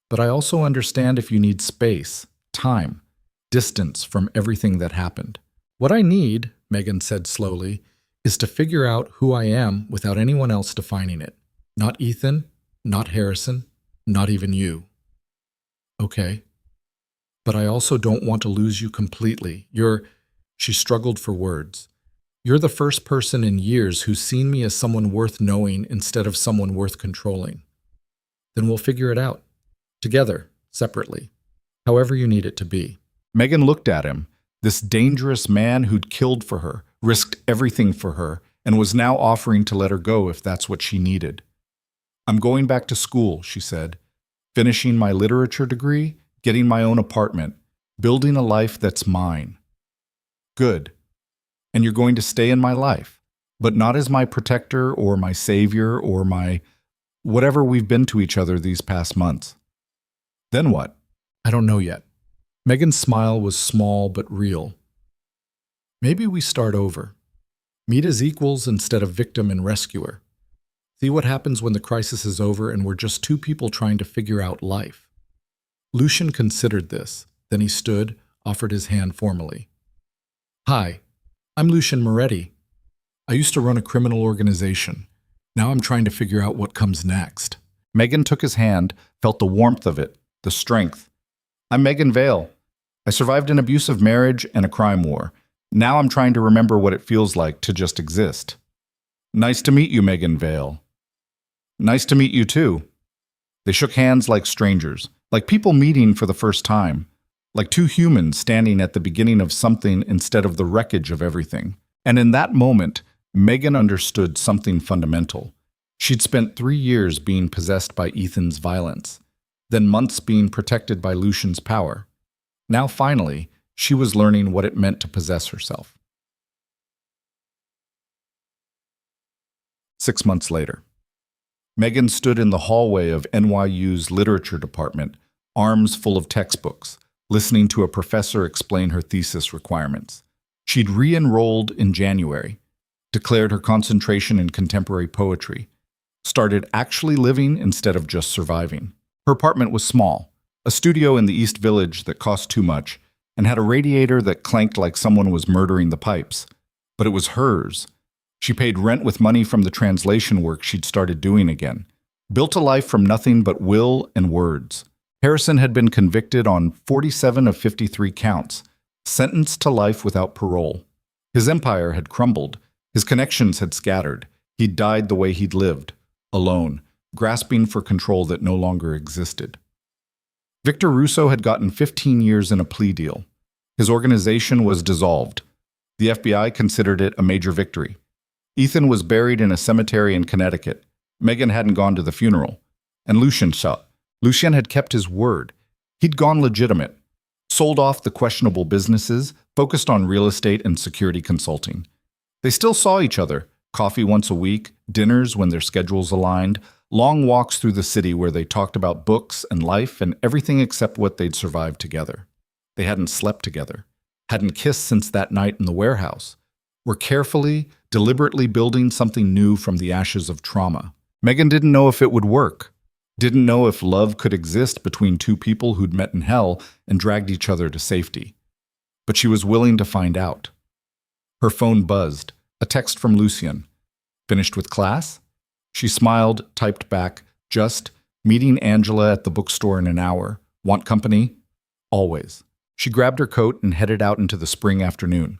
"But I also understand if you need space, time, distance from everything that happened. What I need," Megan said slowly, "is to figure out who I am without anyone else defining it. Not Ethan, not Harrison, not even you." "Okay. But I also don't want to lose you completely. She struggled for words. "You're the first person in years who's seen me as someone worth knowing instead of someone worth controlling. Then we'll figure it out. Together, separately. However you need it to be." Megan looked at him, this dangerous man who'd killed for her, risked everything for her, and was now offering to let her go if that's what she needed. "I'm going back to school," she said, "finishing my literature degree, getting my own apartment, building a life that's mine." "Good. And you're going to stay in my life, but not as my protector or my savior or my whatever we've been to each other these past months." "Then what?" "I don't know yet." Megan's smile was small but real. "Maybe we start over. Meet as equals instead of victim and rescuer. See what happens when the crisis is over and we're just two people trying to figure out life." Lucien considered this. Then he stood, offered his hand formally. "Hi, I'm Lucien Moretti. I used to run a criminal organization. Now I'm trying to figure out what comes next." Megan took his hand, felt the warmth of it, the strength. "I'm Megan Vale. I survived an abusive marriage and a crime war. Now I'm trying to remember what it feels like to just exist." "Nice to meet you, Megan Vale." "Nice to meet you too." They shook hands like strangers, like people meeting for the first time, like two humans standing at the beginning of something instead of the wreckage of everything. And in that moment, Megan understood something fundamental. She'd spent 3 years being possessed by Ethan's violence, then months being protected by Lucien's power. Now finally, she was learning what it meant to possess herself. 6 months later, Megan stood in the hallway of NYU's literature department, arms full of textbooks, listening to a professor explain her thesis requirements. She'd re-enrolled in January, declared her concentration in contemporary poetry, started actually living instead of just surviving. Her apartment was small, a studio in the East Village that cost too much, and had a radiator that clanked like someone was murdering the pipes. But it was hers. She paid rent with money from the translation work she'd started doing again. Built a life from nothing but will and words. Harrison had been convicted on 47 of 53 counts, sentenced to life without parole. His empire had crumbled. His connections had scattered. He'd died the way he'd lived, alone, grasping for control that no longer existed. Victor Russo had gotten 15 years in a plea deal. His organization was dissolved. The FBI considered it a major victory. Ethan was buried in a cemetery in Connecticut. Megan hadn't gone to the funeral. And Lucien had kept his word. He'd gone legitimate, sold off the questionable businesses, focused on real estate and security consulting. They still saw each other, coffee once a week, dinners when their schedules aligned, long walks through the city where they talked about books and life and everything except what they'd survived together. They hadn't slept together, hadn't kissed since that night in the warehouse, were carefully, deliberately building something new from the ashes of trauma. Megan didn't know if it would work, didn't know if love could exist between two people who'd met in hell and dragged each other to safety. But she was willing to find out. Her phone buzzed, a text from Lucien. "Finished with class?" She smiled, typed back, "Just meeting Angela at the bookstore in an hour. Want company?" "Always." She grabbed her coat and headed out into the spring afternoon.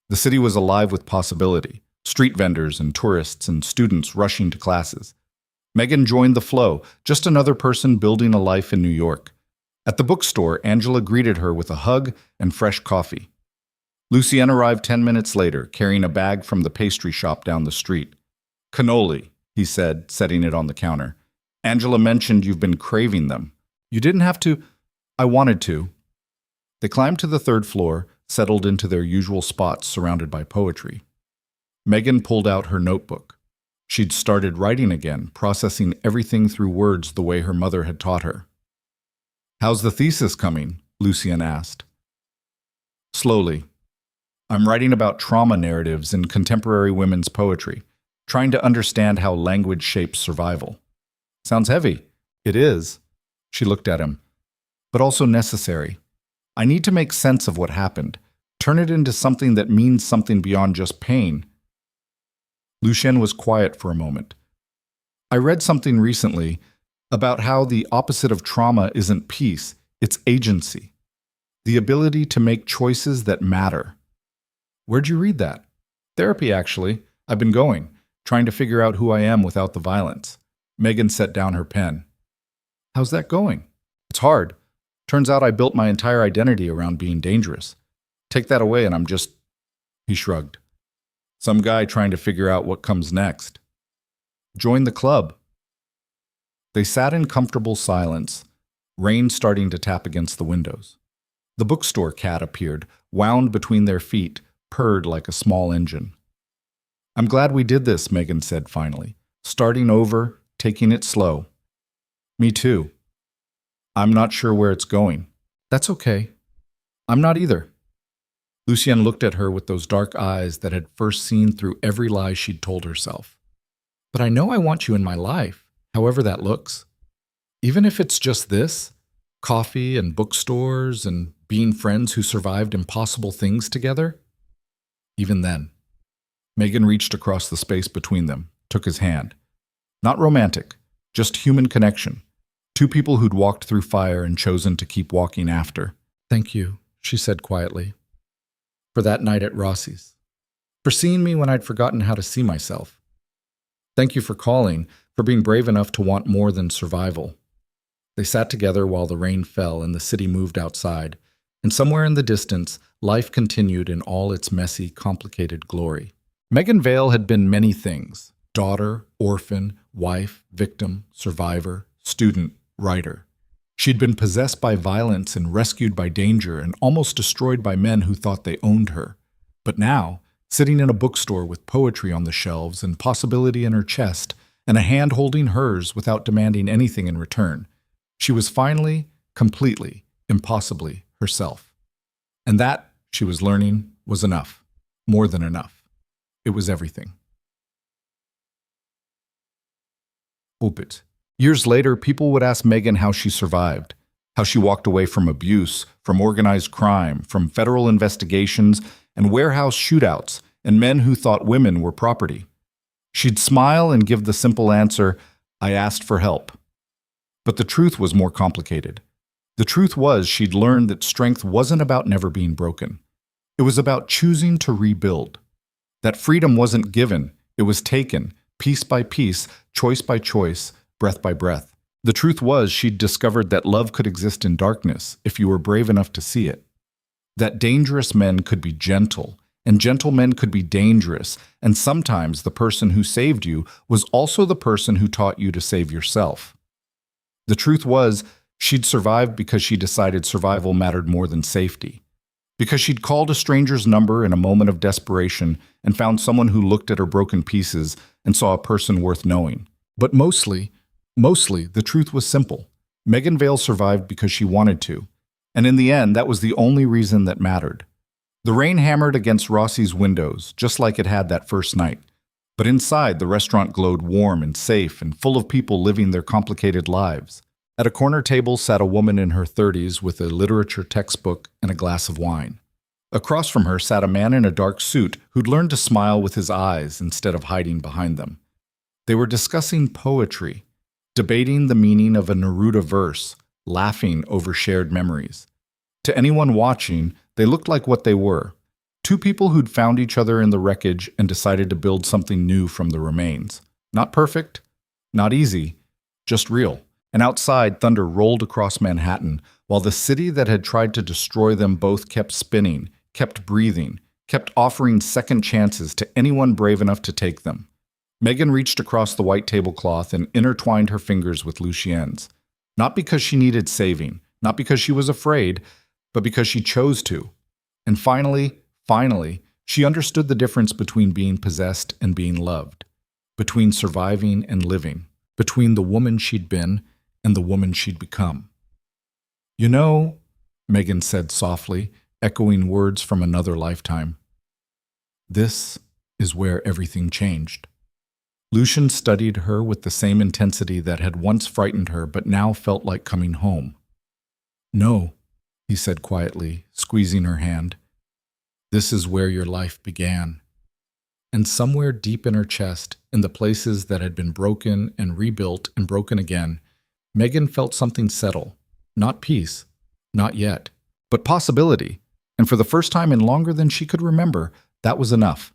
The city was alive with possibility, street vendors and tourists and students rushing to classes. Megan joined the flow, just another person building a life in New York. At the bookstore, Angela greeted her with a hug and fresh coffee. Lucien arrived 10 minutes later, carrying a bag from the pastry shop down the street. Cannoli, he said, setting it on the counter. Angela mentioned you've been craving them. You didn't have to. I wanted to. They climbed to the third floor, settled into their usual spots surrounded by poetry. Megan pulled out her notebook. She'd started writing again, processing everything through words the way her mother had taught her. How's the thesis coming? Lucien asked. Slowly. I'm writing about trauma narratives in contemporary women's poetry, trying to understand how language shapes survival. Sounds heavy. It is. She looked at him. But also necessary. I need to make sense of what happened, turn it into something that means something beyond just pain. Lucien was quiet for a moment. I read something recently about how the opposite of trauma isn't peace, it's agency. The ability to make choices that matter. Where'd you read that? Therapy, actually. I've been going, trying to figure out who I am without the violence. Megan set down her pen. How's that going? It's hard. Turns out I built my entire identity around being dangerous. Take that away and I'm just... He shrugged. Some guy trying to figure out what comes next. Join the club. They sat in comfortable silence, rain starting to tap against the windows. The bookstore cat appeared, wound between their feet, purred like a small engine. I'm glad we did this, Megan said finally, starting over, taking it slow. Me too. I'm not sure where it's going. That's okay. I'm not either. Lucien looked at her with those dark eyes that had first seen through every lie she'd told herself. But I know I want you in my life, however that looks. Even if it's just this, coffee and bookstores and being friends who survived impossible things together. Even then. Megan reached across the space between them, took his hand. Not romantic, just human connection. Two people who'd walked through fire and chosen to keep walking after. Thank you, she said quietly. For that night at Rossy's. For seeing me when I'd forgotten how to see myself. Thank you for calling, for being brave enough to want more than survival. They sat together while the rain fell and the city moved outside, and somewhere in the distance, life continued in all its messy, complicated glory. Megan Vale had been many things: daughter, orphan, wife, victim, survivor, student, writer. She'd been possessed by violence and rescued by danger and almost destroyed by men who thought they owned her. But now, sitting in a bookstore with poetry on the shelves and possibility in her chest, and a hand holding hers without demanding anything in return, she was finally, completely, impossibly herself. And that, she was learning, was enough. More than enough. It was everything. Opit. Years later, people would ask Megan how she survived, how she walked away from abuse, from organized crime, from federal investigations and warehouse shootouts, and men who thought women were property. She'd smile and give the simple answer, I asked for help. But the truth was more complicated. The truth was she'd learned that strength wasn't about never being broken. It was about choosing to rebuild. That freedom wasn't given, it was taken, piece by piece, choice by choice, breath by breath. The truth was she'd discovered that love could exist in darkness if you were brave enough to see it. That dangerous men could be gentle, and gentle men could be dangerous, and sometimes the person who saved you was also the person who taught you to save yourself. The truth was, she'd survived because she decided survival mattered more than safety. Because she'd called a stranger's number in a moment of desperation and found someone who looked at her broken pieces and saw a person worth knowing. But mostly, the truth was simple. Megan Vale survived because she wanted to. And in the end, that was the only reason that mattered. The rain hammered against Rossy's windows, just like it had that first night. But inside, the restaurant glowed warm and safe and full of people living their complicated lives. At a corner table sat a woman in her 30s with a literature textbook and a glass of wine. Across from her sat a man in a dark suit who'd learned to smile with his eyes instead of hiding behind them. They were discussing poetry, debating the meaning of a Neruda verse, laughing over shared memories. To anyone watching, they looked like what they were. Two people who'd found each other in the wreckage and decided to build something new from the remains. Not perfect, not easy, just real. And outside, thunder rolled across Manhattan, while the city that had tried to destroy them both kept spinning, kept breathing, kept offering second chances to anyone brave enough to take them. Megan reached across the white tablecloth and intertwined her fingers with Lucien's. Not because she needed saving, not because she was afraid, but because she chose to. And finally, she understood the difference between being possessed and being loved, between surviving and living, between the woman she'd been and the woman she'd become. "You know," Megan said softly, echoing words from another lifetime, "this is where everything changed." Lucian studied her with the same intensity that had once frightened her but now felt like coming home. "No," he said quietly, squeezing her hand. "This is where your life began." And somewhere deep in her chest, in the places that had been broken and rebuilt and broken again, Megan felt something settle. Not peace, not yet, but possibility. And for the first time in longer than she could remember, that was enough.